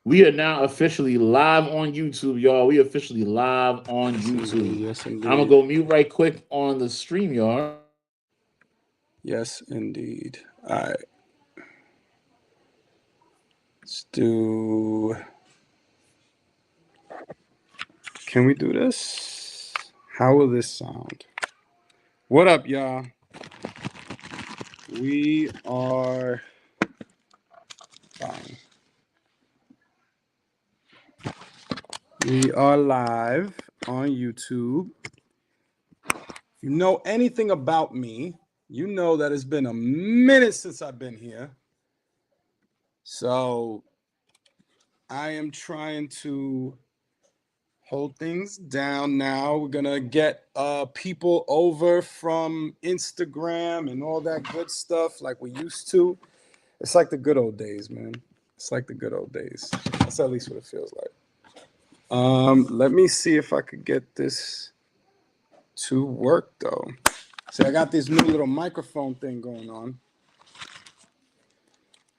We are now officially live on YouTube, y'all. We officially live on Yes, indeed. YouTube. Yes, indeed. I'm gonna go mute right quick on the stream, y'all. Yes, indeed. All right. Let's do. Can we do this? How will this sound? What up, y'all? We are fine. We are live on YouTube. If you know anything about me, you know that it's been a minute since I've been here. So I am trying to hold things down now. We're gonna get people over from Instagram and all that good stuff like we used to. It's like the good old days, man. It's like the good old days. That's at least what it feels like. Let me see if I could get this to work though. See, I got this new little microphone thing going on.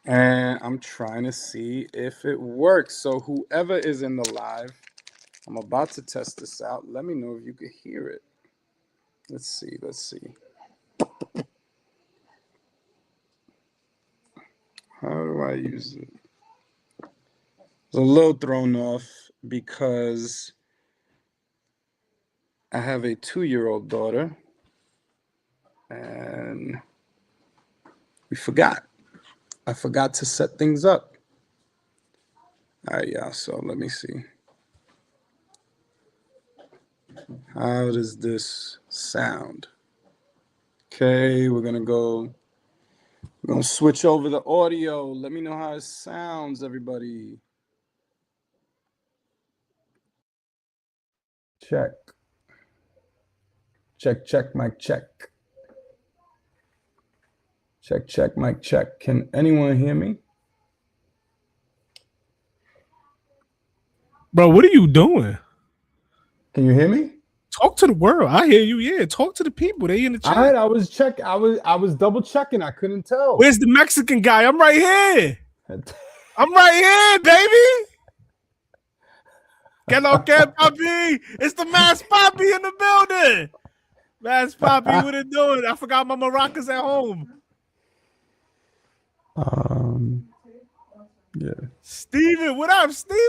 And I'm trying to see if it works. So whoever is in the live, I'm about to test this out. Let me know if you could hear it. Let's see. How do I use it? It's a little thrown off because I have a 2-year-old daughter and we forgot. I forgot to set things up. All right, yeah, so let me see. How does this sound? Okay, we're gonna switch over the audio. Let me know how it sounds, everybody. Check. Check, mic check. Check, mic check. Can anyone hear me? Bro, what are you doing? Can you hear me? Talk to the world. I hear you. Yeah, talk to the people. They in the chat. All right, I was double checking. I couldn't tell. Where's the Mexican guy? I'm right here. I'm right here, baby. Get on, Papi. It's the Mass Papi in the building. Mass Papi, what it doing? I forgot my maracas at home. Yeah. Steven, what up, Steven?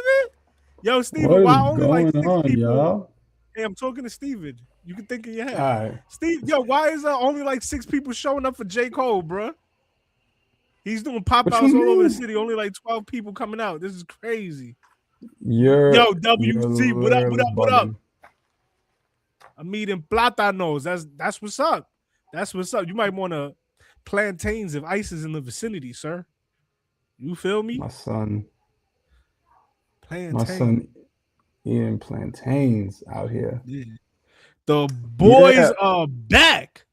Yo, Steven, What why is only like 6 going on, people? y'all? Hey, I'm talking to Steven. You can think in your head. All right. Steve, yo, why is there only like 6 people showing up for J. Cole, bro? He's doing pop-outs all over the city. Only like 12 people coming out. This is crazy. Yo, WC, what up? I'm eating plátanos. That's what's up. That's what's up. You might want to plantains if ice is in the vicinity, sir. You feel me? My son eating plantains out here. Yeah. The boys are back.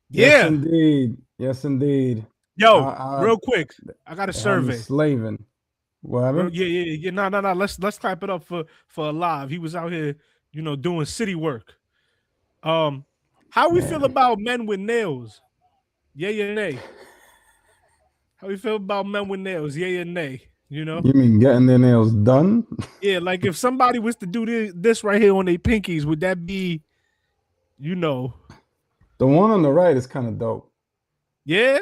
Yeah. Yes, indeed. Yo, real quick, I got a survey. Slaving. What? Yeah. No. Let's clap it up for Alive. He was out here, doing city work. How we feel about men with nails? Yay or nay? How we feel about men with nails? Yay or nay? You mean getting their nails done? Yeah, like if somebody was to do this right here on their pinkies, would that be, The one on the right is kind of dope. Yeah.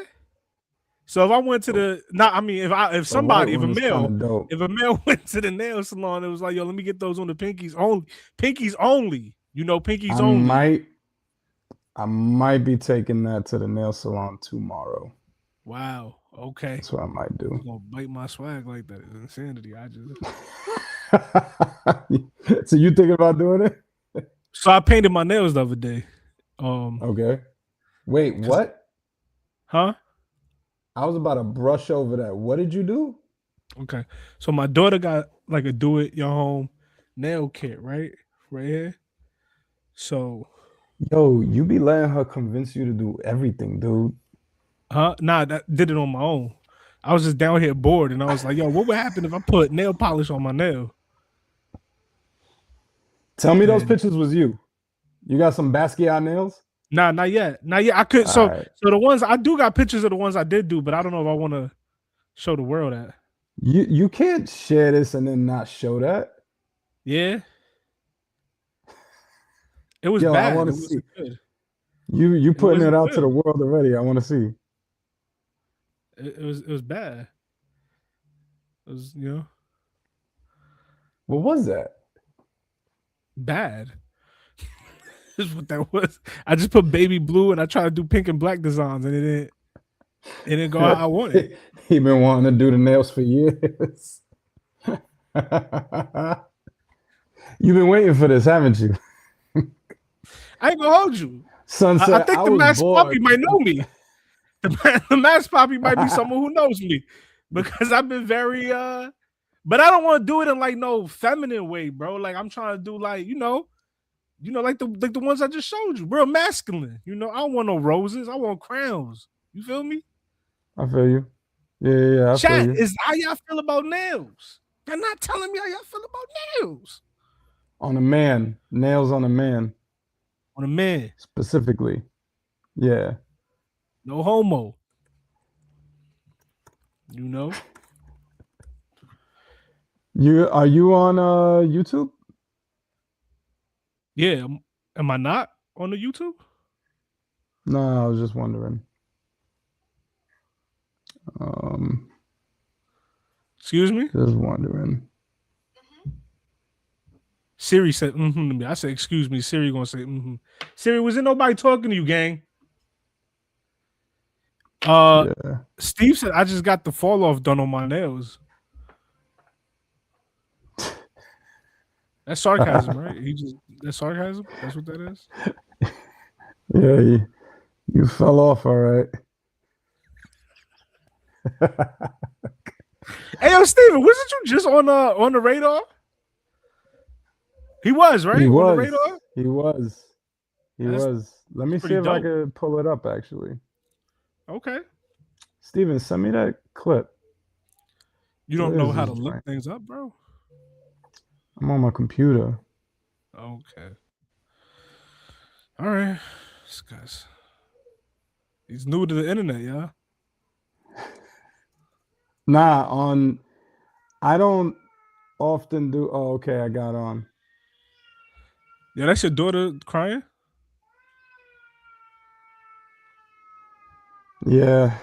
So if I went to a male went to the nail salon, it was like, yo, let me get those on the pinkies only. Pinkies only. Pinkies only. I might be taking that to the nail salon tomorrow. Wow. Okay. That's what I might do. I'm gonna bite my swag like that. It's insanity. So you thinking about doing it? So I painted my nails the other day. Okay. Wait, what? Huh? I was about to brush over that. What did you do? Okay. So my daughter got like a do-it-your-home nail kit, right? Right here. So yo, you be letting her convince you to do everything, dude. Huh? Nah, that did it on my own. I was just down here bored and I was like, yo, what would happen if I put nail polish on my nail? Tell me those pictures was you. You got some Basquiat nails? Nah, not yet. I could. So the ones I do got pictures of the ones I did do, but I don't know if I want to show the world that. You can't share this and then not show that. Yeah. It was Yo, I bad. want It to see. wasn't good. You putting it wasn't out to the good. world already. I want to see. It was bad. It was, What was that? bad. Is what that was. I just put baby blue and I tried to do pink and black designs and it didn't go how I wanted. He been wanting to do the nails for years. You've been waiting for this, haven't you? I ain't gonna hold you. Sunset, I think the was Masked bored. Poppy might know me. The Masked Poppy might be someone who knows me because I've been very but I don't want to do it in like no feminine way, bro. Like I'm trying to do like, like the ones I just showed you, real masculine. I don't want no roses. I want crowns. You feel me? I feel you. Yeah, I Chat feel you. is how y'all feel about nails. You're not telling me how y'all feel about nails. On a man. Nails on a man. On a man. Specifically. Yeah. No homo. Are you on YouTube? Yeah. Am I not on the YouTube? No, I was just wondering. Excuse me? Just wondering. Siri said, to me. I said, excuse me. Siri gonna say, Siri, wasn't nobody talking to you, gang? Yeah. Steve said, I just got the fall off done on my nails. That's sarcasm, right? That's sarcasm? That's what that is? Yeah, you fell off, all right. Hey, yo, Steven, wasn't you just on the radar? He was, right? He was. On the radar? He was. Let me see if I could pull it up, actually. Okay. Steven, send me that clip. You don't know how to look things up, bro? I'm on my computer. Okay. All right. This guy's... He's new to the internet, yeah? Nah, I don't often do... Oh, okay, I got on. Yeah, that's your daughter crying? Yeah.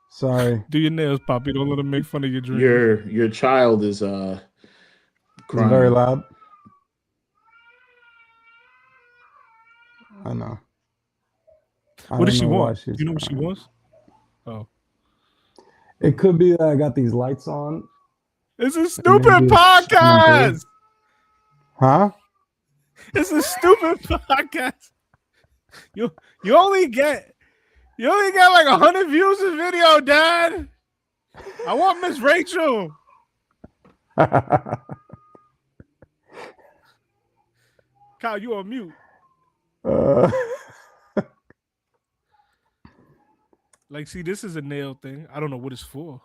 Sorry. Do your nails, Poppy. Don't let them make fun of your dreams. Your child is crying. It's very loud. I know. What does she want? Do you know what she wants? Oh. It could be that I got these lights on. It's a stupid podcast. Huh? It's a stupid podcast. You only get like 100 views a video, Dad. I want Miss Rachel. Kyle, you on mute. Like, see, this is a nail thing. I don't know what it's for.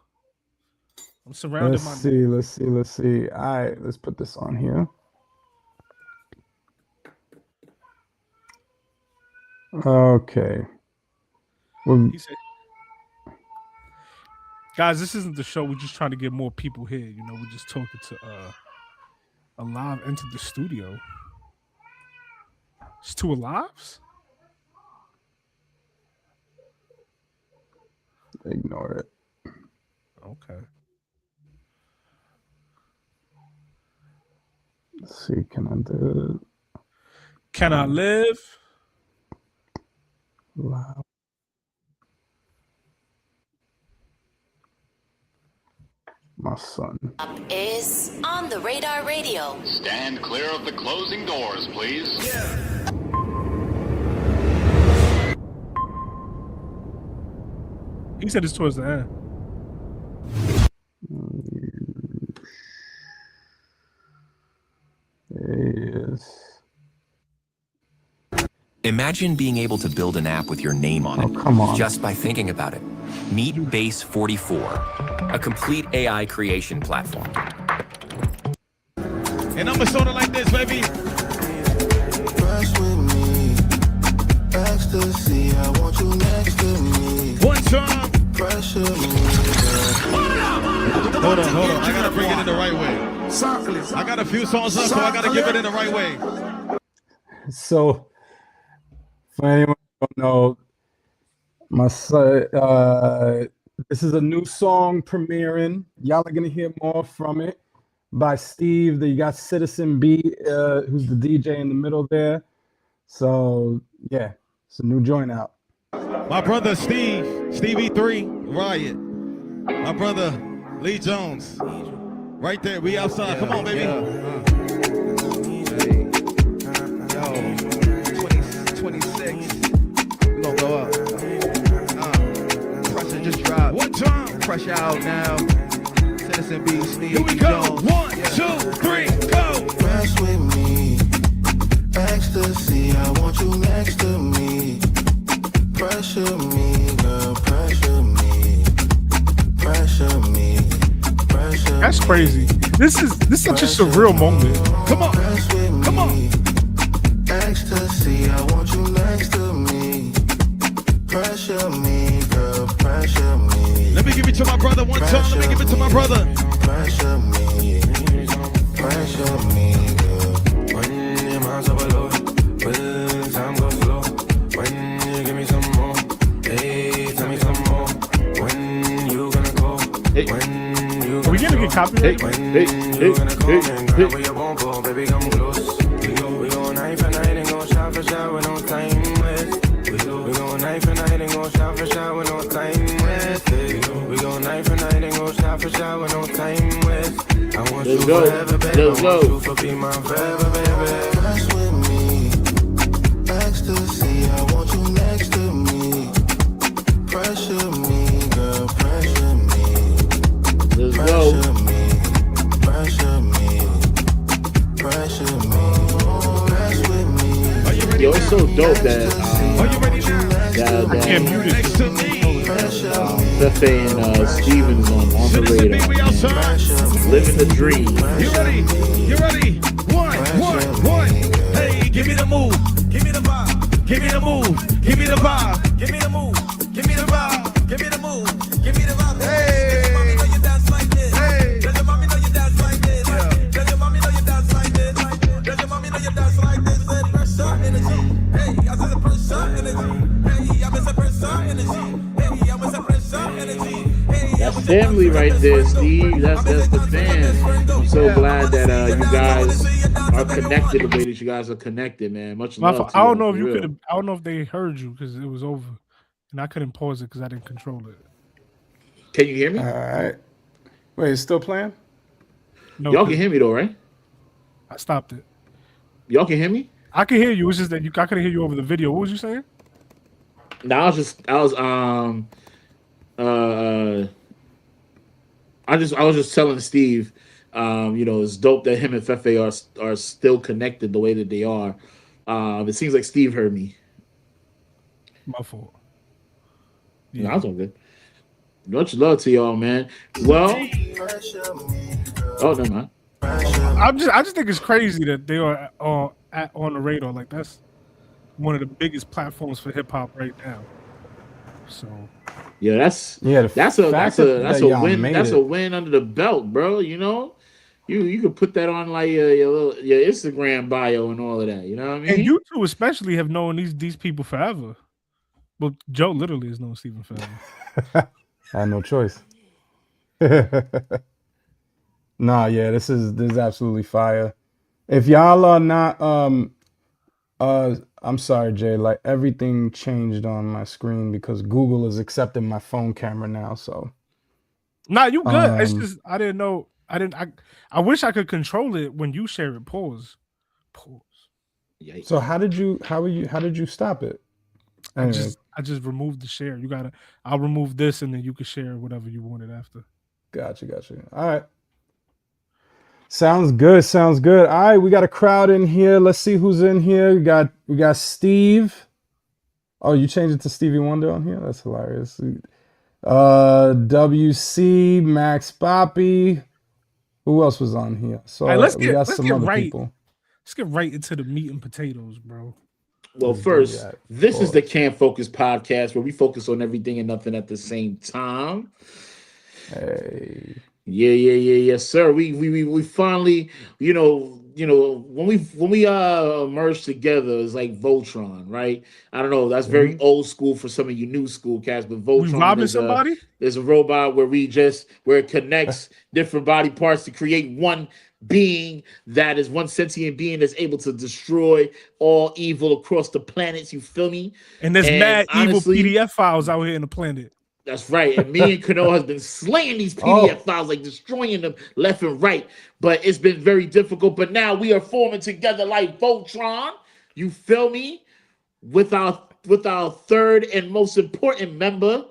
I'm surrounded by Let's see. All right, let's put this on here. Okay. He said, guys, this isn't the show. We're just trying to get more people here. We're just talking to Alive entered the studio. It's two Alives? Ignore it. Okay. Let's see, can I do it? Can I live? Wow. My son is on the Radar Radio. Stand clear of the closing doors, please. Yeah. He said it's towards the end. Yes. Imagine being able to build an app with your name on it. Come on. Just by thinking about it. Meet Base 44, a complete AI creation platform. And I'ma sort it like this, baby. Press with me, Ecstasy, I want you next to me. One time. Pressure me. Hold on. I gotta bring it in the right way. I got a few songs up, so I gotta give it in the right way. So, for anyone who don't know, my son, this is a new song premiering. Y'all are gonna hear more from it by Steve. You got Citizen B, who's the DJ in the middle there. So yeah, it's a new joint out. My brother Stevie 3, Riot. My brother Lee Jones, right there. We outside. Come on, baby. Yo, 26. We gonna go up. Pressure just dropped. One time. Pressure out now. Citizen B, Steve. Here we go. Jones. 1, 2, 3, go. Press with me. Ecstasy, I want you next to me. Pressure me, girl, pressure me. Pressure me. Pressure That's crazy. This is such a surreal moment. Come on. Come on. Ecstasy, I want you next to me. Pressure me, girl, pressure me. Let me give it to my brother one time. Let me give it to my brother. Pressure me. Pressure me, girl. When your mind's overload, when time goes slow, when you give me some more, hey, tell me some more. When you gonna go? Hey. When you Are we gonna get copyrighted? Where you won't go, baby, come close. We go night for night and go shot for shot with no time waste. We go night for night and go shot for shot with no time waste. We go night for night and go shot for shot with no time waste. I want you forever, baby. I want you to be my forever, baby. Press with me, ecstasy. I want you next to me. Pressure me, girl, pressure me. Let's go. Pressure me, pressure me. Press with me. Yo, it's so dope that Are you ready now? Can't mute it. Next to me. Fefe and Stevens on the Citizen B, radar. we outside. Living the dream. You ready? You ready? One. Hey, give me the move. Give me the vibe. Give me the move. Give me the vibe. Give me the move. Give me the vibe. Give me the move. Give me the vibe. Hey. Tell your mommy know you dance like this. Hey. Tell your mommy know you dance like this. Tell your mommy know you dance like this. Tell your mommy know you dance like this. Pressure energy. Hey, I said pressure energy. Hey, I'm a pressure energy. Hey, I'm a pressure energy. That's family right there, Steve. That's the fam. I'm so glad that you guys are connected the way that you guys are connected, man. Much love. I don't know if you could. I don't know if they heard you because it was over, and I couldn't pause it because I didn't control it. Can you hear me? All right. Wait, it's still playing? No, Y'all can hear me though, right? I stopped it. Y'all can hear me? I can hear you. It's just that I couldn't hear you over the video. What was you saying? No, I was just telling Steve, it's dope that him and Fefe are still connected the way that they are. It seems like Steve heard me. My fault. Yeah, that's all good. Much love to y'all, man. Well, oh, never mind. I just think it's crazy that they are on the radar. Like that's one of the biggest platforms for hip hop right now. So yeah, that's a win. That's a win under the belt, bro. You know, you could put that on like your Instagram bio and all of that. You know what I mean? And you two especially have known these people forever. Well, Joe literally has known Stephen forever. I had no choice. Nah, yeah, this is absolutely fire. If y'all are not I'm sorry, Jay, like everything changed on my screen because Google is accepting my phone camera now, so Nah, you good. It's just I didn't know. I wish I could control it when you share it. Pause. Yikes. So how did you stop it? Anyway. I just removed the share. I'll remove this and then you can share whatever you wanted after. Gotcha. All right. Sounds good. All right, we got a crowd in here. Let's see who's in here. We got Steve. Oh, you changed it to Stevie Wonder on here? That's hilarious. WC, Max Boppy. Who else was on here? So right, let's we got some other right. people. Let's get right into the meat and potatoes, bro. Well, first, this is the Can't Focus podcast where we focus on everything and nothing at the same time. Hey. Yes, sir. We finally, when we merged together, it's like Voltron, right? I don't know. That's very old school for some of you new school cats, but Voltron is a robot where it connects different body parts to create one being that is one sentient being that's able to destroy all evil across the planets. You feel me? And there's mad honestly, evil PDF files out here in the planet. That's right. And me and Kano has been slaying these PDF files, like destroying them left and right. But it's been very difficult. But now we are forming together like Voltron. You feel me? With our third and most important member.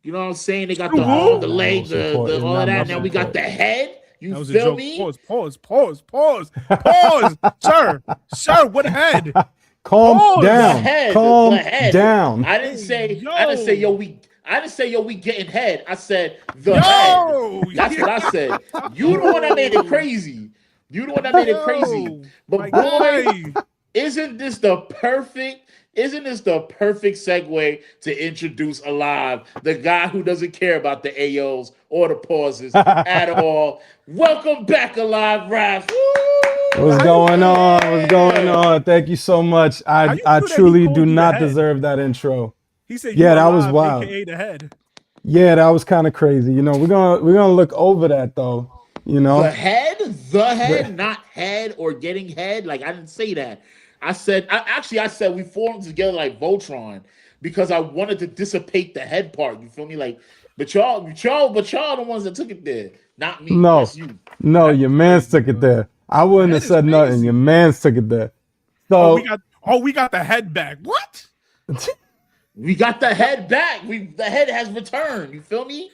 You know what I'm saying? They got the arm, the leg, the all of that. Now we got the head. You feel me? Pause. Sir, what head? Calm down. Calm down. I didn't say, yo, we getting head. I said the head. That's what I said. You the one that made it crazy. But boy, isn't this the perfect segue to introduce Alive, the guy who doesn't care about the AOs or the pauses at all. Welcome back, Alive Raps. What's going on? Thank you so much. I truly do not deserve that intro. He said, that was wild. AKA the head. Yeah, that was kind of crazy. We're gonna look over that though. The head, not head or getting head. Like I didn't say that. I said we formed together like Voltron because I wanted to dissipate the head part. You feel me? Like, but y'all the ones that took it there, not me. No, that's you. No, your man's took it there. I wouldn't have said nothing. Your man's took it there. So we got the head back. What? We got the head back. The head has returned. You feel me?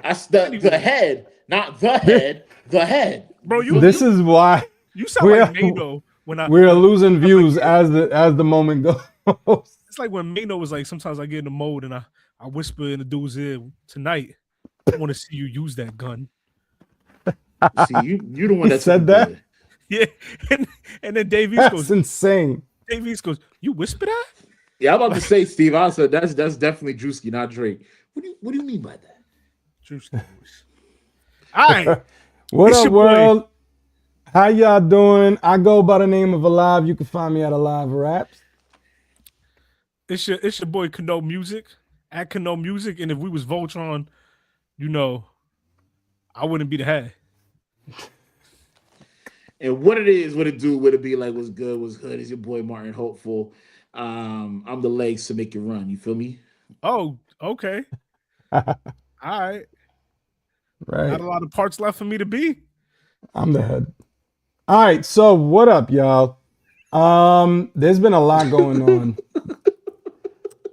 That's the head, not the head. The head. Bro, is why you sound like Mano when we're losing views as the moment goes. It's like when Mano was like, sometimes I get in the mode and I whisper in the dude's ear, tonight, I want to see you use that gun. See, you the one that said that? Yeah. And then Dave East goes, that's insane. Dave East goes, you whisper that? Yeah, I'm about to say, Steve, I said that's definitely Drewski, not Drake. What do you mean by that? Drewski. All right. What up, world? How y'all doing? I go by the name of Alive. You can find me at Alive Raps. It's your boy Kano Music at Kano Music, and if we was Voltron, I wouldn't be the head. And what it is, what it do, what it be like, what's good, what's hood is your boy Martin Hopeful. I'm the legs to make it run. You feel me? Oh, okay. All right. Right. Not a lot of parts left for me to be. I'm the head. All right. So what up, y'all? There's been a lot going on.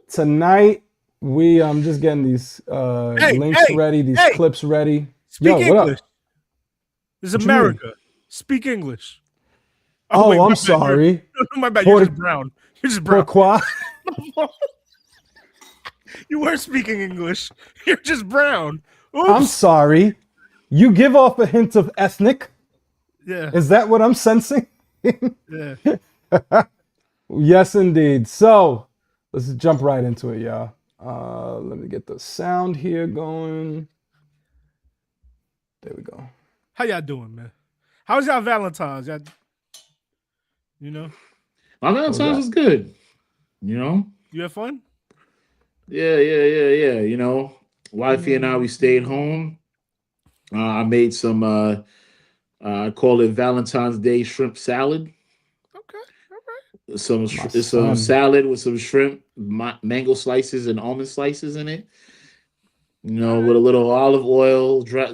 Tonight, I'm just getting these links ready, these clips ready. Speak English. This is America. Speak English. Oh, wait, I'm sorry. My bad. You're just brown. You're just brown. Pourquoi? You were speaking English. You're just brown. Oops. I'm sorry. You give off a hint of ethnic. Yeah. Is that what I'm sensing? Yeah. Yes, indeed. So let's jump right into it, y'all. Let me get the sound here going. There we go. How y'all doing, man? How's y'all Valentine's? My Valentine's was good. You had fun? Yeah. Wifey and I, we stayed home. I made some, I call it Valentine's Day shrimp salad. Okay, all right. Some salad with some shrimp, mango slices and almond slices in it. With a little olive oil, dress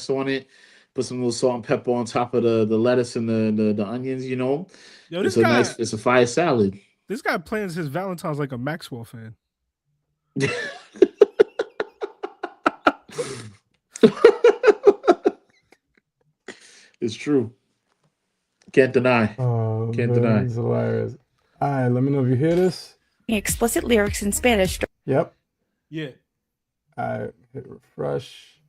on it. Put some little salt and pepper on top of the lettuce and the onions. Yo, it's a fire salad. This guy plans his Valentine's like a Maxwell fan. It's true. Can't deny. Oh, Can't deny. It's hilarious. All right, let me know if you hear this. Explicit lyrics in Spanish. Yep. Yeah. All right, hit refresh.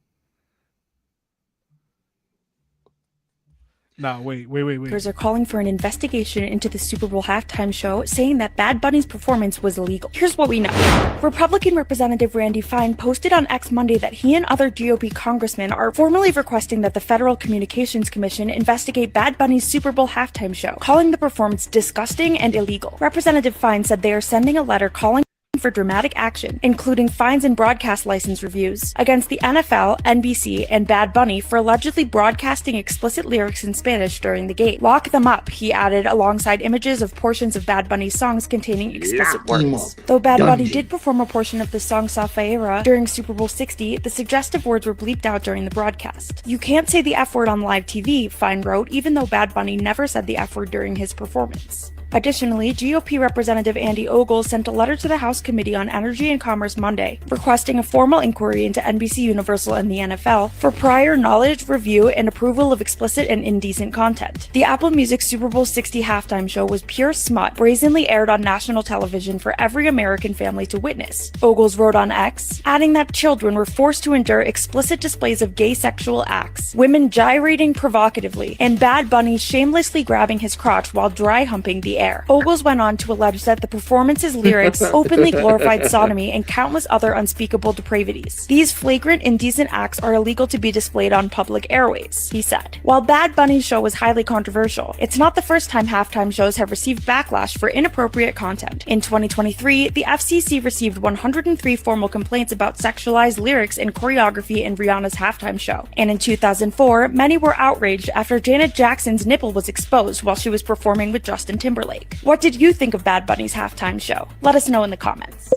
Nah, wait. Are calling for an investigation into the Super Bowl halftime show, saying that Bad Bunny's performance was illegal. Here's what we know. Republican Representative Randy Fine posted on X Monday that he and other GOP congressmen are formally requesting that the Federal Communications Commission investigate Bad Bunny's Super Bowl halftime show, calling the performance disgusting and illegal. Representative Fine said they are sending a letter calling for dramatic action, including fines and broadcast license reviews, against the NFL, NBC, and Bad Bunny for allegedly broadcasting explicit lyrics in Spanish during the game. Lock them up, he added, alongside images of portions of Bad Bunny's songs containing explicit words. Though Bad Bunny did perform a portion of the song Safaera during Super Bowl 60, the suggestive words were bleeped out during the broadcast. You can't say the F word on live TV, Fine wrote, even though Bad Bunny never said the F word during his performance. Additionally, GOP Representative Andy Ogle sent a letter to the House Committee on Energy and Commerce Monday, requesting a formal inquiry into NBC Universal and the NFL for prior knowledge, review, and approval of explicit and indecent content. The Apple Music Super Bowl 60 halftime show was pure smut, brazenly aired on national television for every American family to witness, Ogles wrote on X, adding that children were forced to endure explicit displays of gay sexual acts, women gyrating provocatively, and Bad Bunny shamelessly grabbing his crotch while dry humping the air. Ogles went on to allege that the performance's lyrics openly glorified sodomy and countless other unspeakable depravities. These flagrant, indecent acts are illegal to be displayed on public airways, he said. While Bad Bunny's show was highly controversial, it's not the first time halftime shows have received backlash for inappropriate content. In 2023, the FCC received 103 formal complaints about sexualized lyrics and choreography in Rihanna's halftime show. And in 2004, many were outraged after Janet Jackson's nipple was exposed while she was performing with Justin Timberlake. What did you think of Bad Bunny's halftime show? Let us know in the comments.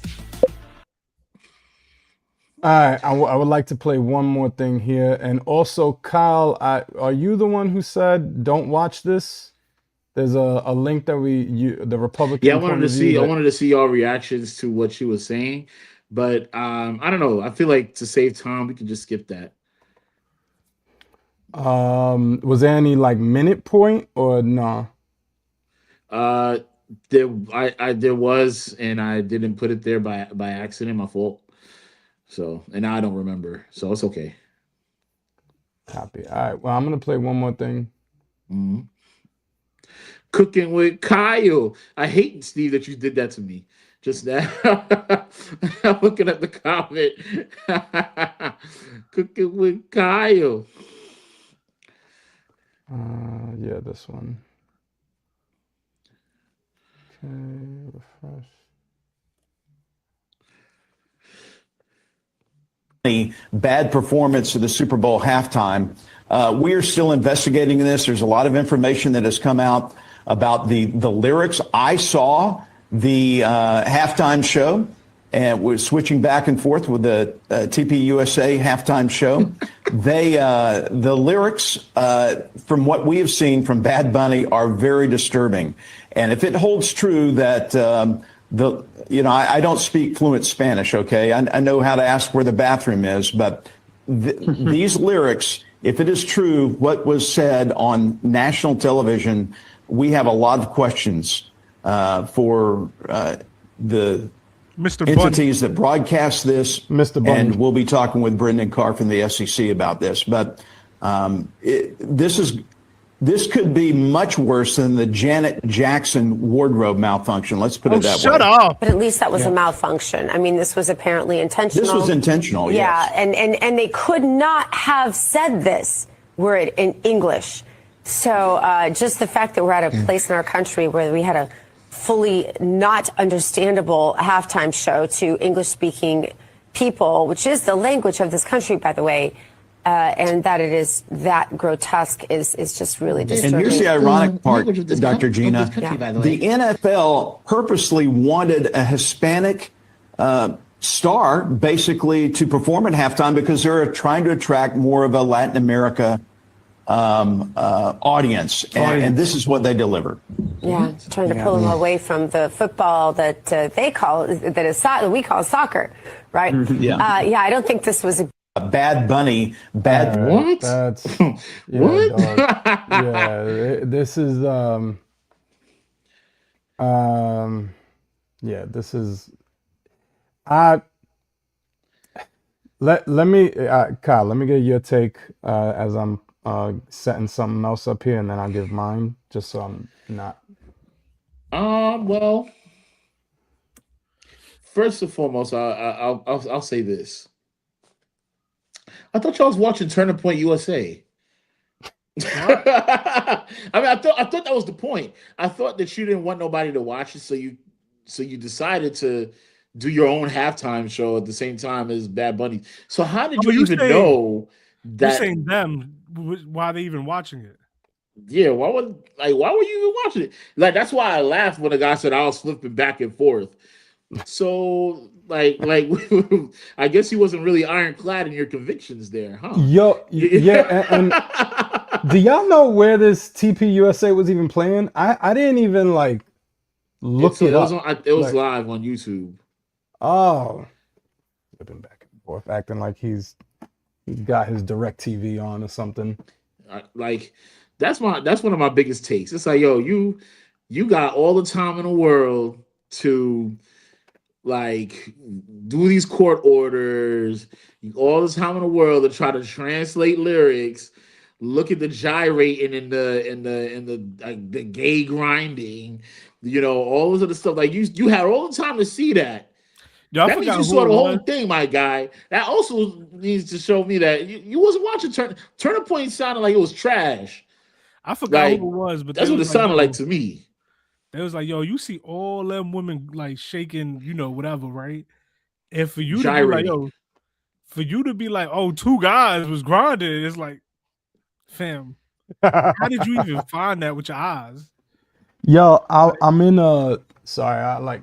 All right, I would like to play one more thing here. And also, Kyle, are you the one who said don't watch this? There's a link that the Republican. Yeah, I wanted to see y'all reactions to what she was saying, but I don't know. I feel like to save time, we can just skip that. Was there any like minute point or no? There was, and I didn't put it there by accident, my fault. So, and now I don't remember, so it's okay. Copy. All right. Well, I'm gonna play one more thing. Mm-hmm. Cooking with Kyle. I hate, Steve, that you did that to me just now. I'm looking at the comment. Cooking with Kyle. Yeah, this one. Okay, refresh. Bad performance of the Super Bowl halftime. We are still investigating this. There's a lot of information that has come out about the lyrics. I saw the halftime show and was switching back and forth with the TPUSA halftime show. The lyrics, from what we have seen from Bad Bunny, are very disturbing. And if it holds true that I don't speak fluent Spanish, okay? I know how to ask where the bathroom is, but these lyrics, if it is true what was said on national television, we have a lot of questions for the Mr. entities that broadcast this. Mr. Bondi. And we'll be talking with Brendan Carr from the SEC about this. But this could be much worse than the Janet Jackson wardrobe malfunction. Let's put it that way. Shut up. But at least that was a malfunction. I mean, this was apparently intentional. This was intentional, yeah, yes. And they could not have said this were it in English. So just the fact that we're at a place in our country where we had a fully not understandable halftime show to English-speaking people, which is the language of this country, by the way, and that it is that grotesque is just really disturbing. And here's the ironic part, Dr. Gina. The NFL purposely wanted a Hispanic star, basically, to perform at halftime because they're trying to attract more of a Latin America audience. And this is what they deliver. Yeah, trying to pull them away from the football that we call soccer, right? Yeah. I don't think this was a Bad Bunny, what? That's what? Yeah, this is this is let me Kyle, let me get your take as I'm setting something else up here, and then I'll give mine, just so I'm not. Well, first and foremost, I'll say this. I thought y'all was watching Turning Point USA. I mean, I thought that was the point. I thought that you didn't want nobody to watch it, so you decided to do your own halftime show at the same time as Bad Bunny. So how did Oh, you but even know you're that? saying them? Why are they even watching it? Yeah, why were you even watching it? Like that's why I laughed when the guy said I was flipping back and forth. So I guess he wasn't really ironclad in your convictions there, huh? Yo, yeah, and do y'all know where this TPUSA was even playing? I didn't even like look So it it was up. on. It was Like, live on YouTube. oh, flipping back and forth, acting like he's got his direct TV on or something. Like that's one of my biggest takes. It's like, yo, you got all the time in the world to like do these court orders, all the time in the world to try to translate lyrics, look at the gyrating and the gay grinding, all this other stuff. Like you had all the time to see that. Y'all That means forgot you who saw it the whole was. thing, my guy. That also needs to show me that you wasn't watching Turning Point sounded like it was trash. I forgot who Like it was, but they that's what was it like, sounded like yo, to me. they was like, yo, you see all them women like shaking, whatever, right? And for you to be like, Gyrating. yo, for you to be like, oh, two guys was grinding, it's like, fam, how did you even find that with your eyes? Yo, I'm in a. Sorry, I like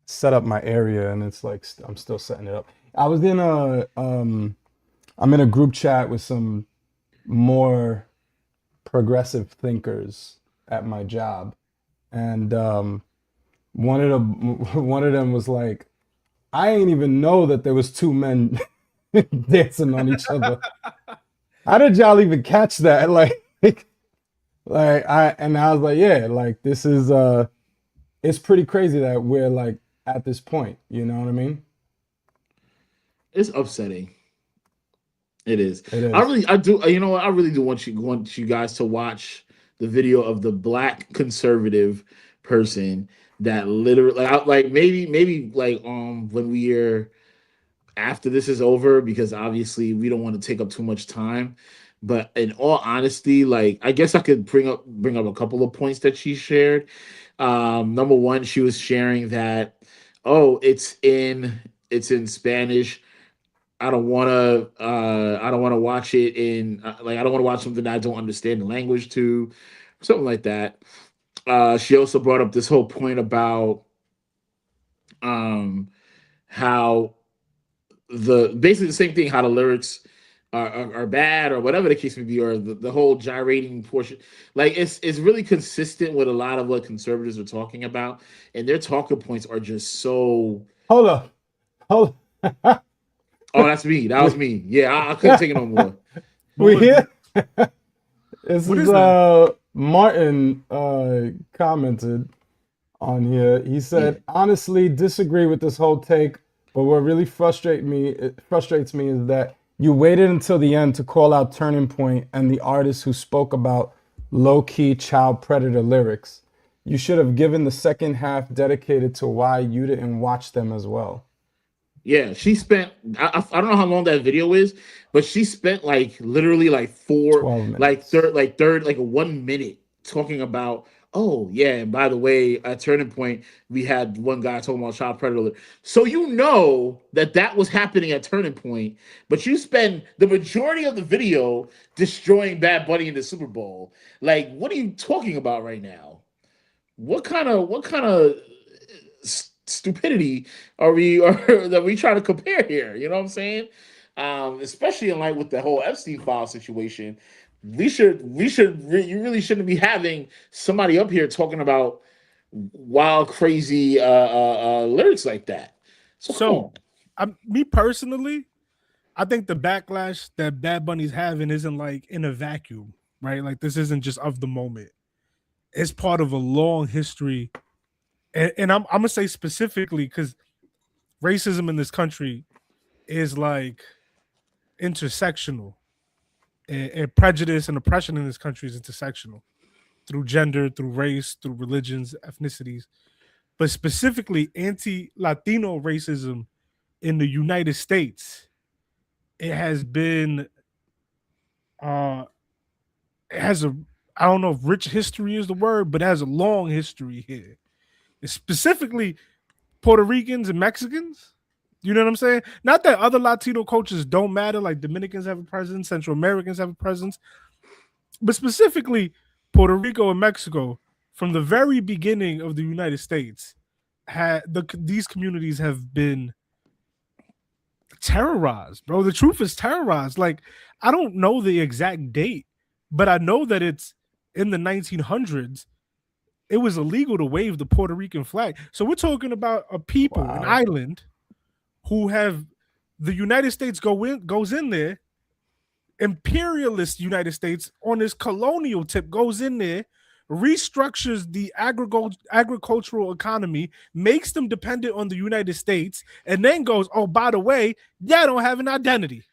set up my area, and it's like I'm still setting it up. I was in a I'm in a group chat with some more progressive thinkers at my job, and one of them one of them was like, I ain't even know that there was two men dancing on each other. How did y'all even catch that? I was like, yeah, like this is it's pretty crazy that we're like at this point, you know what I mean? It's upsetting. It is. It is. I do. You know what? I really do want you guys to watch the video of the black conservative person that literally, maybe like when we're after this is over, because obviously we don't want to take up too much time. But in all honesty, like I guess I could bring up a couple of points that she shared. Number one, she was sharing that, oh, it's in Spanish. I don't want to watch it in I don't want to watch something that I don't understand the language to, something like that. She also brought up this whole point about um how basically the same thing, how the lyrics are bad or whatever the case may be, or the whole gyrating portion. Like it's really consistent with a lot of what conservatives are talking about, and their talking points are just so. Hold up. Hold Oh, that's me. That was we, me. Yeah, I couldn't take it no more. we here? This What is is that? Martin commented on here. He Yeah. said, honestly, disagree with this whole take, but what really frustrates me is that you waited until the end to call out Turning Point and the artist who spoke about low-key child predator lyrics. You should have given the second half dedicated to why you didn't watch them as well. Yeah, she spent. I don't know how long that video is, but she spent like literally like 12 minutes. like a 1 minute talking about. Oh yeah, and by the way, at Turning Point, we had one guy talking about child predator. So you know that was happening at Turning Point, but you spend the majority of the video destroying Bad Bunny in the Super Bowl. Like, what are you talking about right now? What kind of stupidity are we or that we trying to compare here? You know what I'm saying? Especially in light with the whole Epstein file situation, you really shouldn't be having somebody up here talking about wild, crazy lyrics like that. So come So, on. me personally, I think the backlash that Bad Bunny's having isn't like in a vacuum, right? Like this isn't just of the moment. It's part of a long history, and I'm gonna say specifically because racism in this country is like intersectional. and prejudice and oppression in this country is intersectional through gender, through race, through religions, ethnicities, but specifically anti-Latino racism in the United States. It has been, it has a, I don't know if rich history is the word, but it has a long history here. It's specifically Puerto Ricans and Mexicans. You know what I'm saying? Not that other Latino cultures don't matter, like Dominicans have a presence, Central Americans have a presence, but specifically Puerto Rico and Mexico, from the very beginning of the United States, these communities have been terrorized, bro. The truth is terrorized. Like, I don't know the exact date, but I know that it's in the 1900s. It was illegal to wave the Puerto Rican flag. So we're talking about a people, an island, who have the United States goes in there. Imperialist United States on this colonial tip goes in there, restructures the agricultural economy, makes them dependent on the United States, and then goes, oh, by the way, y'all don't have an identity.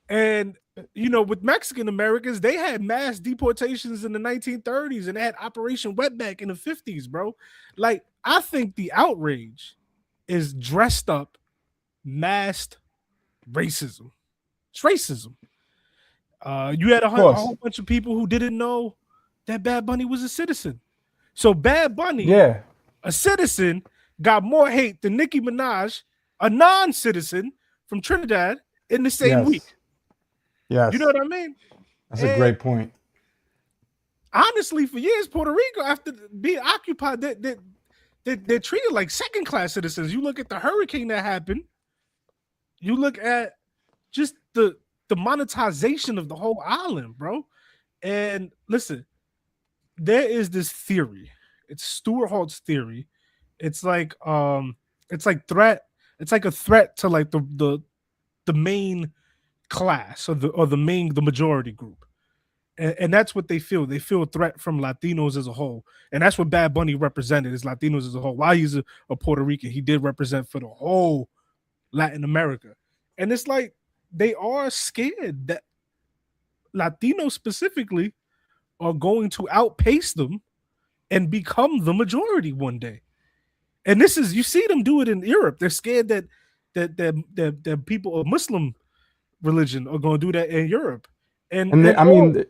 And, you know, with Mexican Americans, they had mass deportations in the 1930s and they had Operation Wetback in the 50s, bro. Like, I think the outrage is dressed up, masked racism. It's racism. You had a whole bunch of people who didn't know that Bad Bunny was a citizen. So Bad Bunny, a citizen, got more hate than Nicki Minaj, a non-citizen from Trinidad, in the same week. Yes. You know what I mean? That's a great point. Honestly, for years, Puerto Rico, after being occupied, they're treated like second-class citizens. You look at the hurricane that happened. You look at just the monetization of the whole island, bro. And listen, there is this theory. It's Stuart Halt's theory. It's like threat. It's like a threat to like the main class or the majority group. And that's what they feel. They feel a threat from Latinos as a whole. And that's what Bad Bunny represented, is Latinos as a whole. While he's a Puerto Rican, he did represent for the whole Latin America. And it's like they are scared that Latinos specifically are going to outpace them and become the majority one day. And this is, you see them do it in Europe. They're scared that people of Muslim religion are going to do that in Europe. And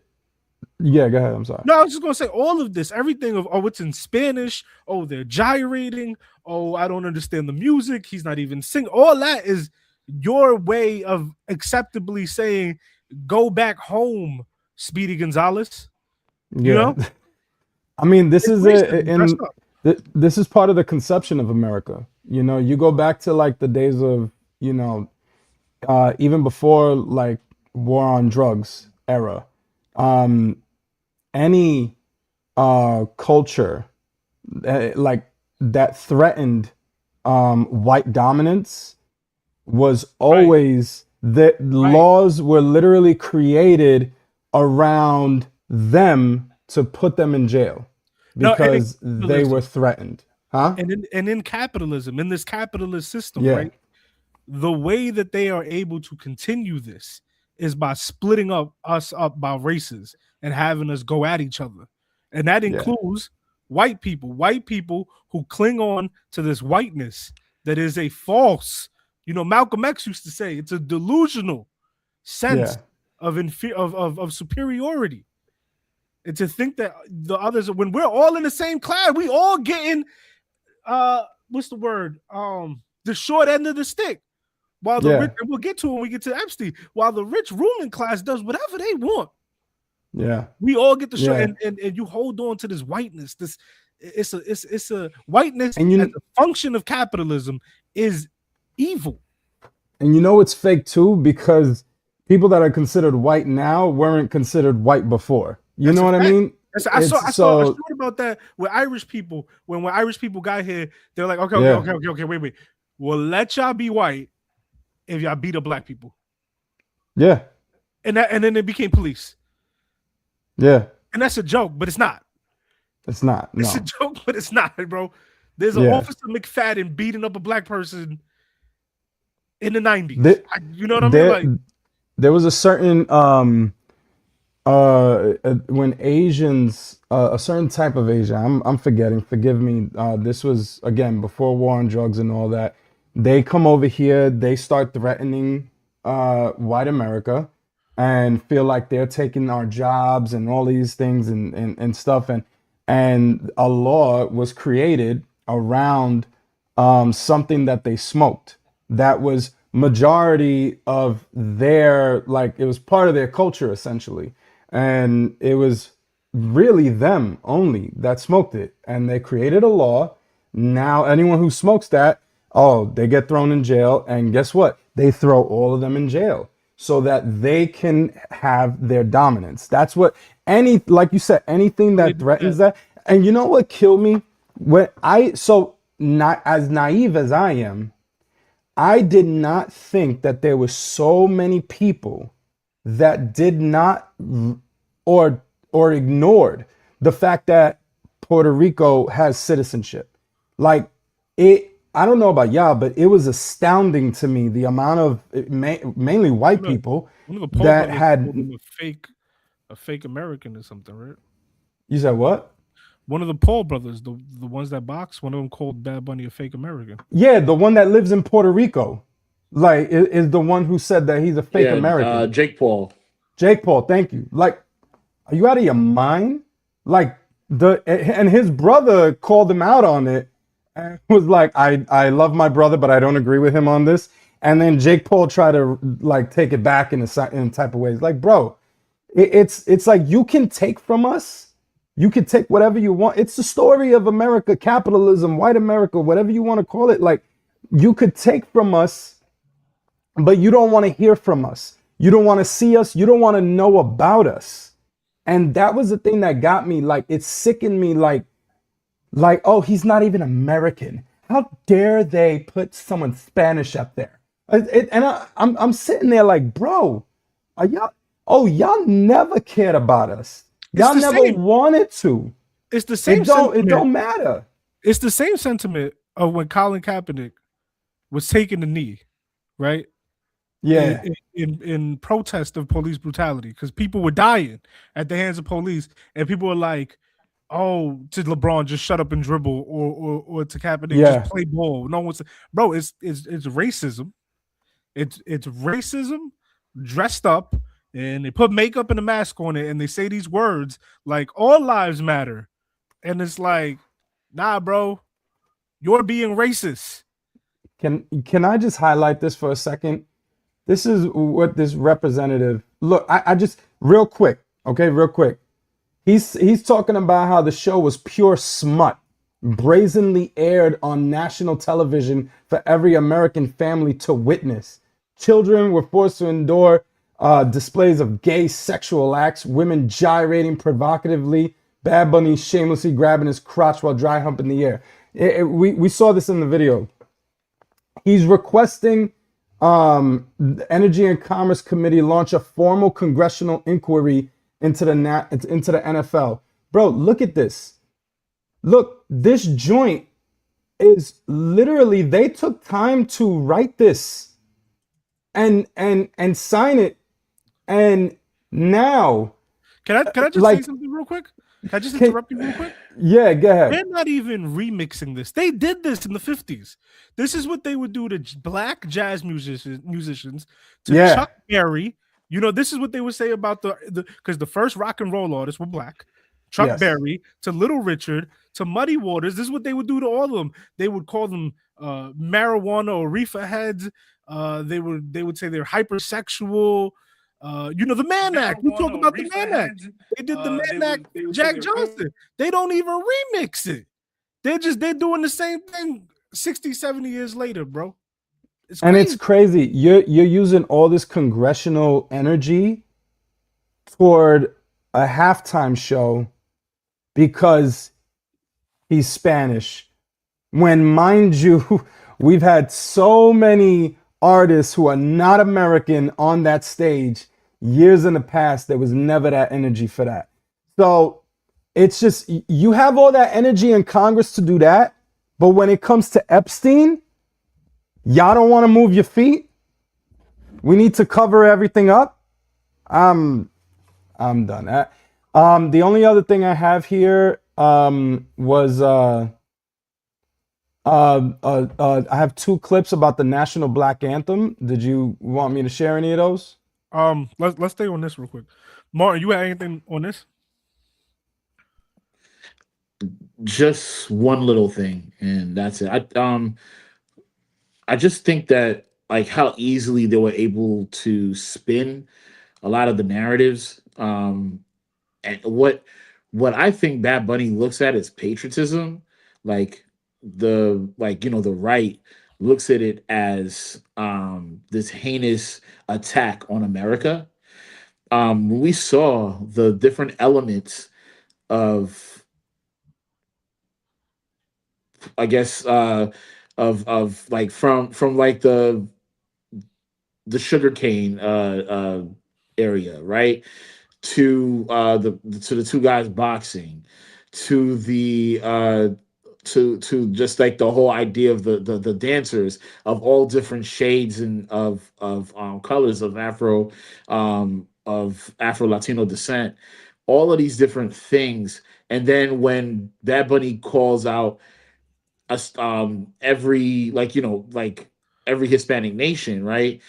yeah, go ahead. I'm sorry. No, I was just going to say all of this, everything of, oh, it's in Spanish. Oh, they're gyrating. Oh, I don't understand the music. He's not even singing. All that is your way of acceptably saying, go back home, Speedy Gonzalez. You know? I mean, this is this is part of the conception of America. You know, you go back to like the days of, you know, even before like war on drugs era. Any culture like that threatened white dominance was always that laws were literally created around them to put them in jail because they were threatened. And in capitalism, in this capitalist system, right? The way that they are able to continue this is by splitting us up by races and having us go at each other. And that includes white people who cling on to this whiteness that is a false, you know, Malcolm X used to say, it's a delusional sense of superiority. And to think that the others, when we're all in the same class, we all getting, what's the word? The short end of the stick. While the rich, and we'll get to it when we get to Epstein, while the rich ruling class does whatever they want. We all get the short, and you hold on to this whiteness. This it's a whiteness, and as a function of capitalism is evil. And you know it's fake too, because people that are considered white now weren't considered white before. You know what I mean? I saw a story about that with Irish people. When Irish people got here, they're like, okay, wait. Well, let y'all be white if y'all beat up black people. And then it became police. And that's a joke, but it's not. It's not. No. It's a joke, but it's not, bro. There's an Officer McFadden beating up a black person in the 90s. You know what I mean? Like, there was a certain when Asians, a certain type of Asian, I'm forgetting, forgive me. This was again before war on drugs and all that. They come over here, they start threatening white America and feel like they're taking our jobs and all these things and stuff. And a law was created around something that they smoked that was majority of their, like, it was part of their culture essentially, and it was really them only that smoked it, and they created a law. Now anyone who smokes that, oh, they get thrown in jail, and guess what, they throw all of them in jail so that they can have their dominance. That's what any, like you said, anything that threatens that. And you know what killed me? When I, so not as naive as I am, I did not think that there were so many people that did not or ignored the fact that Puerto Rico has citizenship. Like it, I don't know about y'all, but it was astounding to me the amount of mainly white people that had a fake American or something, right? You said what? One of the Paul brothers, the ones that box, one of them called Bad Bunny a fake American. Yeah, the one that lives in Puerto Rico, like, is the one who said that he's a fake American. Jake Paul. Jake Paul, thank you. Like, are you out of your mind? Like and his brother called him out on it and was like, I love my brother, but I don't agree with him on this. And then Jake Paul tried to like take it back in a type of ways. Like, bro, it's like you can take from us. You can take whatever you want. It's the story of America, capitalism, white America, whatever you want to call it. Like, you could take from us, but you don't want to hear from us. You don't want to see us. You don't want to know about us. And that was the thing that got me. Like, it sickened me. Like, oh, he's not even American. How dare they put someone Spanish up there? I'm sitting there like, bro, are y'all? Oh, y'all never cared about us. Y'all never wanted to. It's the same. It don't matter. It's the same sentiment of when Colin Kaepernick was taking the knee, right? Yeah. In protest of police brutality, because people were dying at the hands of police, and people were like, "Oh, to LeBron, just shut up and dribble," or to Kaepernick, just play ball. No one's, bro. It's racism. It's racism dressed up. And they put makeup and a mask on it, and they say these words like all lives matter. And it's like, nah, bro, you're being racist. Can I just highlight this for a second? This is what this representative, look, I just real quick. He's talking about how the show was pure smut, brazenly aired on national television for every American family to witness. Children were forced to endure displays of gay sexual acts, women gyrating provocatively, Bad Bunny shamelessly grabbing his crotch while dry humping the air. We saw this in the video. He's requesting the Energy and Commerce Committee launch a formal congressional inquiry into the NFL. Bro, look at this. Look, this joint is literally, they took time to write this and sign it. And now, can I just say something real quick? Can I just interrupt you real quick? Yeah, go ahead. They're not even remixing this. They did this in the 50s. This is what they would do to black jazz musicians, to Chuck Berry. You know, this is what they would say about because the first rock and roll artists were black. Chuck Berry, to Little Richard, to Muddy Waters. This is what they would do to all of them. They would call them marijuana or reefer heads. They would say they're hypersexual. You know, the Mann Act. We talk about the Mann Act. They did the Mann Act. Jack Johnson. They don't even remix it. They're doing the same thing 60, 70 years later, bro. It's crazy. You're using all this congressional energy toward a halftime show because he's Spanish. When, mind you, we've had so many artists who are not American on that stage years in the past. There was never that energy for that. So it's just, you have all that energy in Congress to do that, but when it comes to Epstein, y'all don't want to move your feet. we need to cover everything up. I'm done. The only other thing I have here was I have two clips about the National Black Anthem. Did you want me to share any of those? Let's stay on this real quick. Martin, you had anything on this? Just one little thing, and that's it. I just think that like how easily they were able to spin a lot of the narratives. And what I think Bad Bunny looks at is patriotism. Like the right looks at it as this heinous attack on America. When we saw the different elements of, I guess, of like from like the sugarcane area, right? To the two guys boxing, to to just like the whole idea of the dancers of all different shades and of colors of Afro Latino descent, all of these different things. And then when Bad Bunny calls out us, every, like, like every Hispanic nation, right?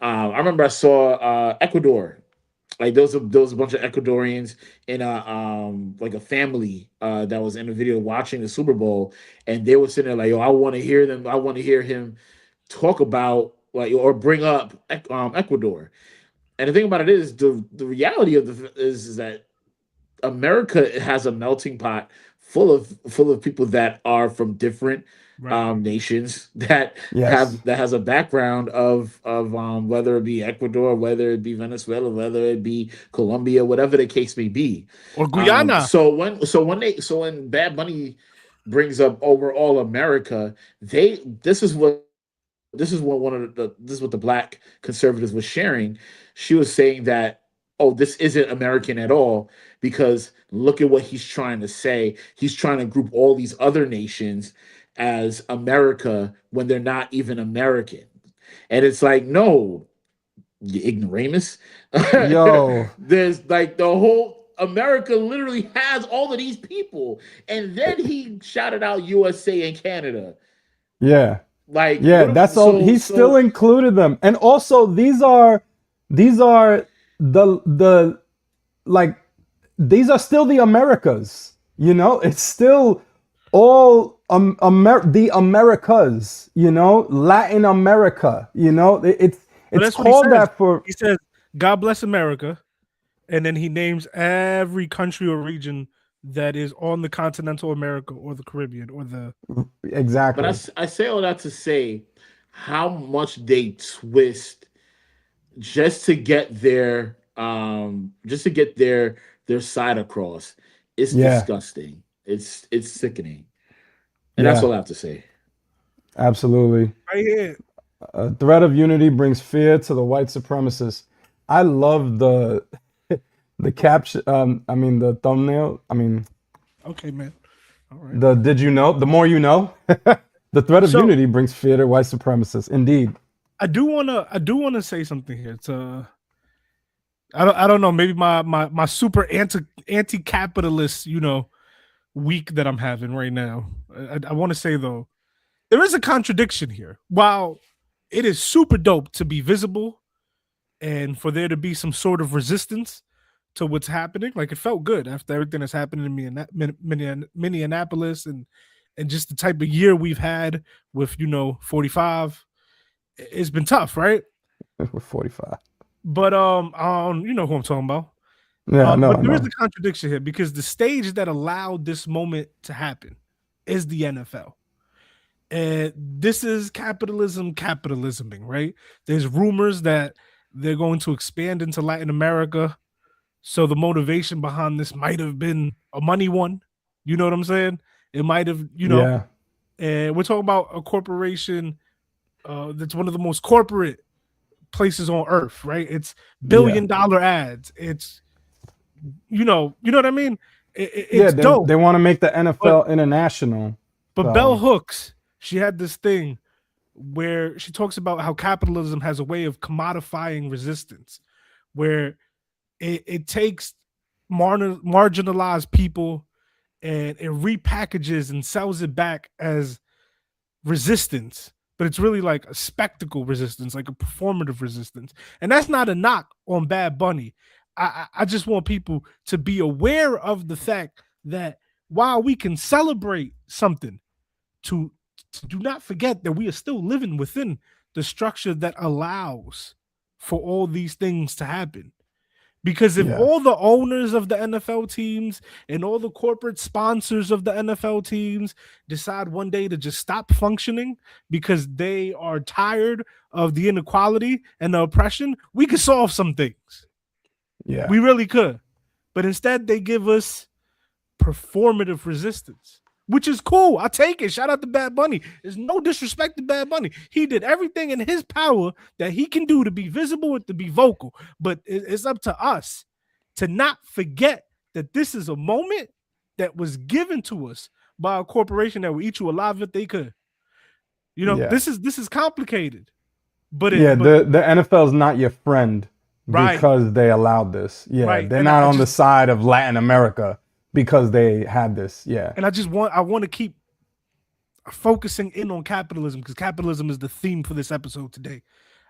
I remember I saw Ecuador. Like there was a bunch of Ecuadorians in a like a family that was in a video watching the Super Bowl, and they were sitting there like, "Yo, I want to hear them. I want to hear him talk about, like, or bring up Ecuador." And the thing about it is, the reality of is that America has a melting pot full of people that are from different nations that Yes. has a background of whether it be Ecuador, whether it be Venezuela, whether it be Colombia, whatever the case may be. Or Guyana. So when Bad Bunny brings up overall America, this is what this is what the black conservatives was sharing. She was saying that, oh, this isn't American at all, because look at what he's trying to say. He's trying to group all these other nations as America when they're not even American. And it's like, no, you ignoramus. Yo, There's like the whole America literally has all of these people. And then he shouted out USA and Canada. yeah. Like, Yeah, what? that's all. He still included them. And also these are the like these are still the Americas. It's still all the Americas, Latin America, But it's that's what he called says. that for He says, "God bless America," and then he names every country or region that is on the continental America or the Caribbean or the exactly. But I say all that to say how much they twist just to get their side across. It's Yeah. disgusting. It's sickening. And that's Yeah, all I have to say. absolutely. right here. A threat of unity brings fear to the white supremacists. I love the caption. I mean the thumbnail. I mean Okay, man. All right. the did you know? The more you know. The threat of So- unity brings fear to white supremacists. Indeed. I do wanna say something here. I don't know, maybe my super anti-capitalist, week that I'm having right now. I want to say though, there is a contradiction here. While it is super dope to be visible and for there to be some sort of resistance to what's happening, like it felt good after everything that's happening in Minneapolis and just the type of year we've had with 45. It's been tough, right? With 45. But you know who I'm talking about. Yeah, no, But there is no. a contradiction here because the stage that allowed this moment to happen is the NFL. And this is capitalisming, right? There's rumors that they're going to expand into Latin America. So the motivation behind this might have been a money one. You know what I'm saying? It might have, Yeah. and we're talking about a corporation that's one of the most corporate places on earth, right? It's billion-dollar ads. It's you know what I mean? It's dope. They want to make the NFL international. But so. Bell Hooks, she had this thing where she talks about how capitalism has a way of commodifying resistance, where it takes marginalized people and it repackages and sells it back as resistance, but it's really like a spectacle resistance, like a performative resistance. And that's not a knock on Bad Bunny. I just want people to be aware of the fact that while we can celebrate something, to do not forget that we are still living within the structure that allows for all these things to happen. Because if all the owners of the NFL teams and all the corporate sponsors of the NFL teams decide one day to just stop functioning because they are tired of the inequality and the oppression, we could solve some things. Yeah. We really could. But instead, they give us performative resistance, which is cool. I take it. Shout out to Bad Bunny. There's no disrespect to Bad Bunny. He did everything in his power that he can do to be visible and to be vocal. But it's up to us to not forget that this is a moment that was given to us by a corporation that will eat you alive if they could. You know, this is complicated. But the NFL is not your friend because they allowed this. Yeah, right. They're And not on the side of Latin America because they had this. Yeah. And I want to keep focusing in on capitalism, because capitalism is the theme for this episode today.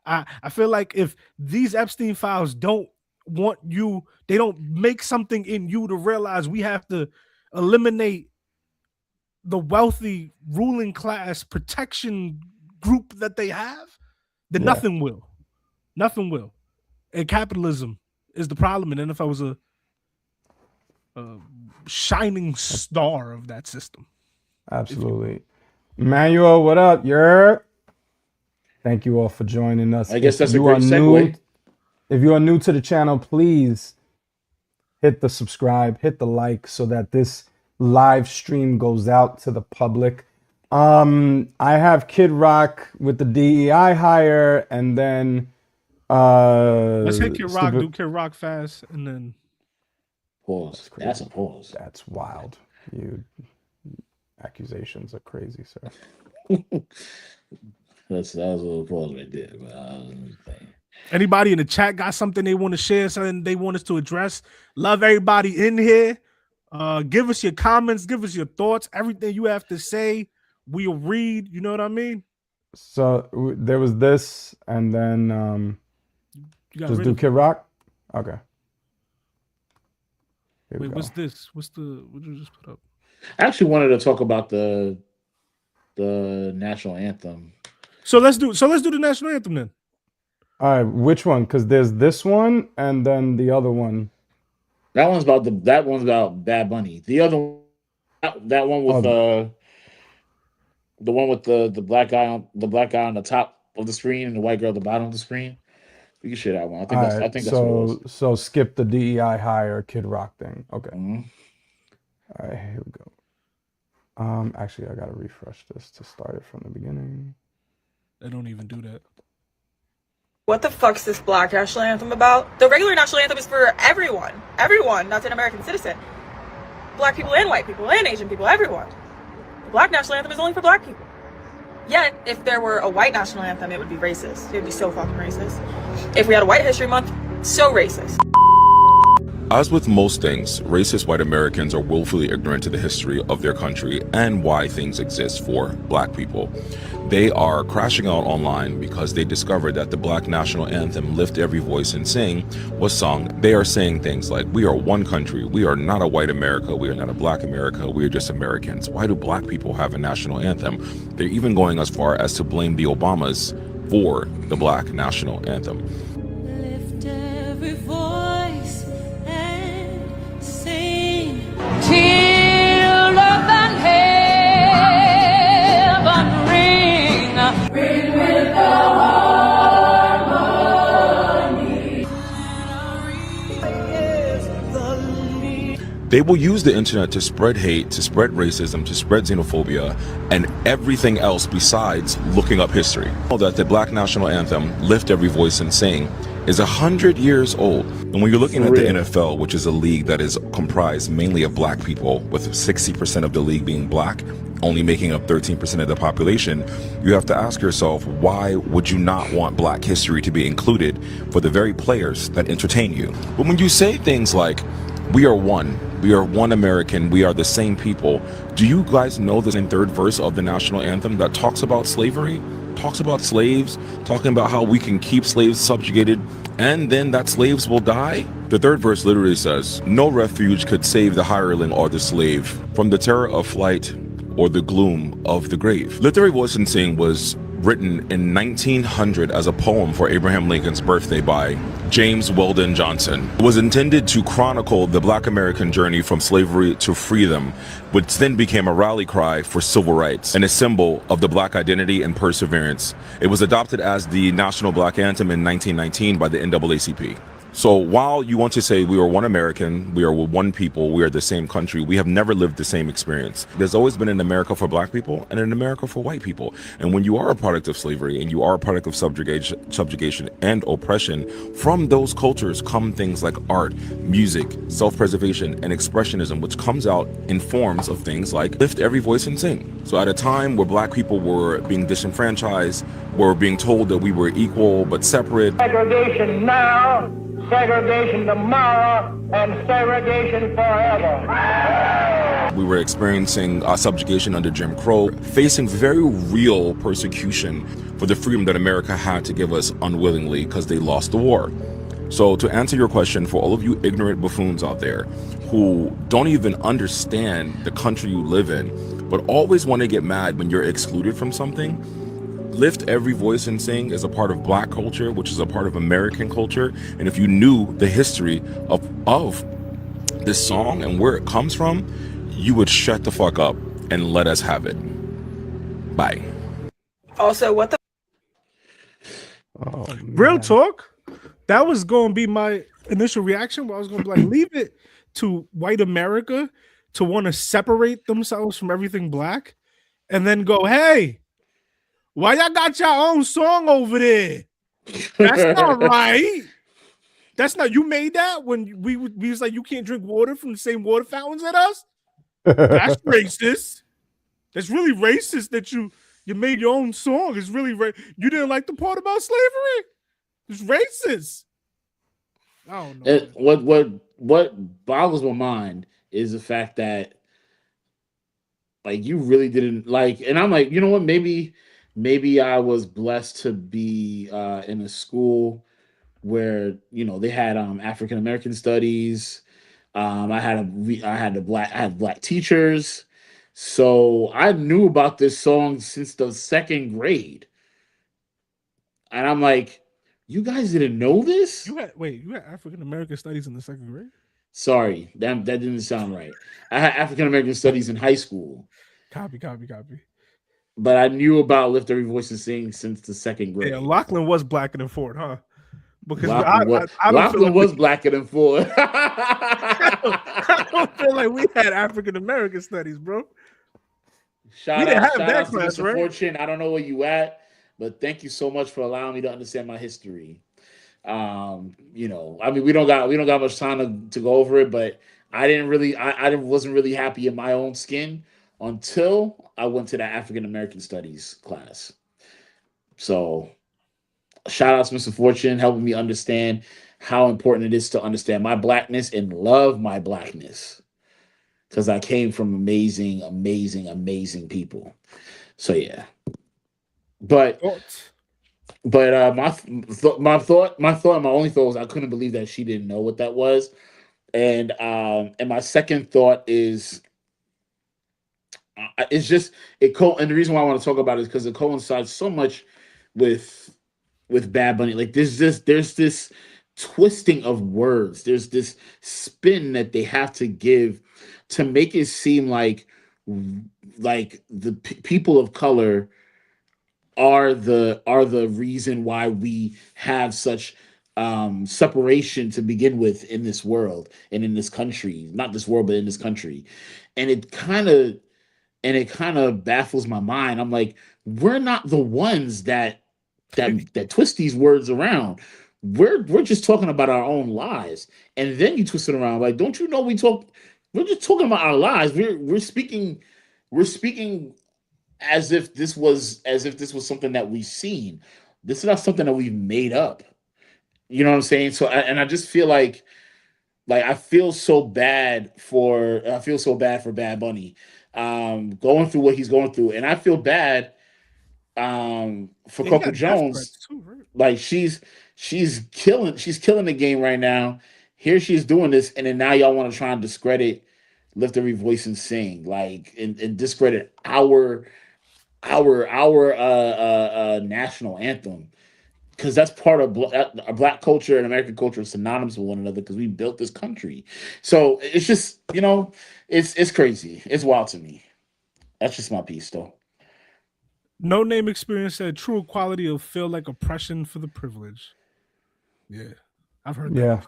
I feel like if these Epstein files don't make something in you to realize we have to eliminate the wealthy ruling class protection group that they have, then nothing will. Nothing will. And capitalism is the problem, and NFL was a shining star of that system. Absolutely. Emmanuel, what up? Thank you all for joining us. I guess that's a great segue. If you are new to the channel, please hit the subscribe, hit the like, so that this live stream goes out to the public. I have Kid Rock with the DEI hire, and then let's hit Kid Rock, do Kid Rock fast, and then pause. That's a pause. That's wild. You accusations are crazy, sir. That was a little pause right there. Anybody in the chat got something they want to share, something they want us to address? Love everybody in here. Give us your comments, give us your thoughts, everything you have to say. We'll read. You know what I mean? So there was this, and then just do Kid Rock. Okay. Wait, what's this? What did you just put up? I actually wanted to talk about the national anthem. So let's do the national anthem then. All right, which one? Because there's this one and then the other one. That one's about Bad Bunny. The other one, that one with the one with the black guy on the top of the screen and the white girl at the bottom of the screen. We can share that one. I think that's what it was. So skip the DEI hire Kid Rock thing. Okay. Mm-hmm. All right, here we go. Actually, I gotta refresh this to start it from the beginning. They don't even do that. What the fuck's this black national anthem about? The regular national anthem is for everyone. Everyone that's an American citizen. Black people and white people and Asian people, everyone. The black national anthem is only for black people. Yet, if there were a white national anthem, it would be racist. It would be so fucking racist. If we had a White History Month, so racist. As with most things, racist white Americans are willfully ignorant to the history of their country and why things exist for black people. They are crashing out online because they discovered that the black national anthem, Lift Every Voice and Sing, was sung. They are saying things like, we are one country, we are not a white America, we are not a black America, we are just Americans. Why do black people have a national anthem? They're even going as far as to blame the Obamas for the black national anthem. Lift every voice and sing till than heaven ring with the harmony. They will use the internet to spread hate, to spread racism, to spread xenophobia, and everything else besides looking up history. Know that the Black National Anthem, Lift Every Voice and Sing, is 100 years old. And when you're looking at the NFL, which is a league that is comprised mainly of black people, with 60% of the league being black, only making up 13% of the population, you have to ask yourself, why would you not want black history to be included for the very players that entertain you? But when you say things like, we are one American, we are the same people, do you guys know the third verse of the national anthem that talks about slavery? Talks about slaves, talking about how we can keep slaves subjugated and then that slaves will die? The third verse literally says, no refuge could save the hireling or the slave from the terror of flight or the gloom of the grave. Lift Every Voice and Sing was written in 1900 as a poem for Abraham Lincoln's birthday by James Weldon Johnson. It was intended to chronicle the Black American journey from slavery to freedom, which then became a rally cry for civil rights and a symbol of the Black identity and perseverance. It was adopted as the National Black Anthem in 1919 by the NAACP. So while you want to say we are one American, we are one people, we are the same country, we have never lived the same experience. There's always been an America for black people and an America for white people. And when you are a product of slavery and you are a product of subjugation and oppression, from those cultures come things like art, music, self-preservation, and expressionism, which comes out in forms of things like Lift Every Voice and Sing. So at a time where black people were being disenfranchised, were being told that we were equal but separate. Segregation now, segregation tomorrow, and segregation forever. We were experiencing subjugation under Jim Crow, facing very real persecution for the freedom that America had to give us unwillingly because they lost the war. So to answer your question, for all of you ignorant buffoons out there who don't even understand the country you live in, but always want to get mad when you're excluded from something, Lift Every Voice and Sing is a part of black culture, which is a part of American culture. And if you knew the history of this song and where it comes from, you would shut the fuck up and let us have it. Bye. Also, what the Real talk, that was going to be my initial reaction, where I was going to be like, leave it to white America to want to separate themselves from everything black and then go, hey, why y'all got your own song over there? That's not right. That's not, you made that when we was like, you can't drink water from the same water fountains at us? That's racist. That's really racist that you made your own song. It's really you didn't like the part about slavery? It's racist. I don't know. What boggles my mind is the fact that, like, you really didn't like, and I'm like, you know what, maybe I was blessed to be in a school where, you know, they had African American studies. I had black teachers, so I knew about this song since the second grade, and I'm like, you guys didn't know this? You had African American studies in the second grade? Sorry, that didn't sound right. I had African American studies in high school. Copy. But I knew about Lift Every Voice and Sing since the second grade. Yeah, Lachlan was blacker than Ford, huh? Because Lachlan was blacker than Ford. I don't feel like we had African American studies, bro. Shout out to Mr. Fortune. I don't know where you at, but thank you so much for allowing me to understand my history. You know, I mean, we don't got much time to go over it, but I wasn't really happy in my own skin until I went to the African American Studies class. So shout out to Mr. Fortune helping me understand how important it is to understand my blackness and love my blackness, because I came from amazing, amazing, amazing people. So yeah, but my only thought was I couldn't believe that she didn't know what that was, and my second thought is it's just and the reason why I want to talk about it is because it coincides so much with Bad Bunny. Like there's this twisting of words. There's this spin that they have to give to make it seem like the people of color are the reason why we have such separation to begin with in this world and in this country, not this world, but in this country. And it kind of baffles my mind. I'm like, we're not the ones that twist these words around. We're just talking about our own lives, and then you twist it around. Like, don't you know we're just talking about our lives. We're speaking as if this was something that we've seen. This is not something that we've made up. You know what I'm saying? So, and I just feel like I feel so bad for Bad Bunny, going through what he's going through, and I feel bad for Yeah, he Coco got death Jones. threats too, right? Like she's killing the game right now. Here she's doing this, and then now y'all want to try and discredit Lift Every Voice and Sing, like, and discredit our national anthem, because that's part of black culture and American culture is synonymous with one another because we built this country. So it's just, it's crazy. It's wild to me. That's just my piece, though. No Name Experience said true equality will feel like oppression for the privileged. Yeah, I've heard that. Yeah.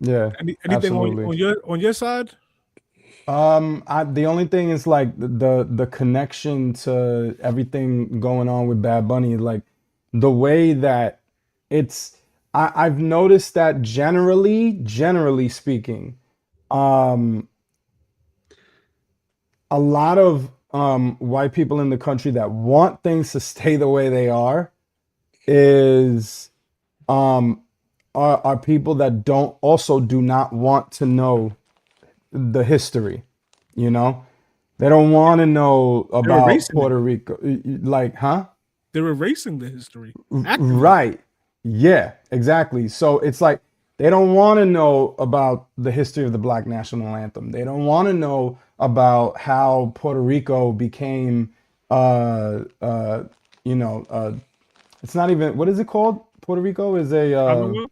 Yeah. Anything Absolutely. on your side? The only thing is like the connection to everything going on with Bad Bunny, like the way that I've noticed that generally speaking, a lot of white people in the country that want things to stay the way they are is are people that do not want to know the history. They don't want to know about Puerto Rico. Like, huh? They're erasing the history. Right. Yeah, exactly. So it's like they don't want to know about the history of the Black National Anthem. They don't want to know about how Puerto Rico became it's not even, what is it called? Puerto Rico is a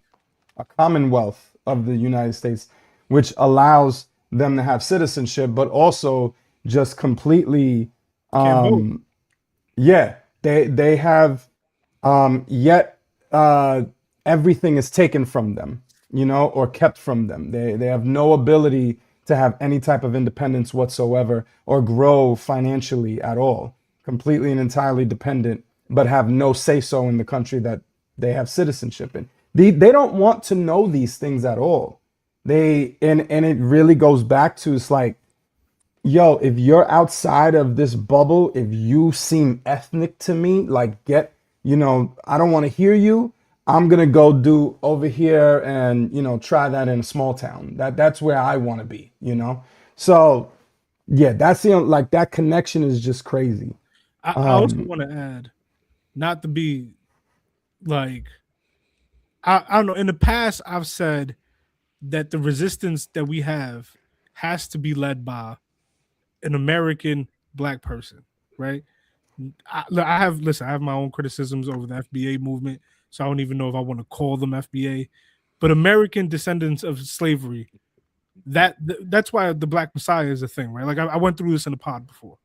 commonwealth of the United States, which allows them to have citizenship, but also just completely, they have, yet everything is taken from them, or kept from them. They have no ability to have any type of independence whatsoever or grow financially at all. Completely and entirely dependent, but have no say so in the country that they have citizenship in. They don't want to know these things at all. And it really goes back to, it's like, yo, if you're outside of this bubble, if you seem ethnic to me, like, I don't want to hear you. I'm gonna go do over here and try that in a small town. That's where I want to be. So yeah, that's that connection is just crazy. I also want to add, not to be like, I don't know. In the past, I've said that the resistance that we have has to be led by an American Black person, right? I have my own criticisms over the FBA movement, so I don't even know if I want to call them FBA, but American descendants of slavery. That's why the Black Messiah is a thing, right? Like I went through this in the pod before.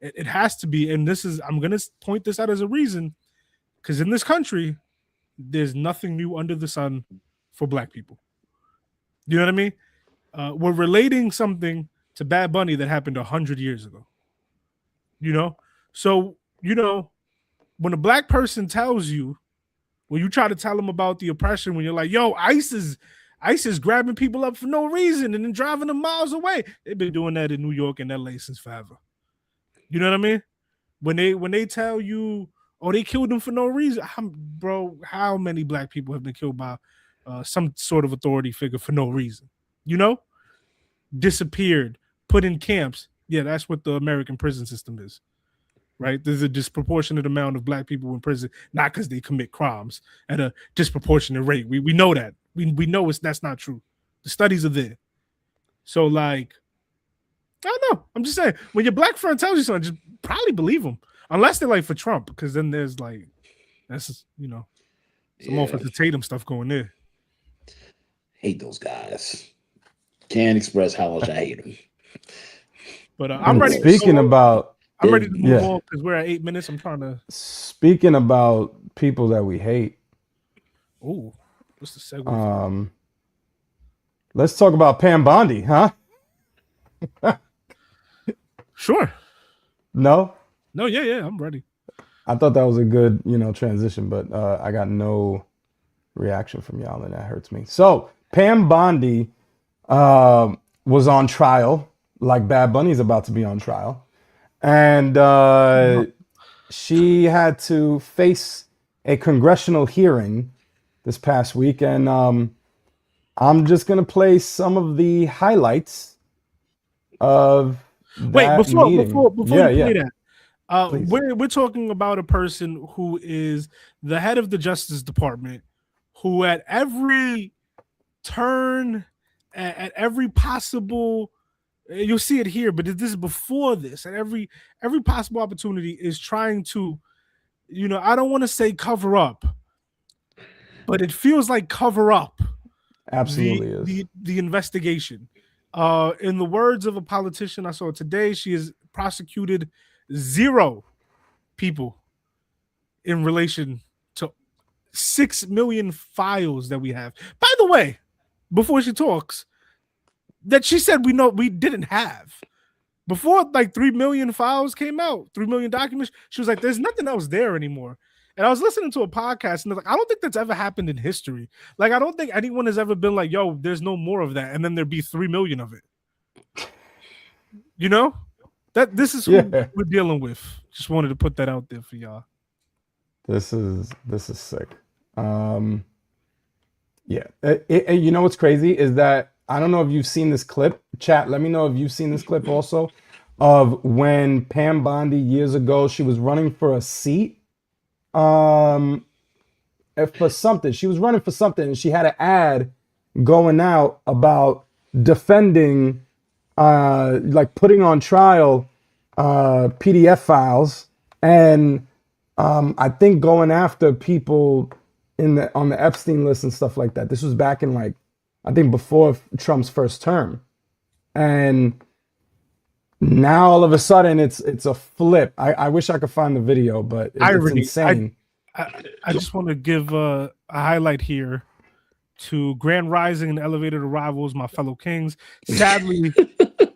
It has to be, and I'm gonna point this out as a reason, because in this country, there's nothing new under the sun for Black people. You know what I mean? We're relating something to Bad Bunny that happened 100 years ago. So when a Black person tells you, when you try to tell them about the oppression, when you're like, yo, ICE is grabbing people up for no reason and then driving them miles away. They've been doing that in New York and LA since forever. You know what I mean? When they tell you, oh, they killed them for no reason, bro, how many Black people have been killed by some sort of authority figure for no reason? Disappeared, put in camps. Yeah, that's what the American prison system is, right? There's a disproportionate amount of Black people in prison, not because they commit crimes at a disproportionate rate. We know that. We know that's not true. The studies are there. So, like, I don't know. I'm just saying, when your Black friend tells you something, just probably believe them, unless they're like for Trump, because then there's like, that's some Officer Tatum stuff going there. Hate those guys. Can't express how much I hate them. But I'm ready. I'm ready to move on because we're at 8 minutes. I'm trying to. Speaking about people that we hate. Ooh. What's the segue? Let's talk about Pam Bondi, huh? Sure. No? No, yeah, I'm ready. I thought that was a good, transition, but I got no reaction from y'all, and that hurts me. So Pam Bondi was on trial, like Bad Bunny's about to be on trial, and she had to face a congressional hearing this past week, and I'm just gonna play some of the highlights of that before meeting. you play that. Please. We're talking about a person who is the head of the Justice Department, who at every turn, at every possible, you'll see it here, but this is before this, at every possible opportunity is trying to, I don't want to say cover up, but it feels like cover up. Absolutely is. The investigation. In the words of a politician I saw today, she has prosecuted 0 people in relation to 6 million files that we have. By the way, before she talks, that she said we didn't have. Before like 3 million files came out, 3 million documents, she was like, there's nothing else there anymore. And I was listening to a podcast and I was like, I don't think that's ever happened in history. Like, I don't think anyone has ever been like, yo, there's no more of that. And then there'd be 3 million of it. That this is who we're dealing with. Just wanted to put that out there for y'all. This is sick. You know what's crazy is that I don't know if you've seen this clip. Chat, let me know if you've seen this clip also of when Pam Bondi years ago, she was running for a seat for something. She was running for something and she had an ad going out about defending like putting on trial PDF files and I think going after people on the Epstein list and stuff like that. This was back in I think before Trump's first term. And now all of a sudden it's a flip. I wish I could find the video, but it's insane. I just want to give a highlight here to Grand Rising and Elevated Arrivals, my fellow kings. Sadly,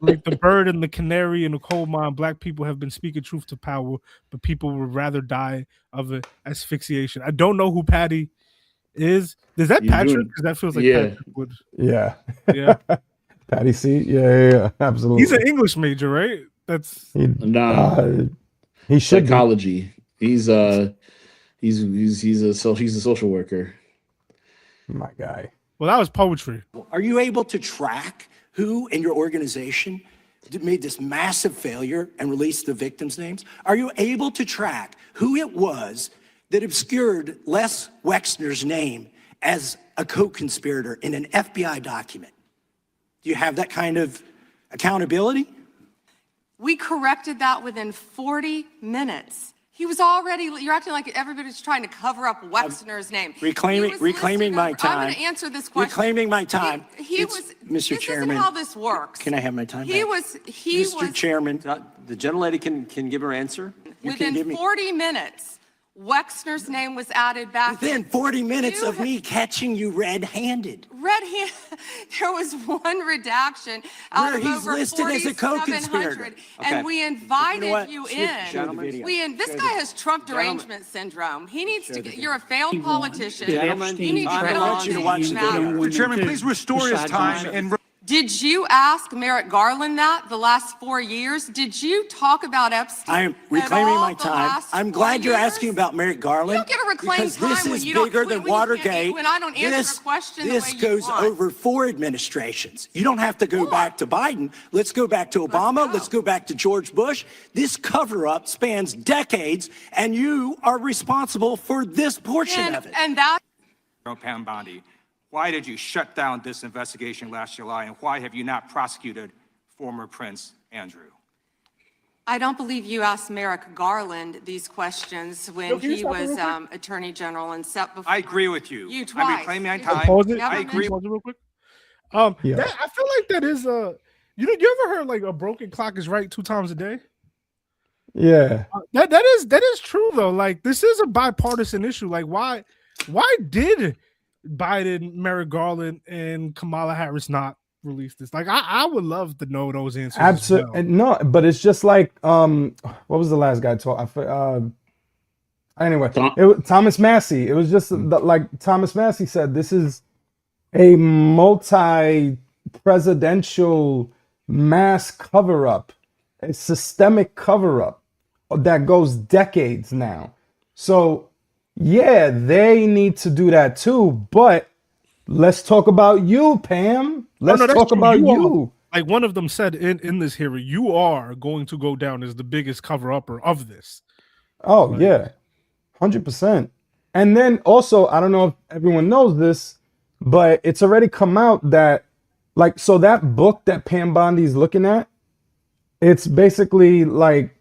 like the bird and the canary in the coal mine, Black people have been speaking truth to power, but people would rather die of asphyxiation. I don't know who Patty is. Is that Patrick? Because that feels like Patrick would. Yeah. Yeah. Patty C. Yeah, absolutely. He's an English major, right? He should psychology. He's a social worker. My guy. Well, that was poetry. Are you able to track who in your organization made this massive failure and released the victims' names? Are you able to track who it was that obscured Les Wexner's name as a co-conspirator in an FBI document? Do you have that kind of accountability? We corrected that within 40 minutes. He was already, you're acting like everybody's trying to cover up Wexner's name. Reclaiming my time. I'm going to answer this question. Reclaiming my time. Mr. Chairman. This is how this works. Can I have my time? Mr. Chairman. The gentlelady can give her answer. Within 40 minutes, Wexner's name was added back. Within 40 minutes of me catching you red-handed. There was one redaction out of over listed as a co-conspirator. And we invited you in. This guy has Trump derangement syndrome. He needs to get, you're a failed politician. You need to get on to watch the Mr. Chairman, please restore his time and did you ask Merrick Garland that the last 4 years? Did you talk about Epstein? I am reclaiming my time. I'm glad you're asking about Merrick Garland. You don't get a reclaim time this is bigger than Watergate. When I don't answer a question this the way you goes want. over 4 administrations. You don't have to go back to Biden. Let's go back to Obama. Let's go back to George Bush. This cover-up spans decades, and you are responsible for this portion of it. And that. Pam Bondi, why did you shut down this investigation last July, and why have you not prosecuted former Prince Andrew? I don't believe you asked Merrick Garland these questions when he was Attorney General and set before. I agree with you. You twice. I'm reclaiming my time. I agree. Pause it real quick. I feel like that is you ever heard like a broken clock is right 2 times a day? Yeah. That is true though. Like this is a bipartisan issue. Like why did Biden, Merrick Garland, and Kamala Harris not release this? Like, I would love to know those answers as well. Absolutely no, but it's just like what was the last guy talking? Anyway, it was Thomas Massey. It was just like Thomas Massey said. This is a multi-presidential mass cover-up, a systemic cover-up that goes decades now. So, yeah, they need to do that too. But let's talk about you, Pam. Let's talk about you. Like one of them said in this hearing, you are going to go down as the biggest cover-upper of this. Oh, yeah. 100%. And then also, I don't know if everyone knows this, but it's already come out that, like, so that book that Pam Bondi's looking at, it's basically like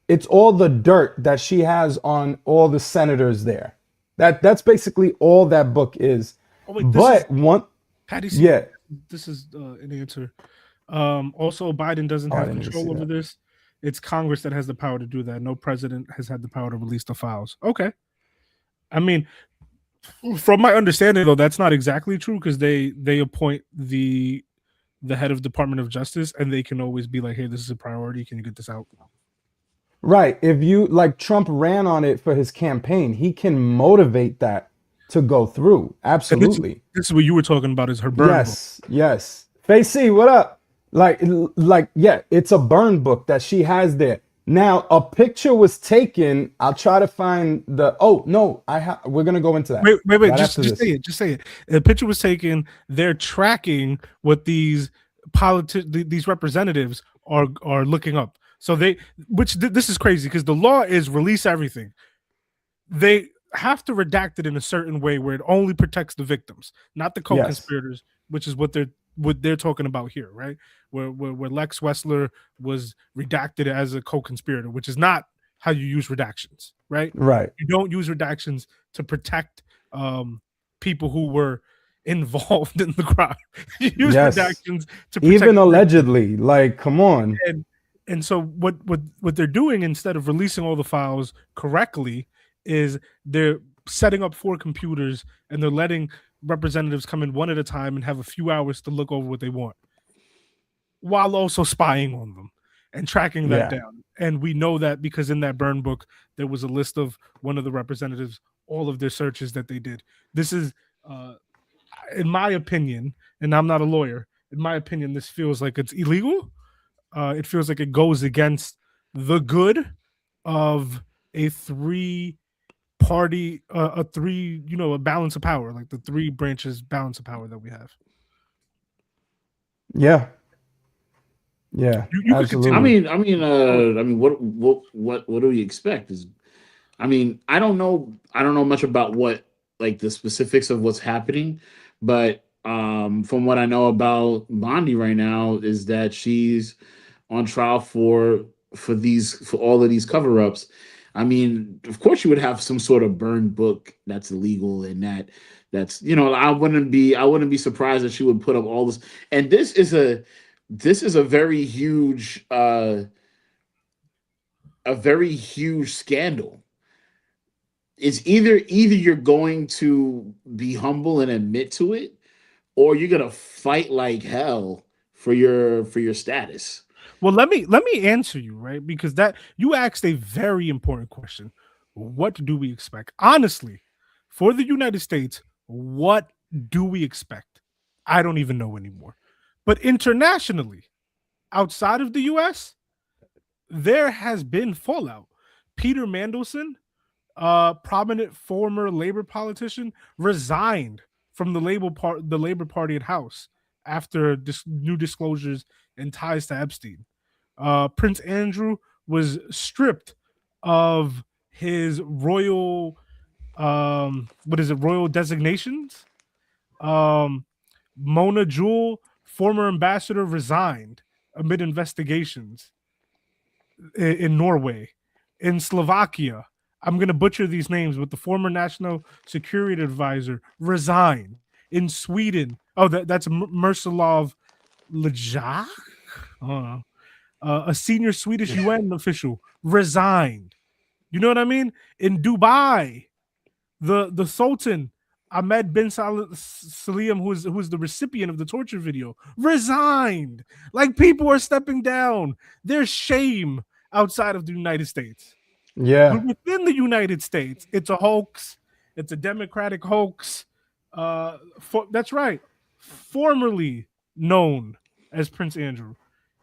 it's all the dirt that she has on all the senators there. That's basically all that book is. Oh, wait, Patty, yeah. This is an answer. Also, Biden doesn't have control over this. It's Congress that has the power to do that. No president has had the power to release the files. Okay. I mean, from my understanding, though, that's not exactly true because they appoint the head of Department of Justice, and they can always be like, "Hey, this is a priority. Can you get this out?" Right. If you like, Trump ran on it for his campaign, he can motivate that to go through. Absolutely. This is what you were talking about. Is her burn? Yes. Book. Yes. Facey, what up? Like, yeah, it's a burn book that she has there. Now, a picture was taken. I'll try to find the. Oh no, we're gonna go into that. Wait. Right, just say it. Just say it. A picture was taken. They're tracking what these these representatives are looking up. So this is crazy because the law is release everything. They have to redact it in a certain way where it only protects the victims, not the co-conspirators, which is what they're talking about here, right? Where Lex Wessler was redacted as a co-conspirator, which is not how you use redactions, right? Right. You don't use redactions to protect people who were involved in the crime. You use redactions to protect even allegedly. Like, come on. And so what they're doing instead of releasing all the files correctly is they're setting up 4 computers and they're letting representatives come in one at a time and have a few hours to look over what they want while also spying on them and tracking that down. And we know that because in that burn book, there was a list of one of the representatives, all of their searches that they did. This is, in my opinion, and I'm not a lawyer, in my opinion, this feels like it's illegal. It feels like it goes against the good of a three-party, a balance of power, like the 3 branches balance of power that we have. Yeah. Absolutely. I mean, what do we expect? I don't know much about what like the specifics of what's happening, but from what I know about Bondi right now is that she's on trial for all of these cover-ups. I mean, of course you would have some sort of burn book that's illegal and that's I wouldn't be surprised that she would put up all this. And this is a very huge scandal. It's either you're going to be humble and admit to it, or you're gonna fight like hell for your status. Well, let me answer you, right? Because that you asked a very important question. What do we expect? Honestly, for the United States, what do we expect? I don't even know anymore. But internationally, outside of the US, there has been fallout. Peter Mandelson, prominent former Labor politician, resigned from the Labor Party at House after new disclosures and ties to Epstein. Prince Andrew was stripped of his royal royal designations. Mona Jewel, former ambassador, resigned amid investigations in Norway. In Slovakia, I'm going to butcher these names, but the former national security advisor resigned. In Sweden, that's Mirsalov Lajak. A senior Swedish UN official resigned. You know what I mean? In Dubai, the Sultan Ahmed bin Salim, who's the recipient of the torture video, resigned. Like, people are stepping down. There's shame outside of the United States. Yeah. But within the United States, it's a hoax. It's a democratic hoax. That's right. Formerly known as Prince Andrew.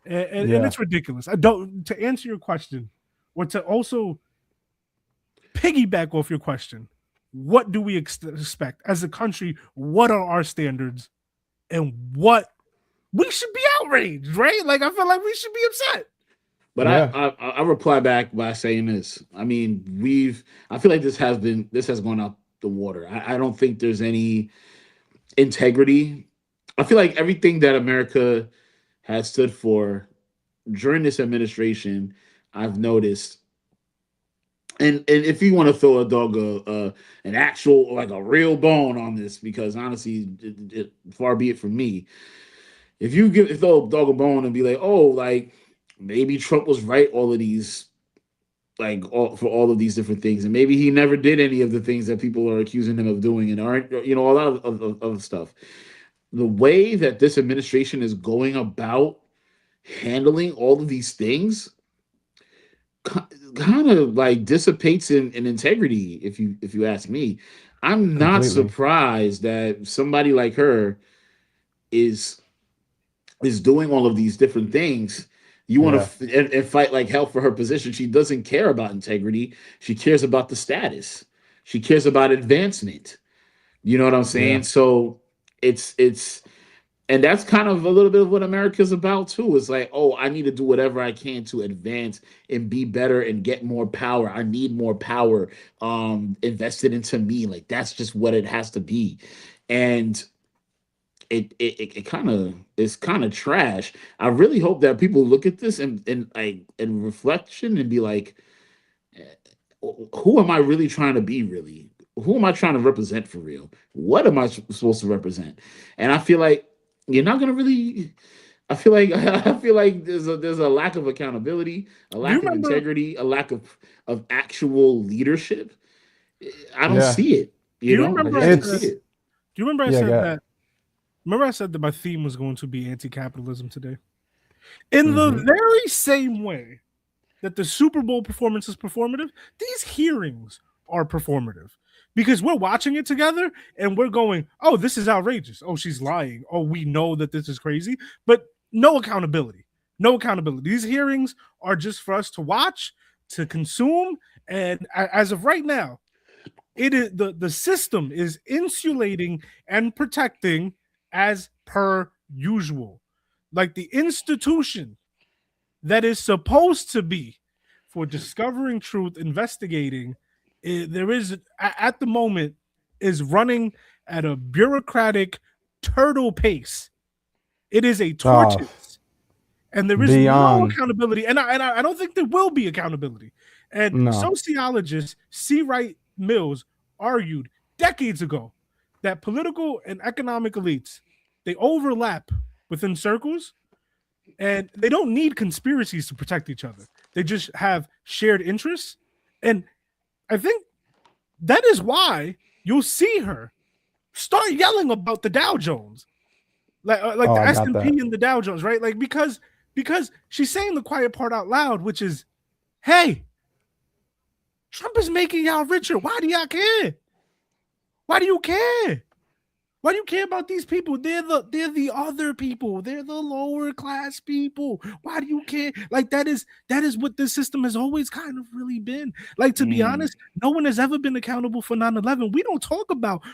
And it's ridiculous. To answer your question, or to also piggyback off your question, what do we expect as a country? What are our standards? And what we should be outraged, right? Like, I feel like we should be upset. But I reply back by saying this. I mean, I feel like this has gone out the water. I don't think there's any integrity. I feel like everything that America has stood for during this administration, I've noticed. And if you want to throw a dog an actual, like, a real bone on this, because honestly, far be it from me. If you throw a dog a bone and be like, oh, like, maybe Trump was right all of these, like, for all of these different things, and maybe he never did any of the things that people are accusing him of doing, and aren't, a lot of other stuff. The way that this administration is going about handling all of these things kind of like dissipates in integrity, if you ask me. I'm not surprised that somebody like her is doing all of these different things. You want to and fight like hell for her position. She doesn't care about integrity. She cares about the status. She cares about advancement. You know what I'm saying? Yeah. So it's and that's kind of a little bit of what America's about too. It's like, oh, I need to do whatever I can to advance and be better and get more power. I need more power invested into me. Like, that's just what it has to be. And it kind of is kind of trash. I really hope that people look at this and in reflection and be like, who am I really trying to be? Really, who am I trying to represent for real? What am I supposed to represent? And I feel like you're not gonna really. I feel like there's a lack of accountability, a lack of integrity, a lack of actual leadership. I don't see it. Do you remember I said that? Remember I said that my theme was going to be anti-capitalism today? In the very same way that the Super Bowl performance is performative, these hearings are performative. Because we're watching it together and we're going, oh, this is outrageous. Oh, she's lying. Oh, we know that this is crazy. But no accountability. No accountability. These hearings are just for us to watch, to consume. And as of right now, it is the system is insulating and protecting as per usual. Like, the institution that is supposed to be for discovering truth, investigating, there is at the moment is running at a bureaucratic turtle pace. It is a tortoise, and there is no accountability. And I don't think there will be accountability. And sociologist C. Wright Mills argued decades ago that political and economic elites, they overlap within circles, and they don't need conspiracies to protect each other. They just have shared interests. And I think that is why you'll see her start yelling about the Dow Jones, like the S&P and the Dow Jones, right? Like, because she's saying the quiet part out loud, which is, hey, Trump is making y'all richer. Why do y'all care? Why do you care? Why do you care about these people? They're the other people. They're the lower class people. Why do you care? Like, that is what this system has always kind of really been. Like, to be honest, no one has ever been accountable for 9/11. We don't talk about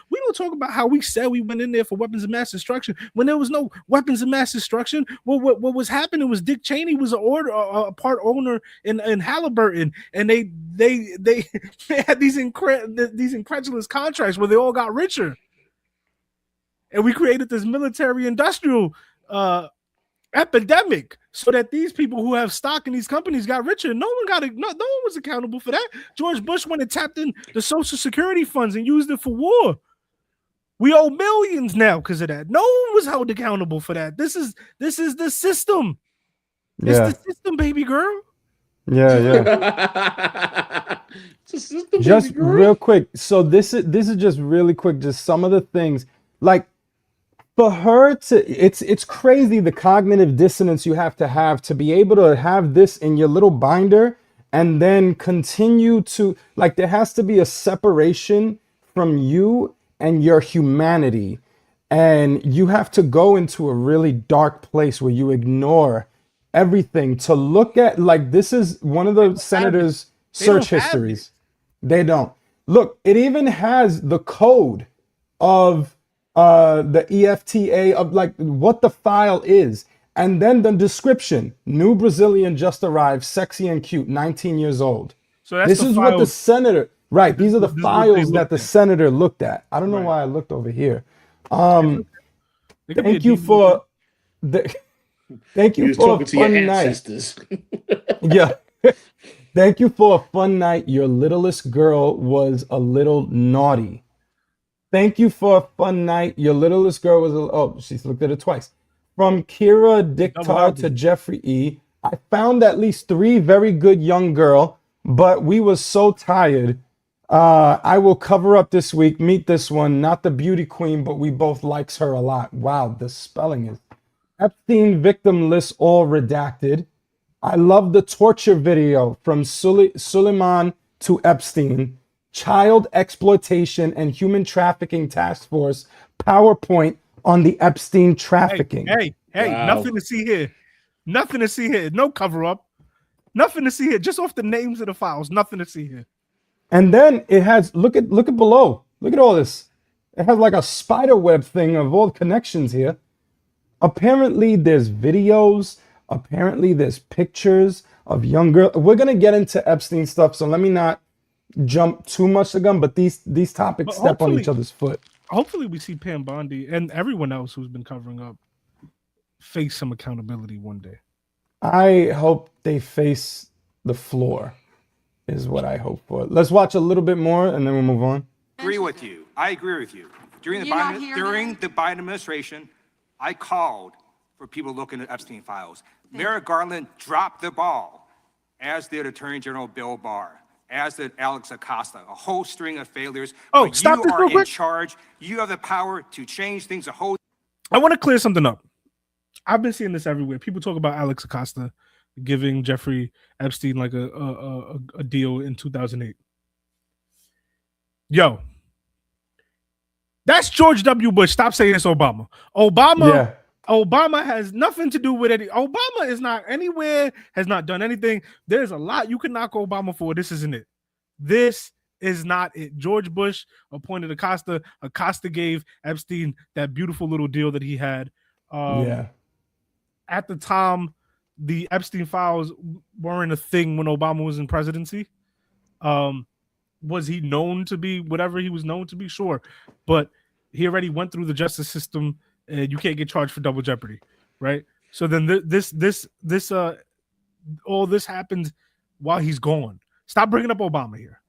how we said we went in there for weapons of mass destruction when there was no weapons of mass destruction. What was happening was Dick Cheney was a part owner in Halliburton, and they had these incredulous contracts where they all got richer. And we created this military-industrial epidemic so that these people who have stock in these companies got richer. No one was accountable for that. George Bush went and tapped in the Social Security funds and used it for war. We owe millions now because of that. No one was held accountable for that. This is the system. It's the system, baby girl. Yeah. just the Just baby girl. real quick. So this is just really quick. Just some of the things, like for her to, it's crazy the cognitive dissonance you have to be able to have this in your little binder and then continue to, like, there has to be a separation from you and your humanity, and you have to go into a really dark place where you ignore everything to look at, like, this is one of the senators' search histories. They don't. Look, it even has the code of the EFTA of like what the file is. And then the description, new Brazilian just arrived, sexy and cute, 19 years old. So that's this the is what the files- senator, right, these are the This is what they files that looked the at. senator looked at. I don't know Right. why I looked over here. It could be a Thank you DVD. for the, thank You you was for a talking to your fun night. ancestors. Yeah. Thank you for a fun night. Your littlest girl was a little naughty. Thank you for a fun night. Your littlest girl was she's looked at it twice. From Kira Diktar to Jeffrey E. I found at least 3 very good young girl, but we was so tired. I will cover up this week. Meet this one, not the beauty queen, but we both likes her a lot. Wow, the spelling is Epstein victim list all redacted. I love the torture video from Suleiman to Epstein. Child exploitation and human trafficking task force PowerPoint on the Epstein trafficking. Hey, nothing to see here. Nothing to see here. No cover up. Nothing to see here. Just off the names of the files. Nothing to see here. And then it has look at below. Look at all this. It has like a spider web thing of all the connections here. Apparently there's videos. Apparently there's pictures of young girls. We're gonna get into Epstein stuff, so let me not jump too much the gun, but these topics step on each other's foot. Hopefully we see Pam Bondi and everyone else who's been covering up face some accountability one day. I hope they face the floor is what I hope for. Let's watch a little bit more and then we'll move on. I agree with you. During the you not hear the Biden administration, I called for people looking at Epstein files. Merrick Garland dropped the ball, as did Attorney General Bill Barr, as did Alex Acosta, a whole string of failures. Oh, stop you this are real in quick. charge. You have the power to change things. I want to clear something up. I've been seeing this everywhere. People talk about Alex Acosta giving Jeffrey Epstein like a deal in 2008. Yo, that's George W. Bush. Stop saying it's Obama. Obama has nothing to do with it. Obama is not anywhere, has not done anything. There's a lot you can knock Obama for. This isn't it. This is not it. George Bush appointed Acosta. Acosta gave Epstein that beautiful little deal that he had. At the time, the Epstein files weren't a thing when Obama was in presidency. Was he known to be whatever he was known to be? Sure. But he already went through the justice system and you can't get charged for double jeopardy, right? So then all this happened while he's gone. Stop bringing up Obama here.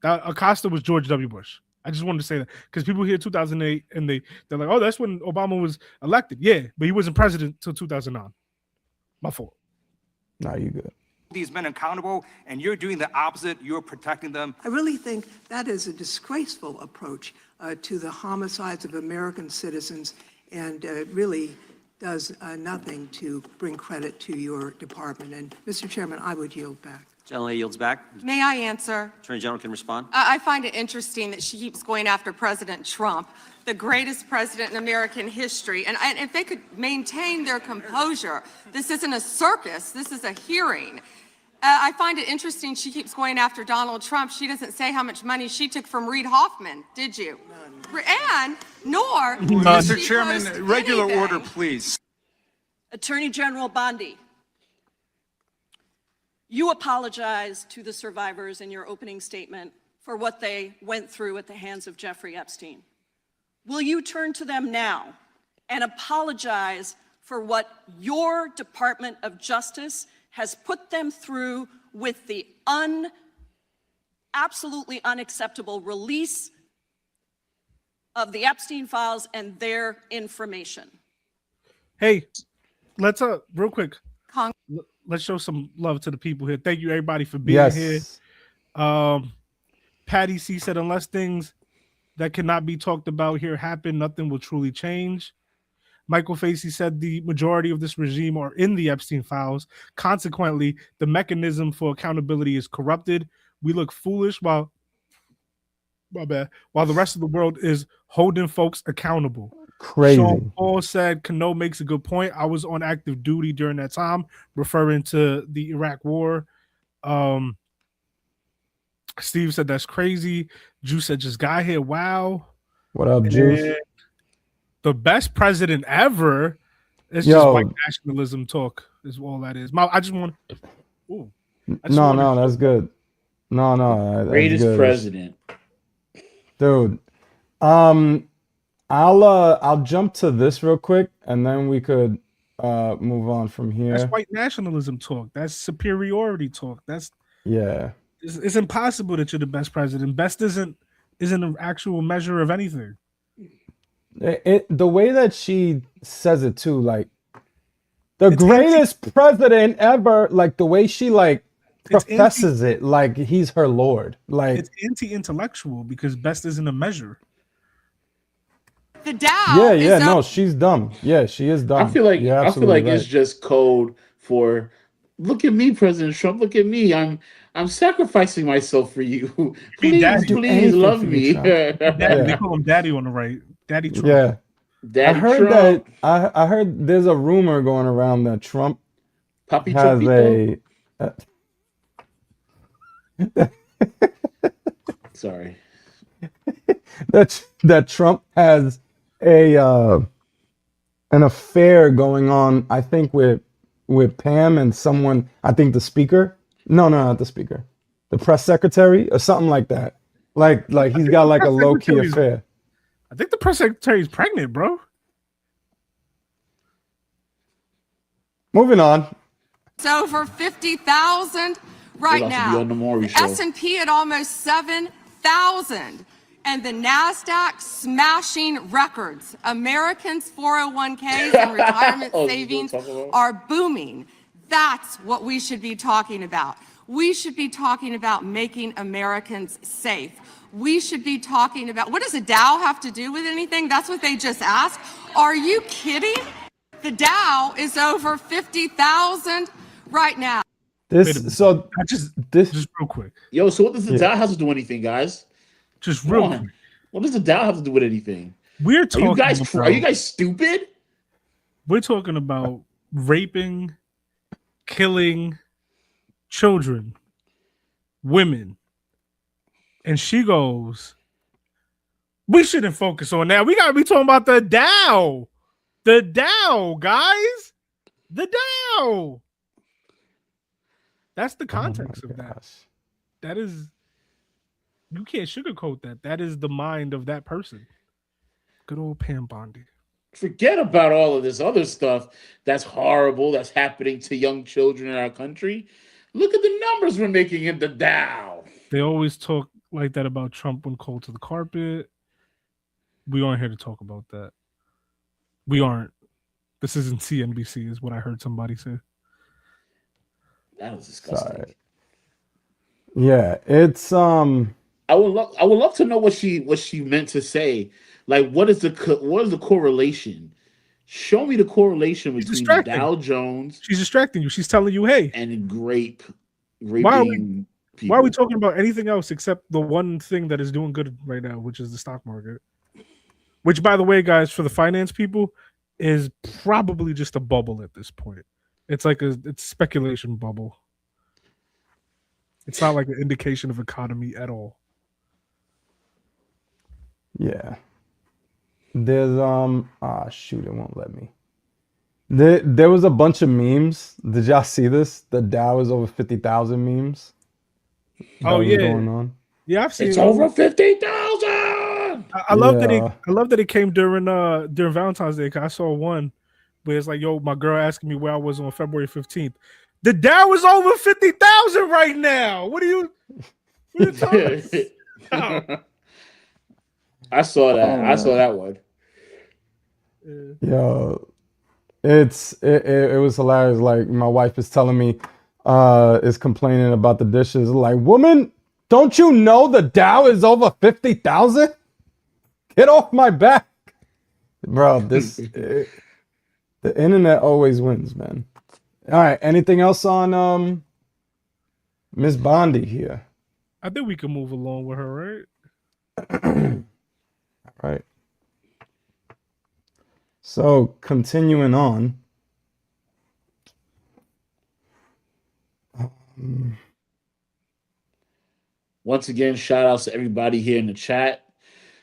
Acosta was George W. Bush. I just wanted to say that because people hear 2008 and they're like, oh, that's when Obama was elected. Yeah, but he wasn't president till 2009. My fault. No, you good. These men accountable, and you're doing the opposite. You're protecting them. I really think that is a disgraceful approach to the homicides of American citizens and really does nothing to bring credit to your department. And Mr. Chairman, I would yield back. Gentlelady yields back. May I answer? Attorney General can respond. I find it interesting that she keeps going after President Trump, the greatest president in American history. And if they could maintain their composure, this isn't a circus, this is a hearing. I find it interesting she keeps going after Donald Trump. She doesn't say how much money she took from Reid Hoffman, did you? None. And nor Mr. Chairman, regular order, please. Attorney General Bondi, you apologized to the survivors in your opening statement for what they went through at the hands of Jeffrey Epstein. Will you turn to them now and apologize for what your Department of Justice has put them through with the absolutely unacceptable release of the Epstein files and their information? Hey, let's real quick. let's show some love to the people here. Thank you everybody for being here. Patty C said, unless things that cannot be talked about here happen, nothing will truly change. Michael Facey said the majority of this regime are in the Epstein files. Consequently, the mechanism for accountability is corrupted. We look foolish while the rest of the world is holding folks accountable. Crazy. Sean Paul said, Cano makes a good point. I was on active duty during that time, referring to the Iraq war. Steve said, that's crazy. Juice said, just got here. Wow. What up, And Juice? the best president ever. It's just white nationalism talk is all that is. I just want No, that's good. No, that's Greatest good. president. Dude. I'll jump to this real quick and then we could move on from here. That's white nationalism talk. That's superiority talk. That's it's impossible that you're the best president. Best isn't an actual measure of anything. The way that she says it too, like the greatest president ever, like the way she like professes it, like he's her lord. Like it's anti-intellectual because best isn't a measure. The Dow. No, she's dumb. Yeah, she is dumb. I feel like it's just code for look at me, President Trump. Look at me. I'm sacrificing myself for you. Please love me. They call him Daddy on the right. Daddy Trump. Yeah. Daddy I heard Trump. that I heard there's a rumor going around that Trump Papi has Trumpito? Sorry. that Trump has an affair going on, I think with Pam and someone, I think the speaker. No, not the speaker. The press secretary or something like that. Like he's got like a low-key affair. I think the press secretary is pregnant, bro. Moving on. It's over 50,000 right now. The S&P at almost 7,000. And the NASDAQ smashing records. Americans' 401ks and retirement savings are booming. That's what we should be talking about. We should be talking about making Americans safe. We should be talking about, what does the Dow have to do with anything? That's what they just asked. Are you kidding? The Dow is over 50,000 right now. Just real quick. Yo, so what does the Dow have to do with anything, guys? Just real quick. What does the Dow have to do with anything? We're talking. Are you guys stupid? We're talking about raping, killing children, women, and she goes, "We shouldn't focus on that. We gotta be talking about the Dow, guys, the Dow." That's the context of that. That is. You can't sugarcoat that. That is the mind of that person. Good old Pam Bondi. Forget about all of this other stuff that's horrible that's happening to young children in our country. Look at the numbers we're making in the Dow. They always talk like that about Trump when called to the carpet. We aren't here to talk about that. We aren't. This isn't CNBC, is what I heard somebody say. That was disgusting. Sorry. Yeah, it's I would love to know what she meant to say. Like, what is the correlation? Show me the correlation between Dow Jones. She's distracting you. She's telling you, hey, and raping people. Why are we talking about anything else except the one thing that is doing good right now, which is the stock market? Which, by the way, guys, for the finance people, is probably just a bubble at this point. It's like it's speculation bubble. It's not like an indication of economy at all. Yeah. There's shoot, it won't let me. There was a bunch of memes. Did y'all see this? The Dow is over 50,000 memes. Oh yeah, going on. Yeah, I've seen it's over 50,000. I love that it came during Valentine's Day. 'Cause I saw one where it's like, yo, my girl asking me where I was on February 15th. The Dow is over 50,000 right now. What are you talking about? I saw that. I saw that one. Yo, It was hilarious. Like my wife is telling me, is complaining about the dishes. Like, woman, don't you know the Dow is over 50,000? Get off my back, bro. The internet always wins, man. All right. Anything else on Miss Bondi here? I think we can move along with her, right? All right. So continuing on. Once again, shout outs to everybody here in the chat.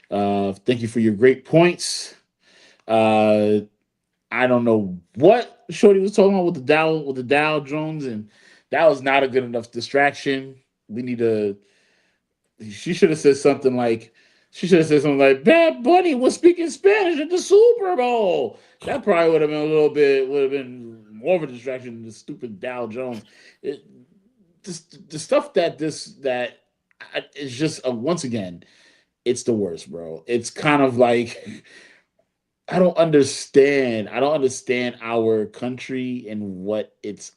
Thank you for your great points. I don't know what Shorty was talking about with the Dow Jones, and that was not a good enough distraction. We need to. She should have said something like, "Bad Bunny was speaking Spanish at the Super Bowl." That probably would have been more of a distraction than the stupid Dow Jones. The stuff that is just once again, it's the worst, bro. It's kind of like I don't understand. I don't understand our country and what it's.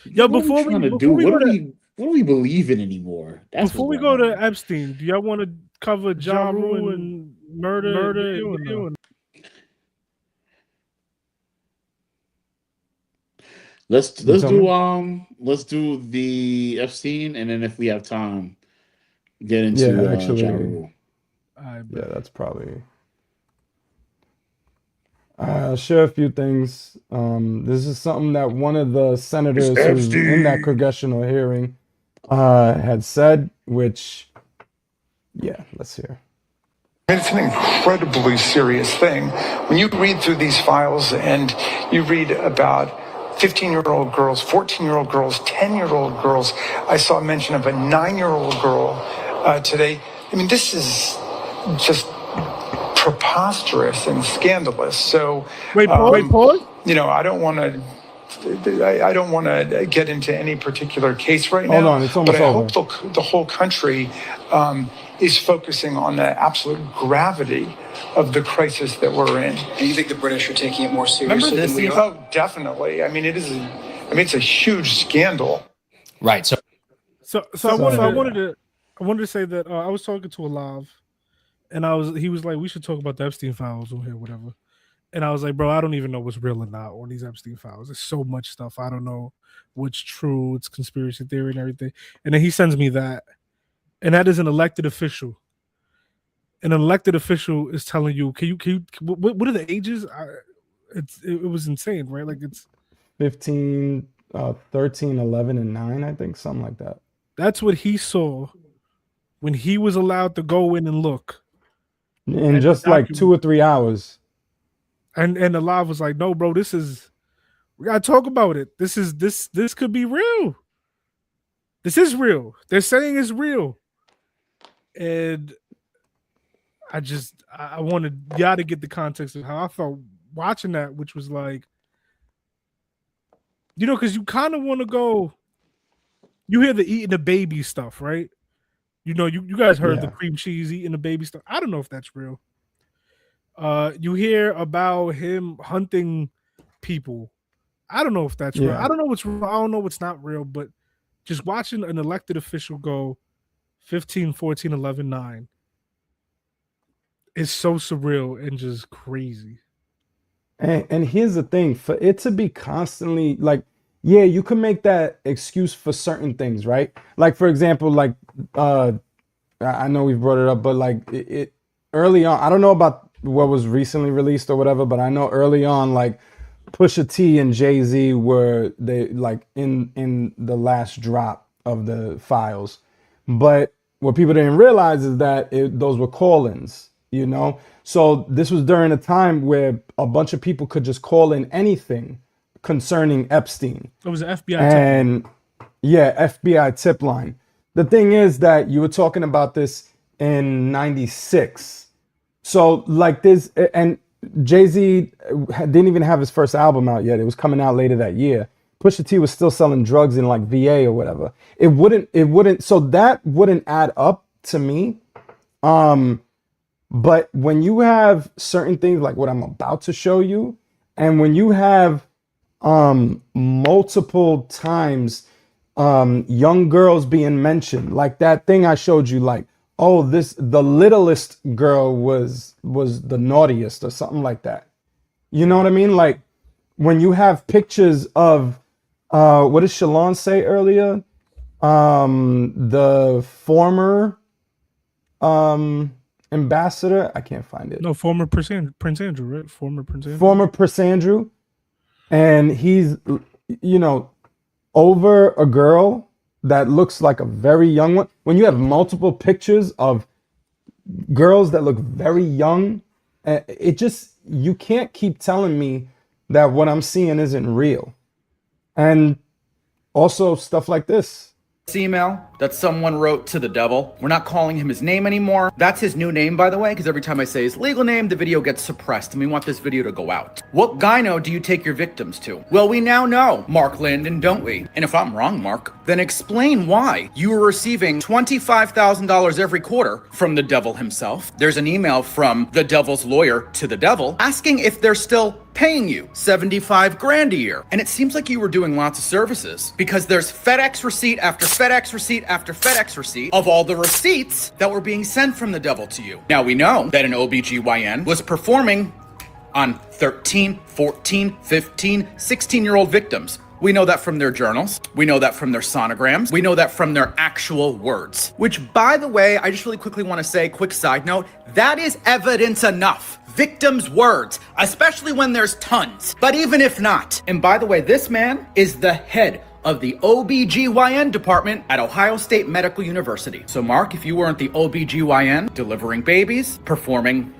Yo, What are we trying to do? before we go to What do we believe in anymore? That's what's before we going go on. to Epstein, do y'all want to cover Ja Rule and murder and video? Let's You tell me. let's do the Epstein, and then if we have time, get Yeah, into actually, Ja Rule. I yeah, that's probably. I'll share a few things. This is something that one of the senators who's in that congressional hearing had said, which, yeah, let's hear. It's an incredibly serious thing. When you read through these files and you read about 15-year-old girls, 14-year-old girls, 10-year-old girls, I saw a mention of a 9-year-old girl today. I mean, this is just preposterous and scandalous. So, wait, pause. you know, I don't want to get into any particular case right Hold now. on, it's but almost I over. hope the whole country is focusing on the absolute gravity of the crisis that we're in. And you think the British are taking it more seriously than we are? Oh, definitely. I mean, it's a huge scandal. Right. So I wanted to say that I was talking to Alav, and he was like, we should talk about the Epstein files on here, whatever. And I was like, bro, I don't even know what's real or not on these Epstein files. There's so much stuff. I don't know what's true. It's conspiracy theory and everything. And then he sends me that. And that is an elected official. An elected official is telling you, what are the ages? It was insane, right? Like it's 15, 13, 11, and 9, I think, something like that. That's what he saw when he was allowed to go in and look. In just like 2 or 3 hours. And the live was like, no, bro, we gotta talk about it. This could be real. This is real. They're saying it's real. And I wanted y'all to get the context of how I felt watching that, which was like, you know, because you kind of want to go, you hear the eating the baby stuff, right? You know, you guys heard the cream cheese eating the baby stuff. I don't know if that's real. You hear about him hunting people. I don't know if that's real. I don't know what's real. I don't know what's not real, but just watching an elected official go 15, 14, 11, 9 is so surreal and just crazy. And here's the thing, for it to be constantly like, yeah, you can make that excuse for certain things, right? Like, for example, like, I know we've brought it up, but like it early on, I don't know about what was recently released or whatever, but I know early on, like Pusha T and Jay-Z were like in the last drop of the files. But what people didn't realize is that those were call-ins, you know? So this was during a time where a bunch of people could just call in anything concerning Epstein. It was an FBI and FBI tip line. The thing is that you were talking about this in 96. So like this, and Jay-Z didn't even have his first album out yet. It was coming out later that year. Pusha T was still selling drugs in like VA or whatever. It wouldn't, so that wouldn't add up to me. But when you have certain things like what I'm about to show you, And when you have multiple times young girls being mentioned, like that thing I showed you, like, oh, the littlest girl was the naughtiest or something like that. You know what I mean? Like when you have pictures of what did Shalon say earlier? The former ambassador, I can't find it. No, former Prince Andrew, right? Former Prince Andrew. Former Prince Andrew, and he's, you know, over a girl that looks like a very young one. When you have multiple pictures of girls that look very young, it just, you can't keep telling me that what I'm seeing isn't real. And also stuff like this. Email that someone wrote to the devil. We're not calling him his name anymore. That's his new name, by the way, because every time I say his legal name, the video gets suppressed, and we want this video to go out. What gyno do you take your victims to? Well, we now know, Mark Landon, don't we? And if I'm wrong, Mark, then explain why you were receiving $25,000 every quarter from the devil himself. There's an email from the devil's lawyer to the devil asking if they're still paying you 75 grand a year. And it seems like you were doing lots of services because there's FedEx receipt after FedEx receipt after FedEx receipt of all the receipts that were being sent from the devil to you. Now we know that an OBGYN was performing on 13, 14, 15, 16-year-old victims. We know that from their journals. We know that from their sonograms. We know that from their actual words. Which, by the way, I just really quickly want to say, quick side note, that is evidence enough. Victims' words, especially when there's tons. But even if not, and by the way, this man is the head of the OBGYN department at Ohio State Medical University. So Mark, if you weren't the OBGYN delivering babies, performing,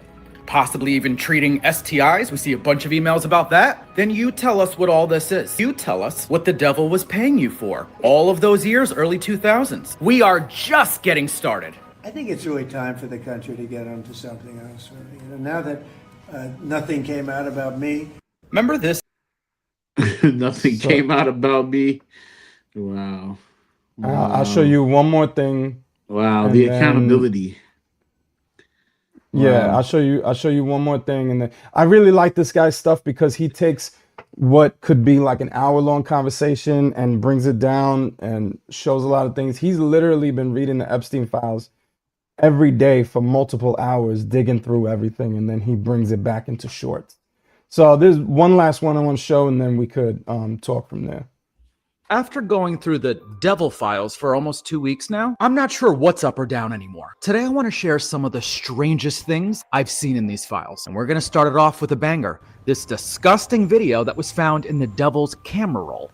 possibly even treating STIs, we see a bunch of emails about that, then you tell us what all this is. You tell us what the devil was paying you for. All of those years, early 2000s. We are just getting started. I think it's really time for the country to get onto something else. You know, now that nothing came out about me. Remember this? Nothing came out about me. Wow. I'll show you one more thing. Wow, the accountability. Yeah, Wow. I'll show you one more thing, and then I really like this guy's stuff because he takes what could be like an hour-long conversation and brings it down and shows a lot of things. He's literally been reading the Epstein files every day for multiple hours, digging through everything, and then he brings it back into shorts. So there's one last one I want to show, and then we could talk from there. After going through the devil files for almost 2 weeks now, I'm not sure what's up or down anymore. Today I want to share some of the strangest things I've seen in these files. And we're going to start it off with a banger. This disgusting video that was found in the devil's camera roll.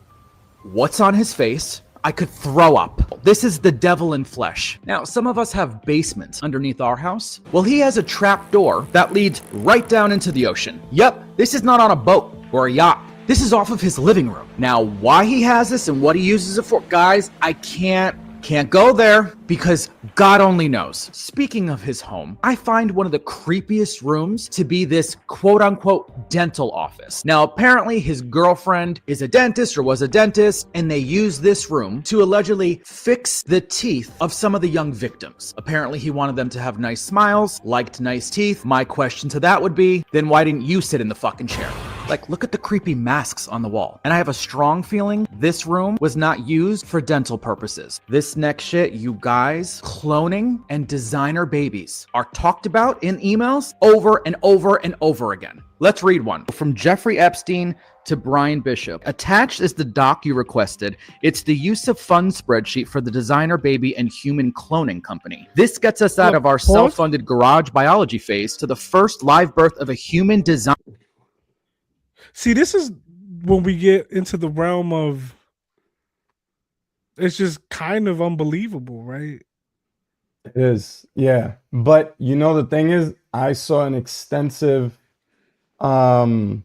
What's on his face? I could throw up. This is the devil in flesh. Now, some of us have basements underneath our house. Well, he has a trap door that leads right down into the ocean. Yep, this is not on a boat or a yacht. This is off of his living room. Now, why he has this and what he uses it for, guys, I can't go there because God only knows. Speaking of his home, I find one of the creepiest rooms to be this quote unquote dental office. Now, apparently his girlfriend is a dentist or was a dentist, and they use this room to allegedly fix the teeth of some of the young victims. Apparently he wanted them to have nice smiles, liked nice teeth. My question to that would be, then why didn't you sit in the fucking chair? Like, look at the creepy masks on the wall. And I have a strong feeling this room was not used for dental purposes. This next shit, you guys, cloning and designer babies are talked about in emails over and over and over again. Let's read one. From Jeffrey Epstein to Brian Bishop. Attached is the doc you requested. It's the use of funds spreadsheet for the designer baby and human cloning company. This gets us out of our self-funded garage biology phase to the first live birth of a human design. See, this is when we get into the realm of it's just kind of unbelievable, right? It is, yeah. But you know, the thing is, I saw an extensive not an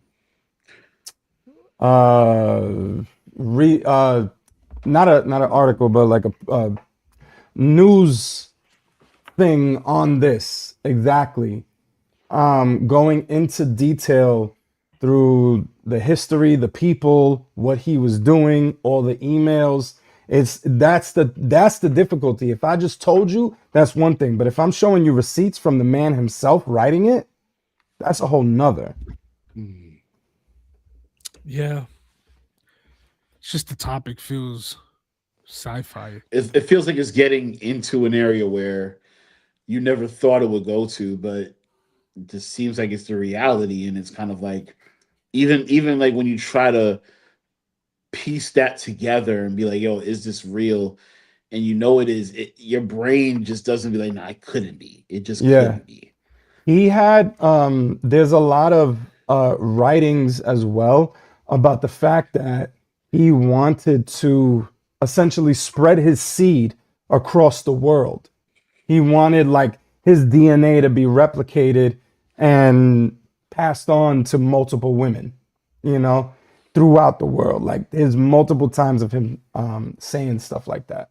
article, but like a news thing on this exactly, going into detail through the history, the people, what he was doing, all the emails. That's the difficulty. If I just told you, that's one thing. But if I'm showing you receipts from the man himself writing it, that's a whole nother. Yeah. It's just the topic feels sci-fi. It feels like it's getting into an area where you never thought it would go to, but it just seems like it's the reality, and it's kind of like even like when you try to piece that together and be like, yo, is this real? And you know it is. Your brain just doesn't be like, nah, it couldn't be. It just Yeah. couldn't be. He had there's a lot of writings as well about the fact that he wanted to essentially spread his seed across the world. He wanted like his DNA to be replicated and passed on to multiple women, you know, throughout the world. Like there's multiple times of him saying stuff like that.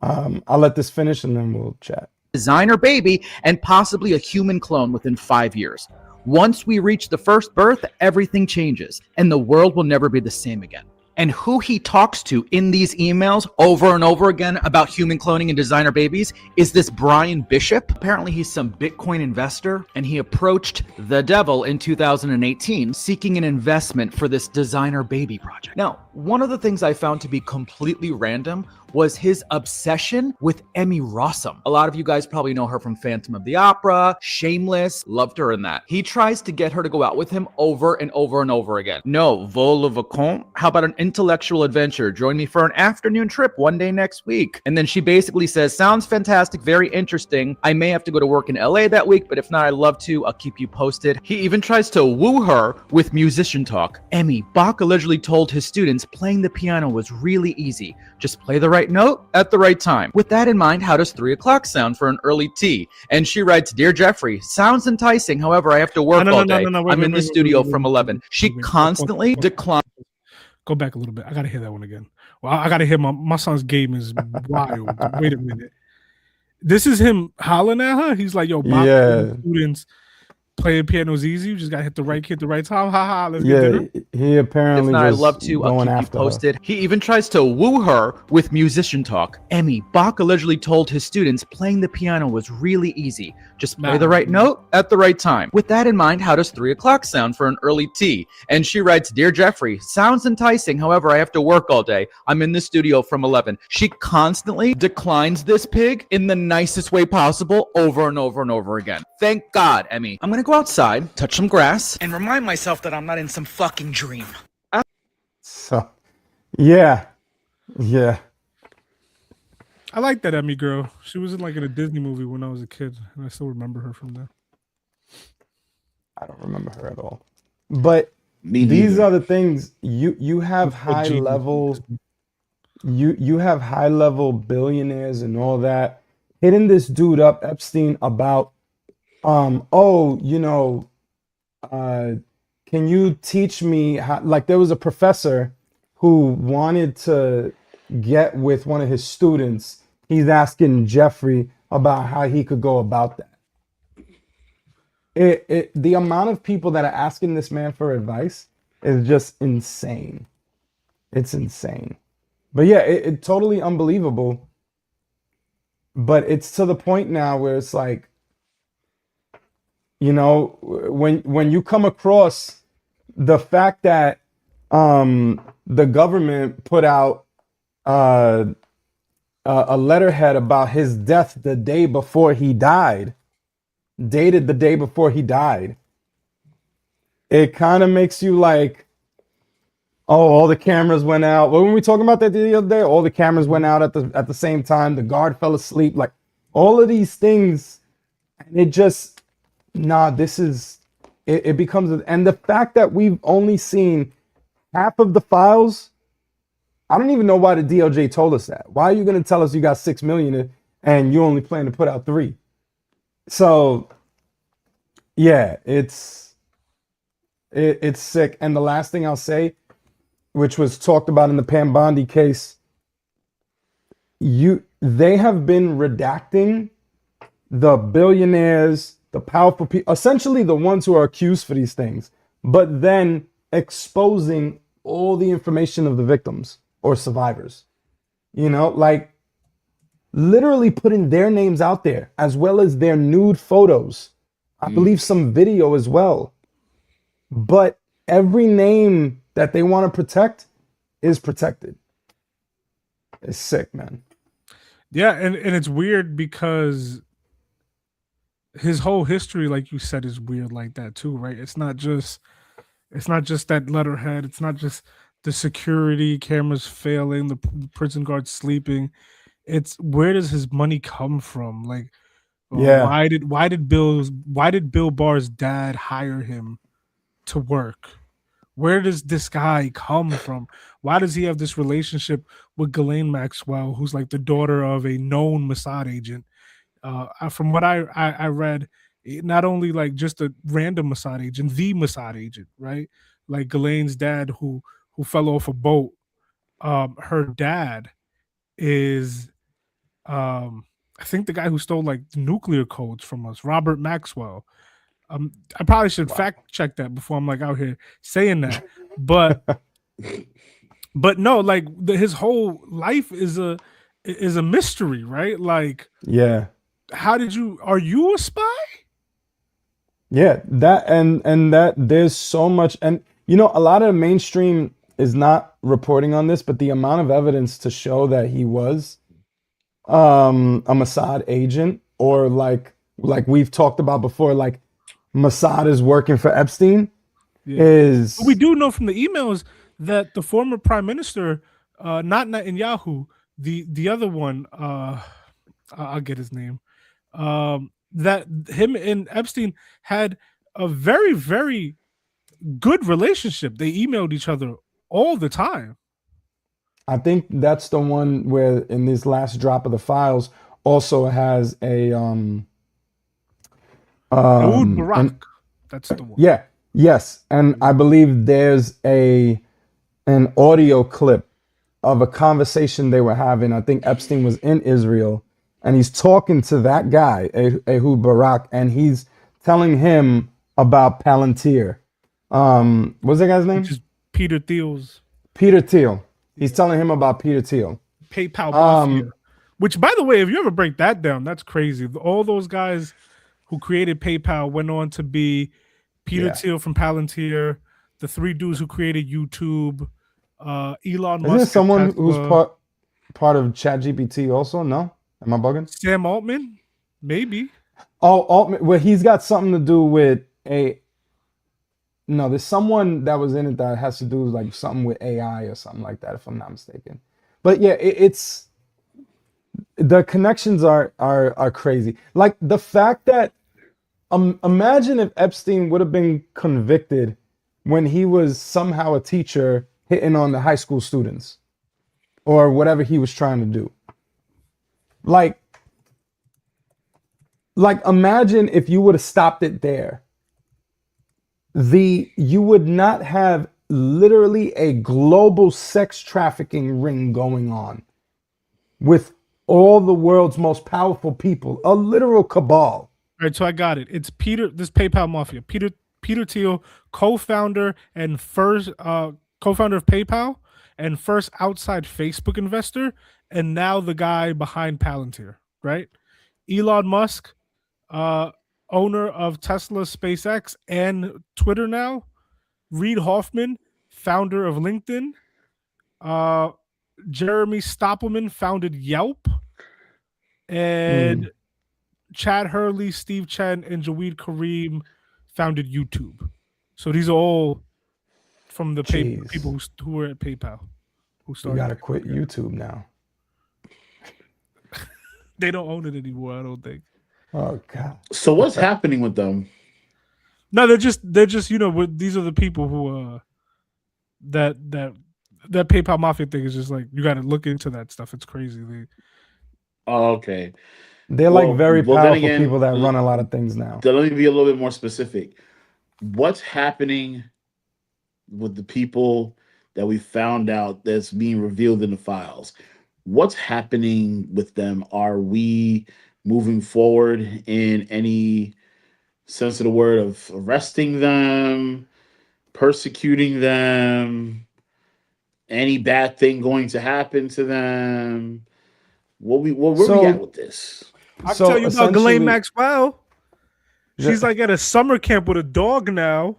I'll let this finish and then we'll chat. Designer baby and possibly a human clone within 5 years. Once we reach the first birth, everything changes and the world will never be the same again. And who he talks to in these emails over and over again about human cloning and designer babies is this Brian Bishop. Apparently he's some Bitcoin investor, and he approached the devil in 2018 seeking an investment for this designer baby project. Now, one of the things I found to be completely random was his obsession with Emmy Rossum. A lot of you guys probably know her from Phantom of the Opera, Shameless, loved her in that. He tries to get her to go out with him over and over and over again. No, vol au vacant? How about an intellectual adventure? Join me for an afternoon trip one day next week. And then she basically says, sounds fantastic, very interesting. I may have to go to work in LA that week, but if not, I'd love to. I'll keep you posted. He even tries to woo her with musician talk. Emmy, Bach allegedly told his students playing the piano was really easy. Just play the right note at the right time. With that in mind, how does 3 o'clock sound for an early tea? And she writes, Dear Jeffrey, sounds enticing. However, I have to work all day. I'm in the studio from 11. She constantly declines. Go back a little bit. I gotta hear that one again. Well, I gotta hear my son's game is wild. Wait a minute. This is him hollering at her. He's like, yo, Bob, Yeah. students playing piano is easy. You just gotta hit the right key at the right time. Ha ha. Let's get dinner. He apparently If not, I'd was love to. I'll going keep you after her. posted. He even tries to woo her with musician talk. Emmy, Bach allegedly told his students playing the piano was really easy. Just play the right note at the right time. With that in mind, how does 3 o'clock sound for an early tea? And she writes, Dear Jeffrey, sounds enticing. However, I have to work all day. I'm in the studio from 11. She constantly declines this pig in the nicest way possible over and over and over again. Thank God, Emmy. I'm going to go outside, touch some grass, and remind myself that I'm not in some fucking dream. So, yeah. I like that Emmy girl. She was in like in a Disney movie when I was a kid, and I still remember her from there. I don't remember her at all. But Me these neither. are the things you have high level you have high level billionaires and all that hitting this dude up, Epstein, about can you teach me how, like there was a professor who wanted to get with one of his students. He's asking Jeffrey about how he could go about that. The amount of people that are asking this man for advice is just insane. It's insane. But yeah, it totally unbelievable. But it's to the point now where it's like, you know, when you come across the fact that the government put out a letterhead about his death the day before he died, dated the day before he died, it kind of makes you like, oh, all the cameras went out. When we were talking about that the other day, all the cameras went out at the same time. The guard fell asleep. Like all of these things, and it just, it becomes, and the fact that we've only seen half of the files, I don't even know why the DOJ told us that. Why are you going to tell us you got 6 million and you only plan to put out 3? So, yeah, it's sick. And the last thing I'll say, which was talked about in the Bondi case, they have been redacting the billionaires, the powerful people, essentially the ones who are accused for these things, but then exposing all the information of the victims or survivors. You know, like literally putting their names out there as well as their nude photos. I believe some video as well. But every name that they want to protect is protected. It's sick, man. Yeah, and it's weird because his whole history, like you said, is weird like that too, right? It's not just that letterhead. It's not just the security cameras failing, the prison guards sleeping. It's where does his money come from? Like, Yeah. why did Bill Barr's dad hire him to work? Where does this guy come from? Why does he have this relationship with Ghislaine Maxwell, who's like the daughter of a known Mossad agent? From what I read, not only like just a random Mossad agent, the Mossad agent, right? Like Ghislaine's dad, who fell off a boat. Her dad is, I think the guy who stole like the nuclear codes from us, Robert Maxwell. I probably should fact check that before I'm like out here saying that, but no, like his whole life is a mystery, right? Like, Yeah. Are you a spy? Yeah, that and that there's so much, and a lot of the mainstream is not reporting on this, but the amount of evidence to show that he was a Mossad agent, or like we've talked about before, like Mossad is working for Epstein, is But we do know from the emails that the former prime minister, not Netanyahu, the other one, I'll get his name, that him and Epstein had a very, very good relationship. They emailed each other all the time. I think that's the one where in this last drop of the files also has a Barak. That's the one. Yeah, yes, and I believe there's an audio clip of a conversation they were having. I think Epstein was in Israel, and he's talking to that guy, Ehud Barak, and he's telling him about Palantir. What's that guy's name? Just Peter Thiel's. Peter Thiel. He's telling him about Peter Thiel. PayPal Mafia. Which, by the way, if you ever break that down, that's crazy. All those guys who created PayPal went on to be Peter Thiel from Palantir, the three dudes who created YouTube, Elon Musk. Isn't there someone who's part of ChatGPT also? No? Am I bugging? Sam Altman? Maybe. Oh, Altman. Well, he's got something to do with No, there's someone that was in it that has to do with like something with AI or something like that, if I'm not mistaken. But yeah, it's the connections are crazy. Like the fact that imagine if Epstein would have been convicted when he was somehow a teacher hitting on the high school students or whatever he was trying to do. Like imagine if you would have stopped it there. You would not have literally a global sex trafficking ring going on with all the world's most powerful people, a literal cabal. All right, so I got it. It's this PayPal Mafia. Peter Thiel, co-founder and first co-founder of PayPal and first outside Facebook investor, and now the guy behind Palantir, right? Elon Musk, owner of Tesla, SpaceX, and Twitter now. Reid Hoffman, founder of LinkedIn. Jeremy Stoppelman founded Yelp. And Chad Hurley, Steve Chen, and Jawed Karim founded YouTube. So these are all from the people who were at PayPal. Who You started? gotta quit YouTube now. They don't own it anymore, I don't think. Oh God. So what's happening with them? No, they're just these are the people who that PayPal Mafia thing is just like, you got to look into that stuff. It's crazy. Oh, okay. They're like very then powerful again, people that run a lot of things now. Let me be a little bit more specific. What's happening with the people that we found out that's being revealed in the files? What's happening with them? Are we moving forward in any sense of the word of arresting them, persecuting them, any bad thing going to happen to them? Where we at with this? I can tell you about Ghislaine Maxwell. She's like at a summer camp with a dog now.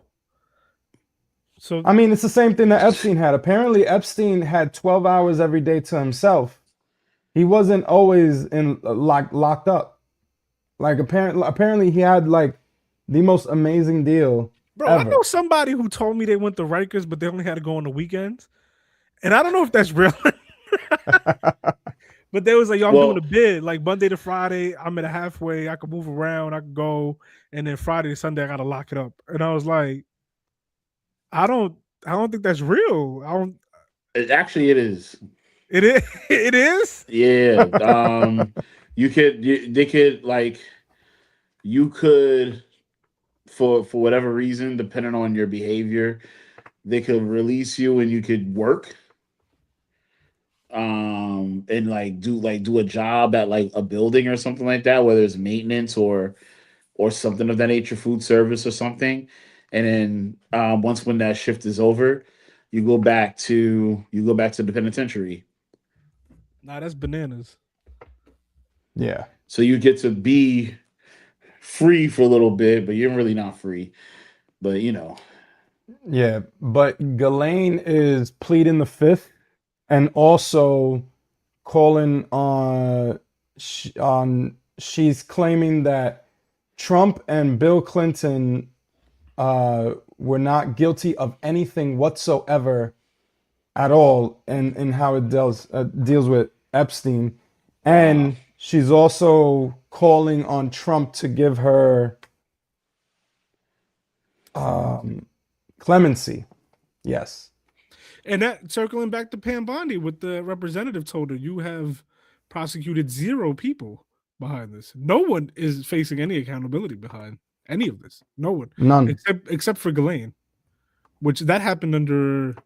So I mean, it's the same thing that Epstein had. Apparently, Epstein had 12 hours every day to himself. He wasn't always in locked up. Like apparently he had like the most amazing deal bro, I ever. know somebody who told me they went to Rikers, but they only had to go on the weekends. And I don't know if that's real. But they was like, yo, I'm doing a bid. Like Monday to Friday, I'm at a halfway. I can move around. I can go. And then Friday to Sunday, I got to lock it up. And I was like, I don't think that's real. Actually, it is. It is. It is. Yeah. They could like, you could, for whatever reason, depending on your behavior, they could release you and you could work. And do a job at like a building or something like that, whether it's maintenance or something of that nature, food service or something. And then once when that shift is over, you go back to the penitentiary. Nah, that's bananas. Yeah. So you get to be free for a little bit, but you're really not free. But Yeah, but Ghislaine is pleading the fifth and also calling she's claiming that Trump and Bill Clinton were not guilty of anything whatsoever at all in how it deals with Epstein. And she's also calling on Trump to give her clemency. Yes. And that circling back to Pam Bondi, what the representative told her, you have prosecuted 0 people behind this. No one is facing any accountability behind any of this. No one. None. Except for Ghislaine, which that happened under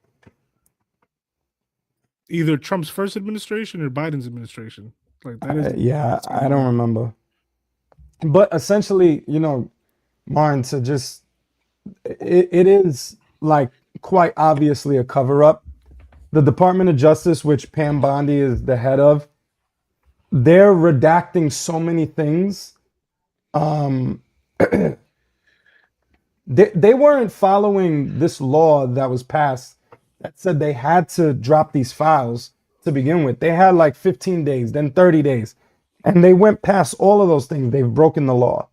either Trump's first administration or Biden's administration. Like that is I don't remember. But essentially, Martin, to just it is like quite obviously a cover up. The Department of Justice, which Pam Bondi is the head of, they're redacting so many things. They weren't following this law that was passed that said they had to drop these files to begin with. They had like 15 days, then 30 days, and they went past all of those things. They've broken the law.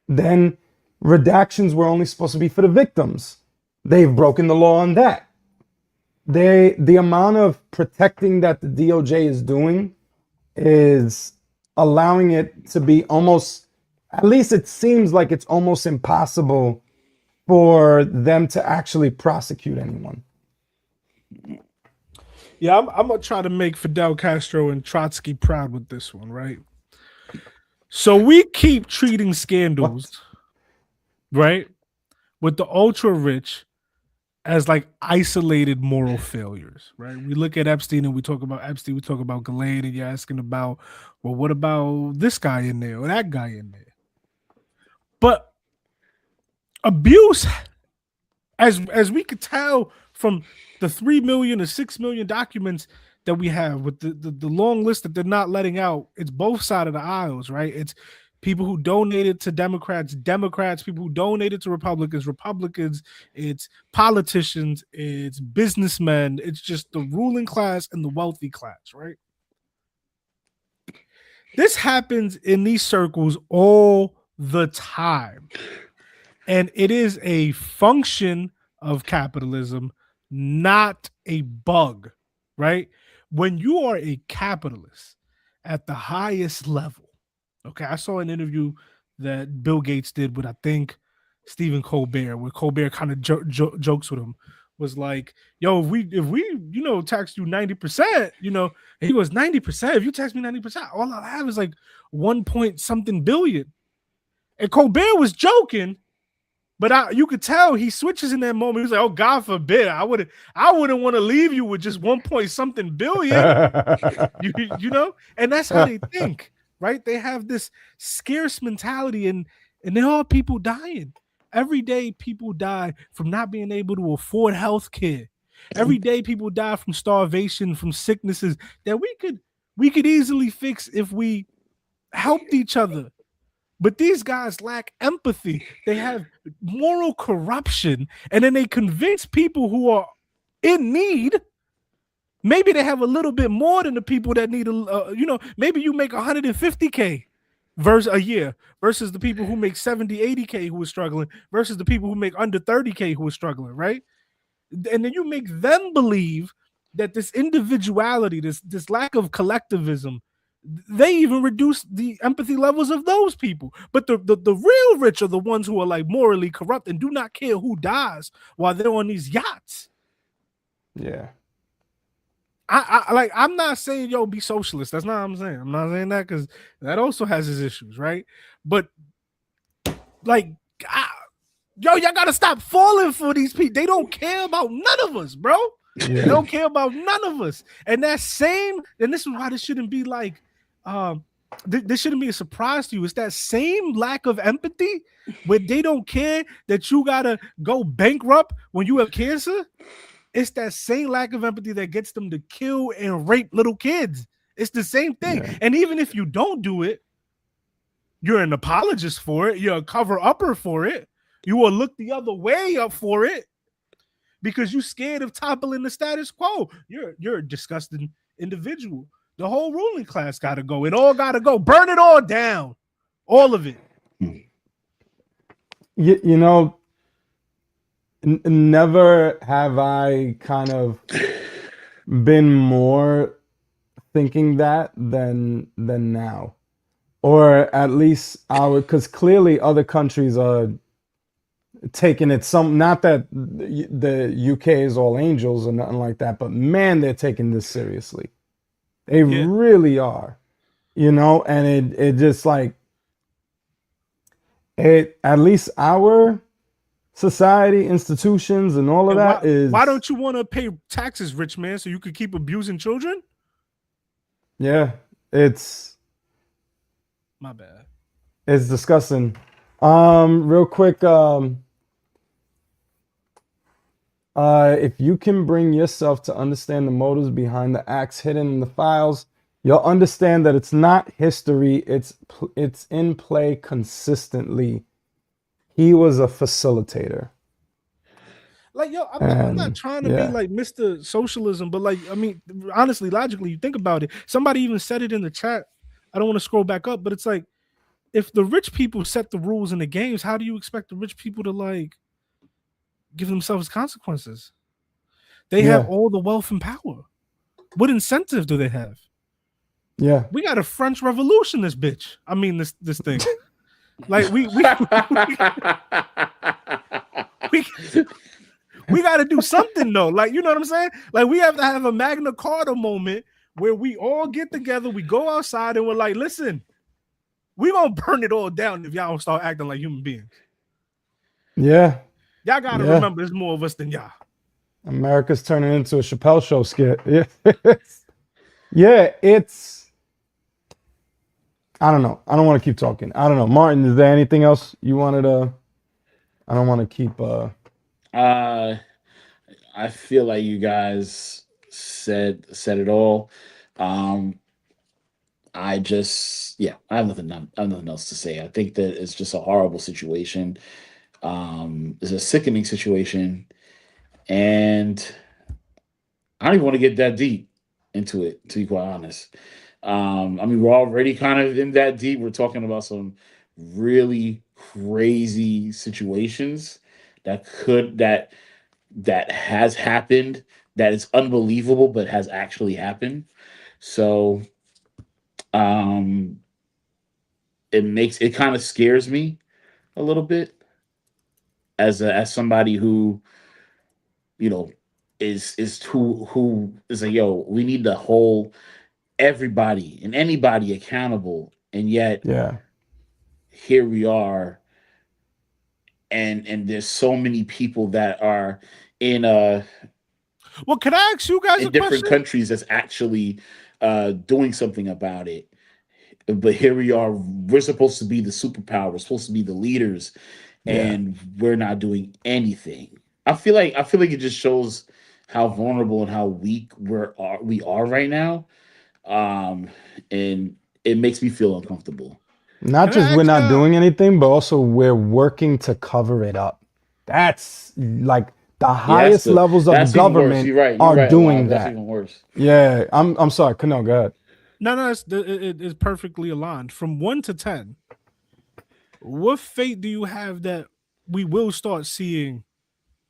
Then redactions were only supposed to be for the victims. They've broken the law on that. The amount of protecting that the DOJ is doing is allowing it to be almost, at least it seems like it's almost impossible for them to actually prosecute anyone. Yeah, I'm gonna try to make Fidel Castro and Trotsky proud with this one, right? So we keep treating scandals, right, with the ultra rich as like isolated moral failures, right? We look at Epstein and we talk about Epstein, we talk about Ghislaine, and you're asking about, well, what about this guy in there or that guy in there? But abuse, as we could tell from the 3 million or 6 million documents that we have with the long list that they're not letting out, it's both sides of the aisles, right? It's people who donated to Democrats, people who donated to Republicans, it's politicians, it's businessmen, it's just the ruling class and the wealthy class, right? This happens in these circles all the time. And it is a function of capitalism, not a bug, right? When you are a capitalist at the highest level, okay, I saw an interview that Bill Gates did with, I think, Stephen Colbert, where Colbert kind of jokes with him, was like, yo, if we tax you 90%, and he goes, 90%, if you tax me 90%, all I have is like 1 point something billion. And Colbert was joking, but you could tell he switches in that moment. He was like, "Oh, God forbid, I wouldn't want to leave you with just 1 point something billion." And that's how they think, right? They have this scarce mentality, and they're all people dying. Every day, people die from not being able to afford health care. Every day, people die from starvation, from sicknesses that we could easily fix if we helped each other. But these guys lack empathy. They have moral corruption, and then they convince people who are in need. Maybe they have a little bit more than the people that need maybe you make 150K versus a year versus the people who make 70, 80K who are struggling versus the people who make under 30K who are struggling, right? And then you make them believe that this individuality, this lack of collectivism, they even reduce the empathy levels of those people. But the real rich are the ones who are like morally corrupt and do not care who dies while they're on these yachts. Yeah. I'm not saying be socialist. That's not what I'm saying. I'm not saying that because that also has its issues, right? But y'all gotta stop falling for these people. They don't care about none of us, bro. Yeah. They don't care about none of us. And this is why this shouldn't be like, this shouldn't be a surprise to you. It's that same lack of empathy where they don't care that you gotta go bankrupt when you have cancer. It's that same lack of empathy that gets them to kill and rape little kids. It's the same thing. Yeah. And even if you don't do it, you're an apologist for it. You're a cover-upper for it. You will look the other way up for it because you're scared of toppling the status quo. You're a disgusting individual. The whole ruling class got to go. It all got to go. Burn it all down. All of it. You know, never have I kind of been more thinking that than now, or at least because clearly other countries are taking it not that the UK is all angels or nothing like that, but man, they're taking this seriously. They really are, and it just like at least our society, institutions, and all of that is. Why don't you want to pay taxes, rich man, so you could keep abusing children? Yeah, it's my bad. It's disgusting. Real quick, if you can bring yourself to understand the motives behind the acts hidden in the files, you'll understand that it's not history. It's in play consistently. He was a facilitator. Like, I'm not trying to be like Mr. Socialism, but like, I mean, honestly, logically, you think about it. Somebody even said it in the chat. I don't want to scroll back up, but it's like, if the rich people set the rules in the games, how do you expect the rich people to like give themselves consequences? They have all the wealth and power. What incentive do they have? Yeah, we got a French Revolution. This bitch. I mean, this thing. Like we got to do something though. Like, you know what I'm saying? Like, we have to have a Magna Carta moment where we all get together, we go outside, and we're like, listen, we gonna burn it all down if y'all don't start acting like human beings. Yeah. Y'all gotta remember there's more of us than y'all. America's turning into a Chappelle Show skit. Yeah. Yeah, it's I don't know. I don't want to keep talking. I don't know. Martin, is there anything else you wanted to I don't want to keep I feel like you guys said it all. I have nothing else to say. I think that it's just a horrible situation. It's a sickening situation, and I don't even want to get that deep into it, to be quite honest. I mean, we're already kind of in that deep. We're talking about some really crazy situations that has happened, that is unbelievable, but has actually happened. So it kind of scares me a little bit as somebody who, is who is like, yo, we need to hold everybody and anybody accountable, and yet here we are, and there's so many people that are in well, can I ask you guys in different countries that's actually doing something about it. But here we are, we're supposed to be the superpower, we're supposed to be the leaders, and we're not doing anything. I feel like it just shows how vulnerable and how weak we are right now. And it makes me feel uncomfortable. Not Can I just we're ask not doing anything, but also we're working to cover it up. That's like the Yeah, highest levels of that's even worse. government You're right. You're are right, doing Alive. That's that. even worse. Yeah, I'm sorry. No, go ahead. No, it's perfectly aligned. From 1 to 10, what fate do you have that we will start seeing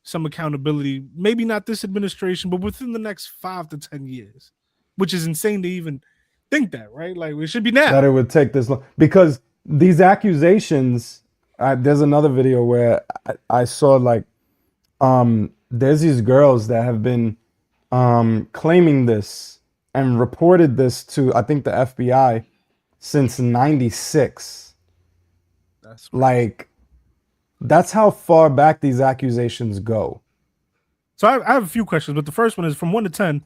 some accountability? Maybe not this administration, but within the next 5 to 10 years, which is insane to even think that, right? Like it should be That now. it would take this long because these accusations. There's another video where I saw like there's these girls that have been claiming this and reported this to I think the FBI since '96. That's like that's how far back these accusations go. So I have a few questions, but the first one is from 1 to 10.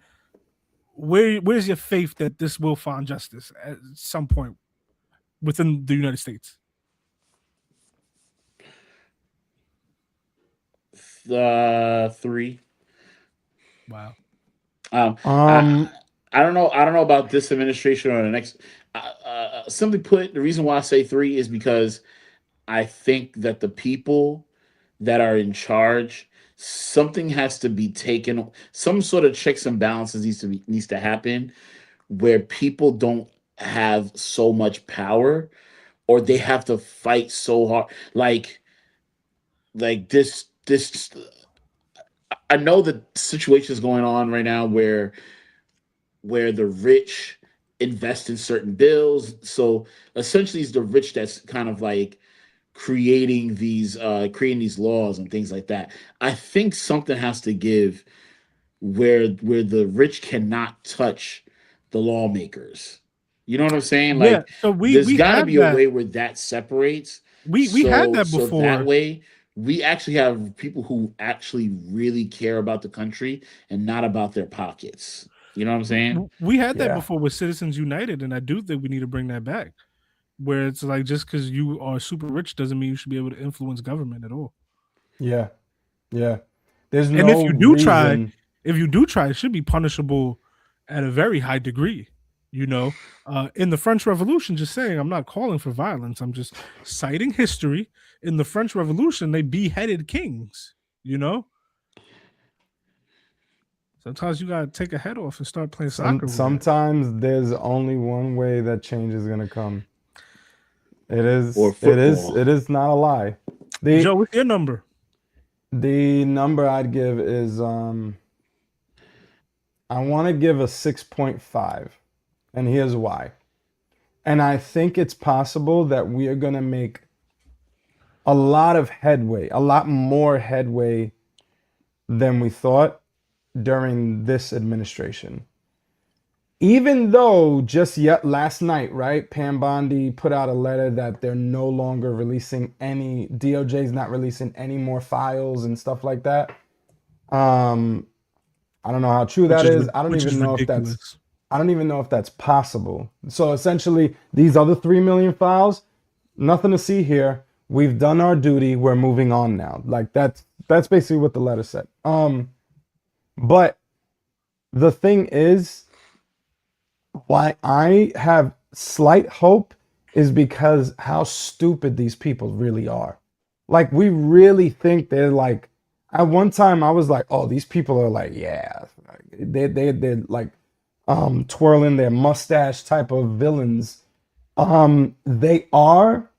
Where's your faith that this will find justice at some point within the United States? 3. Wow. I don't know. I don't know about this administration or the next. Simply put, the reason why I say 3 is because I think that the people that are in charge, something has to be taken. Some sort of checks and balances needs to happen, where people don't have so much power, or they have to fight so hard. Like this. I know the situation is going on right now where the rich invest in certain bills. So essentially, it's the rich that's kind of like creating these laws and things like that. I think something has to give where the rich cannot touch the lawmakers. You know what I'm saying? Yeah. Like So there's we got to had be a that. way where that separates. We had that So that before. way we actually have people who actually really care about the country and not about their pockets. You know what I'm saying? We had that Yeah. before with Citizens United, and I do think we need to bring that back. Where it's like just because you are super rich doesn't mean you should be able to influence government at all. Yeah. Yeah. There's And no reason. if you do try, it should be punishable at a very high degree. You know, in the French Revolution, just saying, I'm not calling for violence. I'm just citing history. In the French Revolution, they beheaded kings. You know, sometimes you gotta take a head off and start playing soccer with it. Sometimes there's only one way that change is gonna come. It is. Or It is. football. It is not a lie. Joe, what's your number? The number I'd give is I want to give a 6.5, and here's why. And I think it's possible that we are gonna make a lot of headway, a lot more headway than we thought during this administration. Even though just yet last night, right, Pam Bondi put out a letter that they're no longer releasing any, DOJ's not releasing any more files and stuff like that. I don't know how true that is. I don't even know if that's possible. So essentially, these other 3 million files, nothing to see here. We've done our duty. We're moving on now. Like that's basically what the letter said. But the thing is, why I have slight hope is because how stupid these people really are. Like we really think they're like. At one time, I was like, "Oh, these people are like, yeah, they're like twirling their mustache type of villains." They are,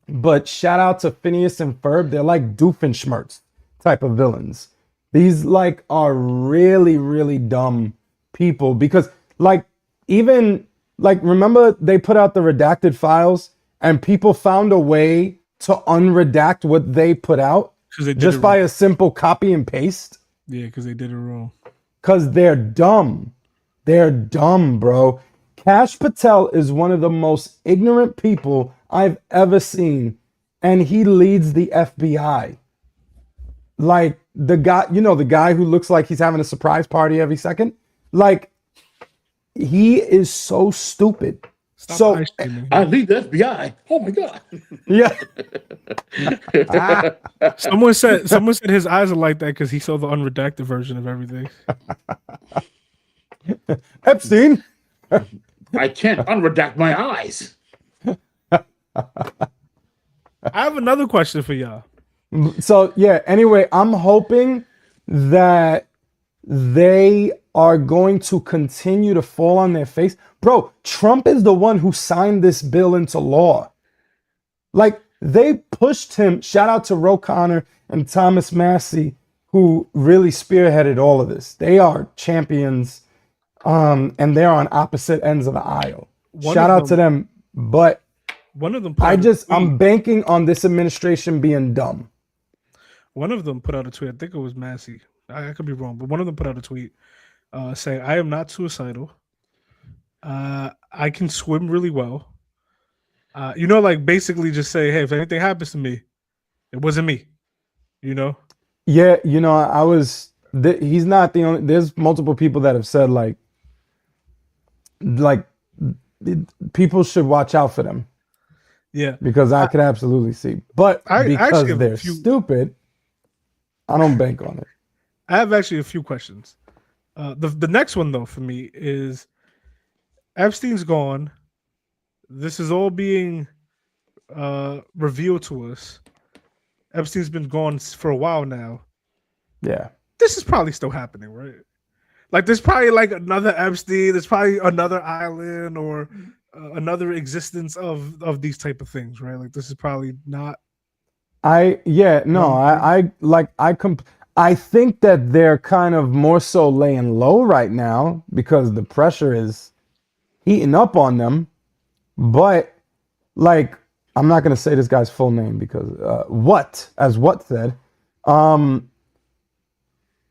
but shout out to Phineas and Ferb. They're like Doofenshmirtz type of villains. These like are really, really dumb people because like even like remember they put out the redacted files and people found a way to unredact what they put out just by a simple copy and paste. Yeah, because they did it wrong. Because they're dumb. They're dumb, bro. Kash Patel is one of the most ignorant people I've ever seen, and he leads the FBI. Like the guy, you know, the guy who looks like he's having a surprise party every second. Like he is so stupid. I lead the FBI. Oh my god. Yeah. Someone said his eyes are like that because he saw the unredacted version of everything. Epstein. I can't unredact my eyes. have another question for y'all. So yeah, anyway, I'm hoping that they are going to continue to fall on their face. Bro, Trump is the one who signed this bill into law. Like, they pushed him. Shout out to Ro Connor and Thomas Massey, who really spearheaded all of this. They are champions, and they're on opposite ends of the aisle. Shout out to them. But one of them I'm banking on this administration being dumb. One of them put out a tweet. I think it was Massey. I could be wrong, but one of them put out a tweet saying, "I am not suicidal. I can swim really well. Like basically just say, hey, if anything happens to me, it wasn't me. Yeah, he's not the only. There's multiple people that have said like people should watch out for them. Yeah, because I could absolutely see, but because they're stupid, I don't bank on it. I have actually a few questions. The next one though for me is Epstein's gone. This is all being revealed to us. Epstein's been gone for a while now. Yeah. This is probably still happening, right? Like there's probably like another Epstein, there's probably another island or another existence of these type of things, right? Like this is probably not. I think that they're kind of more so laying low right now because the pressure is heating up on them. But like, I'm not going to say this guy's full name because what said,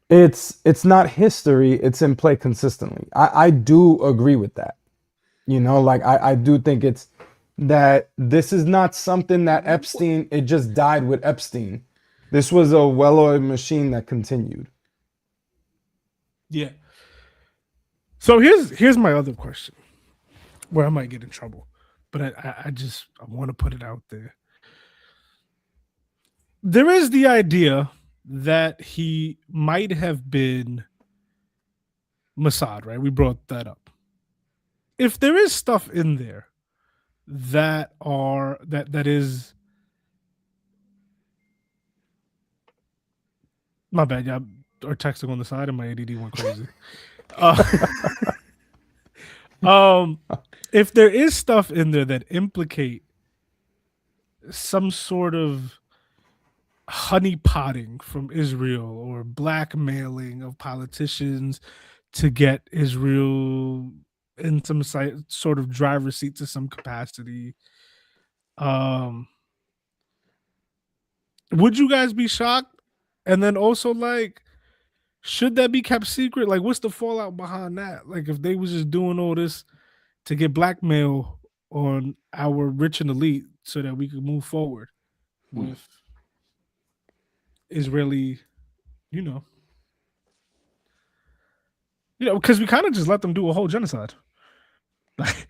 it's not history. It's in play consistently. I do agree with that. I do think it's that this is not something that Epstein, it just died with Epstein. This was a well-oiled machine that continued. Yeah. So here's my other question, where I might get in trouble, but I want to put it out there. There is the idea that he might have been Mossad, right? We brought that up. If there is stuff in there that is, my bad, y'all are texting on the side and my ADD went crazy. If there is stuff in there that implicate some sort of honeypotting from Israel or blackmailing of politicians to get Israel in some sort of driver's seat to some capacity, would you guys be shocked? And then also, like, should that be kept secret? Like, what's the fallout behind that? Like, if they was just doing all this to get blackmail on our rich and elite so that we could move forward with Israeli, because we kind of just let them do a whole genocide. Like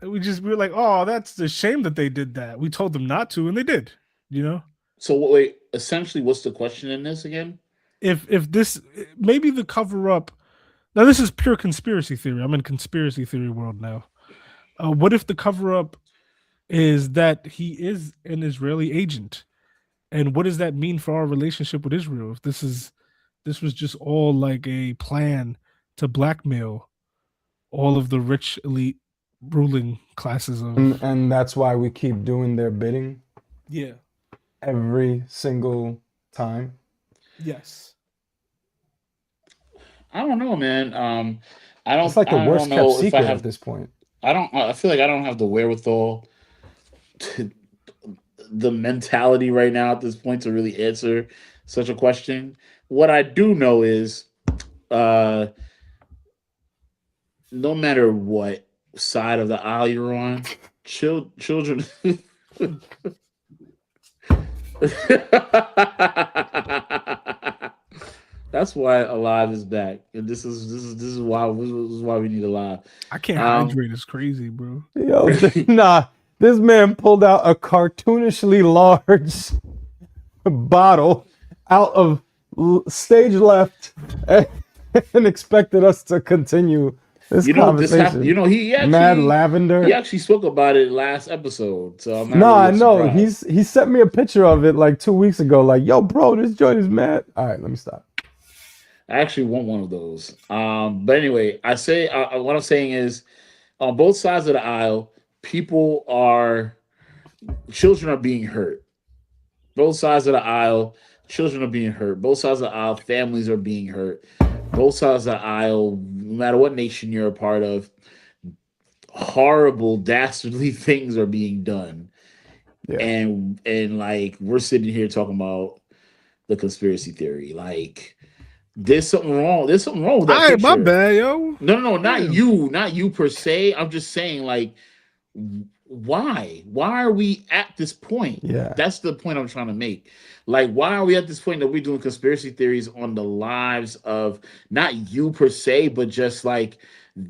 we were like, oh, that's a shame that they did that. We told them not to, and they did. So wait, essentially, what's the question in this again? If this maybe the cover up. Now this is pure conspiracy theory. I'm in conspiracy theory world now. What if the cover up is that he is an Israeli agent, and what does that mean for our relationship with Israel? If this was just all like a plan to blackmail all of the rich elite ruling classes of, and that's why we keep doing their bidding. Yeah. Every single time. Yes. I don't know, man. I don't. It's like the worst kept secret at this point. I feel like I don't have the wherewithal, the mentality right now at this point to really answer such a question. What I do know is, no matter what side of the aisle you're on, children. That's why Alive is back, and this is why we need Alive. I can't hydrate. It's crazy, bro. Yo, nah, this man pulled out a cartoonishly large bottle out of stage left and expected us to continue This You know what this happened? You conversation, know, mad he lavender. actually spoke about it last episode, so I'm not No, I really know. surprised. He sent me a picture of it like 2 weeks ago. Like, yo, bro, this joint is mad. All right, let me stop. I actually want one of those. But anyway, what I'm saying is, on both sides of the aisle, people are children are being hurt. Both sides of the aisle, children are being hurt. Both sides of the aisle, families are being hurt. Both sides of the aisle, no matter what nation you're a part of, horrible, dastardly things are being done. Yeah. And like we're sitting here talking about the conspiracy theory. Like there's something wrong. There's something wrong with All that right, my picture. bad, yo. No, no, no, Damn. not you per se. I'm just saying, like, why are we at this point? Yeah. That's the point I'm trying to make. Like, why are we at this point that we're doing conspiracy theories on the lives of not you per se, but just like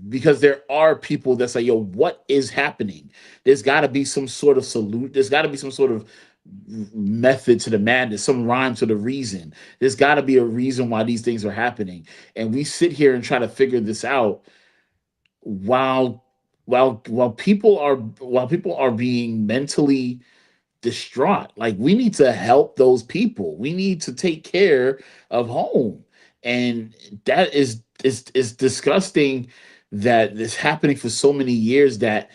because there are people that say, yo, what is happening? There's got to be some sort of salute. There's got to be some sort of method to the madness, some rhyme to the reason. There's got to be a reason why these things are happening. And we sit here and try to figure this out while while people are being mentally distraught. Like we need to help those people. We need to take care of home. And that is disgusting that it's happening for so many years that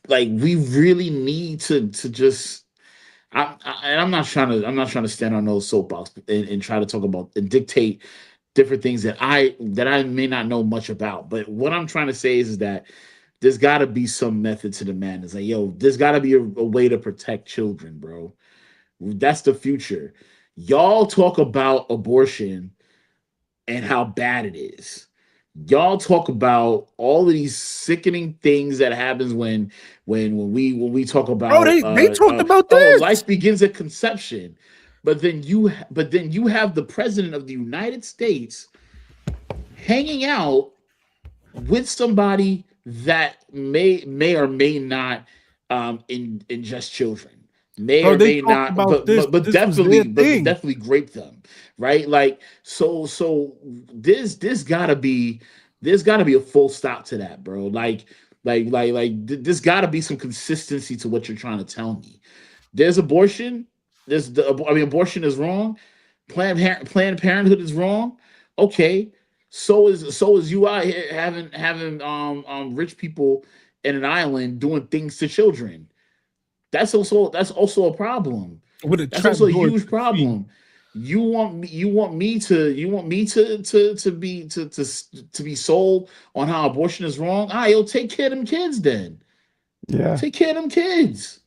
like we really need to just and I'm not trying to stand on those soapbox and try to talk about and dictate different things that I may not know much about. But what I'm trying to say is that there's got to be some method to the madness. Like, yo, there's got to be a way to protect children, bro. That's the future. Y'all talk about abortion and how bad it is. Y'all talk about all of these sickening things that happens when we talk Bro, about they talked about oh, this. life begins at conception. But then you have the president of the United States hanging out with somebody that may or may not ingest children, may Bro, or they may talked not, about this, but this was their but thing. definitely grape them, right? Like so this gotta be there's gotta be a full stop to that, bro. There's gotta be some consistency to what you're trying to tell me. There's abortion. Abortion is wrong. Planned Parenthood is wrong. Okay, so is you out here having rich people in an island doing things to children. That's also a problem. With a That's trap also a door huge to the sea. problem. You want me to be sold on how abortion is wrong. Ah, yo, take care of them kids then. Yeah. Take care of them kids.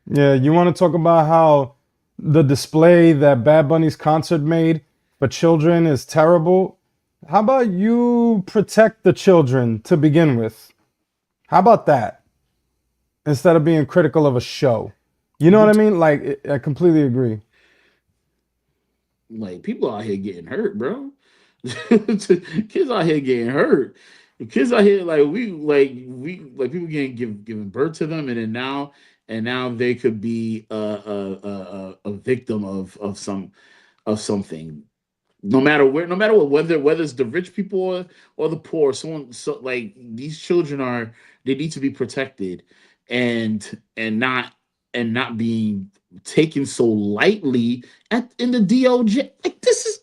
Yeah. You want to talk about how the display that Bad Bunny's concert made for children is terrible? How about you protect the children to begin with? How about that? Instead of being critical of a show. You know what I mean? Like, I completely agree. Like people out here getting hurt, bro. Kids out here getting hurt. Kids out here like people giving birth to them, and now they could be a victim of something. No matter what, whether it's the rich people or the poor, like these children they need to be protected and not being taken so lightly in the DOJ. Like this is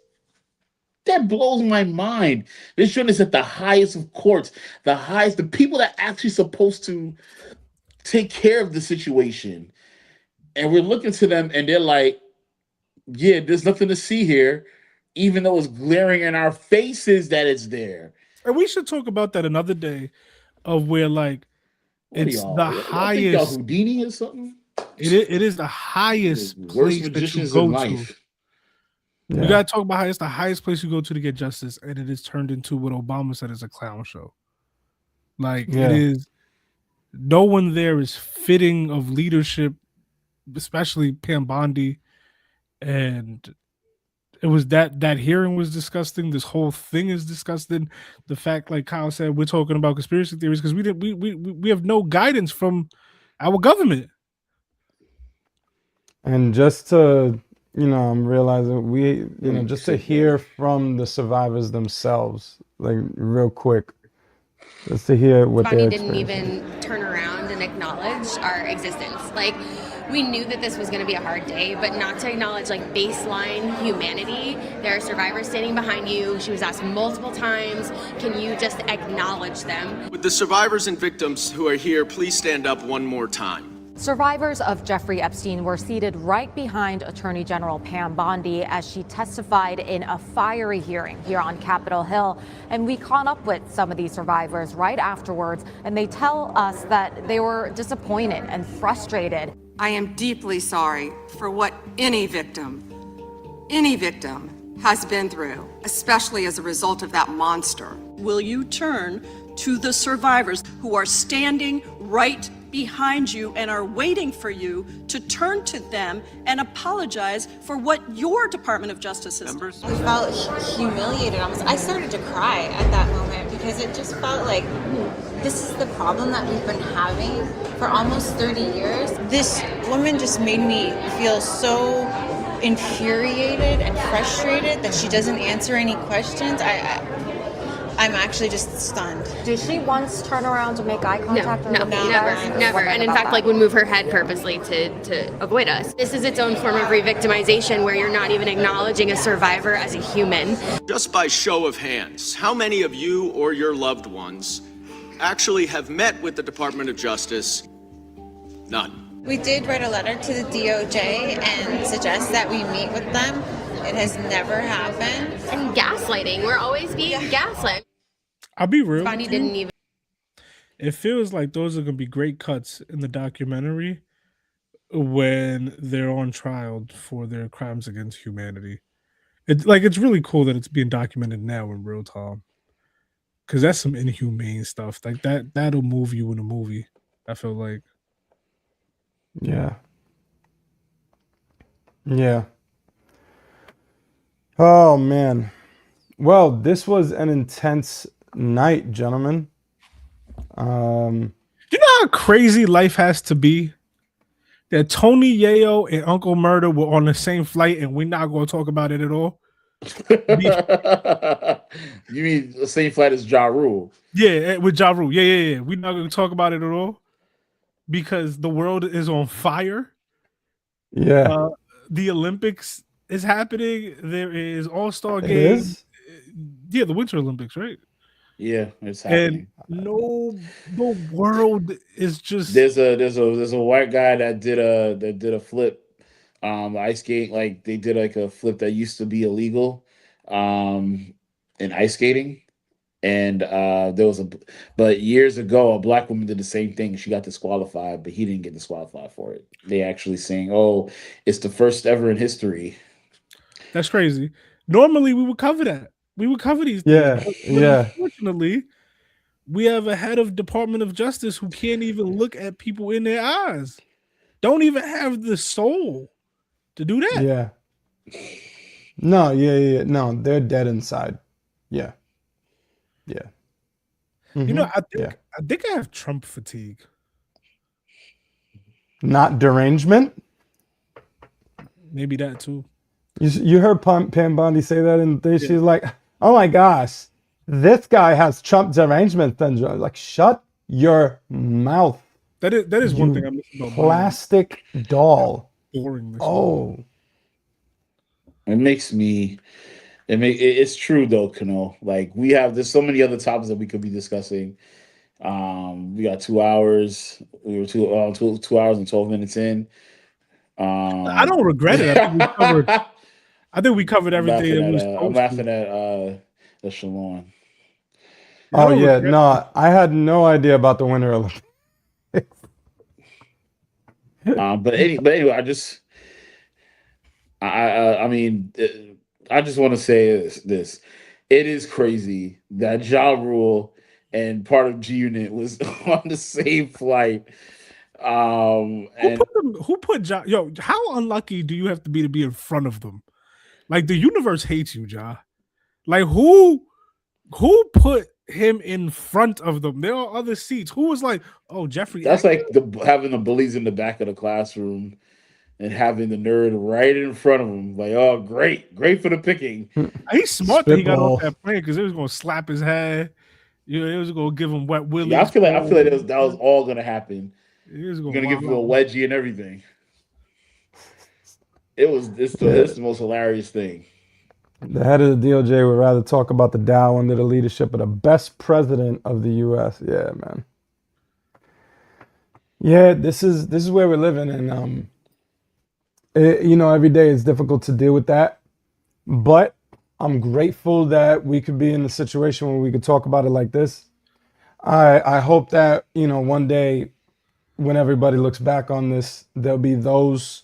that blows my mind. This joint is at the highest of courts, the people that actually supposed to take care of the situation, and we're looking to them, and they're like, "Yeah, there's nothing to see here," even though it's glaring in our faces that it's there. And we should talk about that another day, of where like What are it's the y'all think y'all highest. Houdini or something? It is the The highest worst place that you magicians in go to. life. We Yeah. gotta talk about how it's the highest place you go to get justice, and it is turned into what Obama said is a clown show. Like it Yeah. is. No one there is fitting of leadership, especially Pam Bondi, and it was that hearing was disgusting. This whole thing is disgusting. The fact, like Kyle said, we're talking about conspiracy theories because we have no guidance from our government. And just to, I'm realizing just to hear from the survivors themselves, like real quick. Just to hear what Bondi they're didn't experiencing. even turn around and acknowledge our existence. Like, we knew that this was going to be a hard day, but not to acknowledge like baseline humanity. There are survivors standing behind you. She was asked multiple times, can you just acknowledge them? Would the survivors and victims who are here please stand up one more time? Survivors of Jeffrey Epstein were seated right behind Attorney General Pam Bondi as she testified in a fiery hearing here on Capitol Hill. And we caught up with some of these survivors right afterwards, and they tell us that they were disappointed and frustrated. I am deeply sorry for what any victim has been through, especially as a result of that monster. Will you turn to the survivors who are standing right behind you and are waiting for you to turn to them and apologize for what your Department of Justice has done? We felt humiliated almost. I started to cry at that moment because it just felt like this is the problem that we've been having for almost 30 years. This woman just made me feel so infuriated and frustrated that she doesn't answer any questions. I'm actually just stunned. Did she once turn around to make eye contact? No, never. And in fact, like would move her head purposely to avoid us. This is its own form of re-victimization where you're not even acknowledging a survivor as a human. Just by show of hands, how many of you or your loved ones actually have met with the Department of Justice? None. We did write a letter to the DOJ and suggest that we meet with them. It has never happened. And gaslighting. We're always being gaslit. I'll be real. Bondi didn't even. It feels like those are going to be great cuts in the documentary when they're on trial for their crimes against humanity. It's really cool that it's being documented now in real time. Because that's some inhumane stuff. Like that'll move you in a movie, I feel like. Yeah. Yeah. Oh, man. Well, this was an intense night, gentlemen. You know how crazy life has to be? That Tony Yayo and Uncle Murder were on the same flight and we're not going to talk about it at all? You mean the same flight as Ja Rule? Yeah, with Ja Rule. Yeah. We're not going to talk about it at all because the world is on fire. Yeah. The Olympics is happening. There is All-Star It games. is? Yeah, the Winter Olympics, right? Yeah, it's happening. And the world is just There's a white guy that did a flip, ice skate, like they did like a flip that used to be illegal, in ice skating, and but years ago a black woman did the same thing. She got disqualified, but he didn't get disqualified for it. They actually saying, "Oh, it's the first ever in history." That's crazy. Normally we would cover that. We would cover these Yeah, things. yeah. Unfortunately, we have a head of Department of Justice who can't even look at people in their eyes. Don't even have the soul to do that. Yeah. No, yeah. No, they're dead inside. Yeah. Yeah. You know, Mhm. I think I have Trump fatigue. Not derangement? Maybe that too. You heard Pam Bondi say that, and she's Yeah. like, "Oh my gosh, this guy has Trump derangement syndrome." Like, shut your mouth. That is one you thing I miss about Bondi. plastic doll. Boring. Oh, It's true though, Kano. Like there's so many other topics that we could be discussing. We got 2 hours. We were 2 hours and 12 minutes in. I don't regret it. I think we covered everything that we was I'm supposed laughing to. at Shalon. oh don't yeah. regret No, I had no idea about the Winter Olympics. But anyway, I just want to say this. It is crazy that Ja Rule and part of G Unit was on the same flight. Who put Ja? Yo, how unlucky do you have to be in front of them? Like the universe hates you, Ja. Like who put him in front of them? There are other seats. Who was like, oh, Jeffrey? That's like having the bullies in the back of the classroom and having the nerd right in front of him. Like, oh, great for the picking. He's smart that he got Spitball. off that plane because it was going to slap his head. Yeah, it was gonna give him wet Yeah, I willies. feel like that was all gonna happen. It was You're gonna gonna give wild you a out. wedgie and everything. Yeah. It's the most hilarious thing. The head of the DOJ would rather talk about the Dow under the leadership of the best president of the U.S. Yeah, man. Yeah, this is where we're living, and every day is difficult to deal with that. But I'm grateful that we could be in a situation where we could talk about it like this. I hope that one day when everybody looks back on this, there'll be those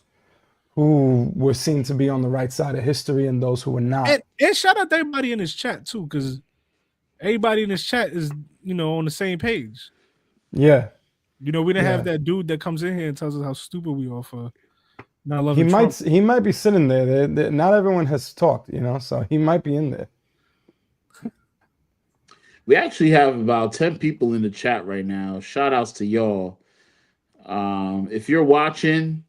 who were seen to be on the right side of history and those who were not. And shout out to everybody in this chat too, because everybody in this chat is on the same page. Yeah. We didn't have Yeah. that dude that comes in here and tells us how stupid we are for not He loving might Trump. he might be sitting there. Not everyone has talked, so he might be in there. We actually have about 10 people in the chat right now. Shout outs to y'all. If you're watching,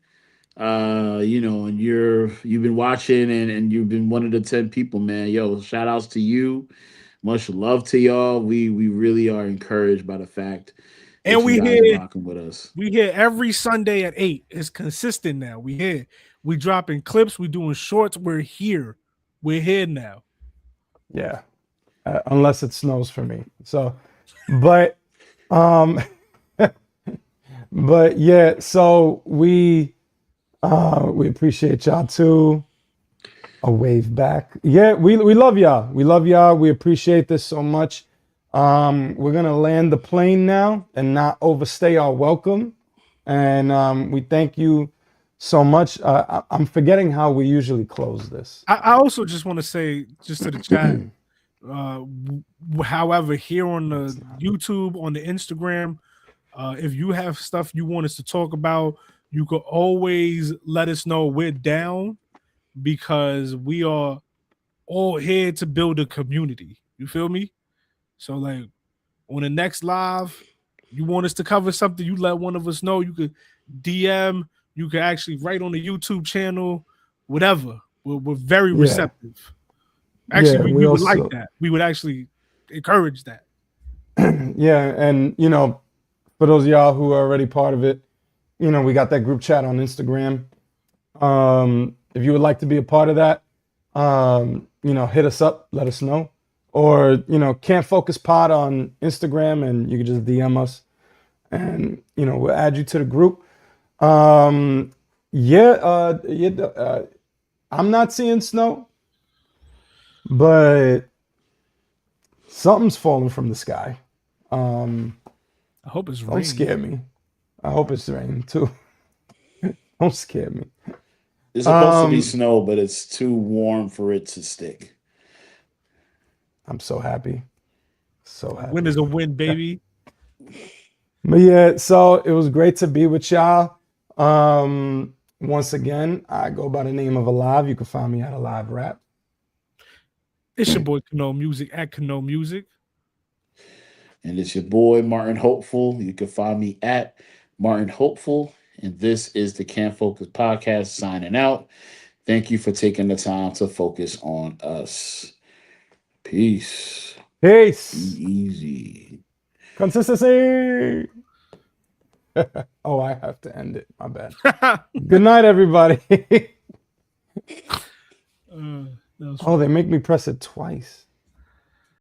and you've been watching and you've been one of the 10 people, man. Yo, shout outs to you. Much love to y'all. We really are encouraged by the fact that And you guys are rocking with us. we here every Sunday at 8. It's consistent now. We here. We dropping clips. We doing shorts. We're here. We're here now. Yeah. Unless it snows for me. So, but but yeah, so we appreciate y'all too. A wave back. Yeah, we love y'all. We love y'all. We appreciate this so much. We're gonna land the plane now and not overstay our welcome. And we thank you so much. I'm forgetting how we usually close this. I also just want to say, just to the chat, however, here on the YouTube, on the Instagram, if you have stuff you want us to talk about, you could always let us know. We're down because we are all here to build a community. You feel me? So like on the next live, you want us to cover something, you let one of us know. You could DM, you could actually write on the YouTube channel, whatever. We're very receptive. Actually, we would like that. We would actually encourage that. Yeah, and for those of y'all who are already part of it, we got that group chat on Instagram. If you would like to be a part of that, hit us up, let us know. Or, Can't Focus Pod on Instagram, and you can just DM us and, we'll add you to the group. I'm not seeing snow, but something's falling from the sky. I hope it's raining. Don't scare me. I hope it's raining too. Don't scare me. It's supposed to be snow, but it's too warm for it to stick. I'm so happy. So happy. Win is a win, baby. But yeah, so it was great to be with y'all. Once again, I go by the name of Alive. You can find me at Alive Rap. It's your boy Kano Music at Kano Music. And it's your boy Martin Hopeful. You can find me at Martin Hopeful. And this is the Can't Focus Podcast signing out. Thank you for taking the time to focus on us. Peace. Peace. Be easy. Consistency. Oh, I have to end it. My bad. Good night, everybody. Oh, they make me press it twice.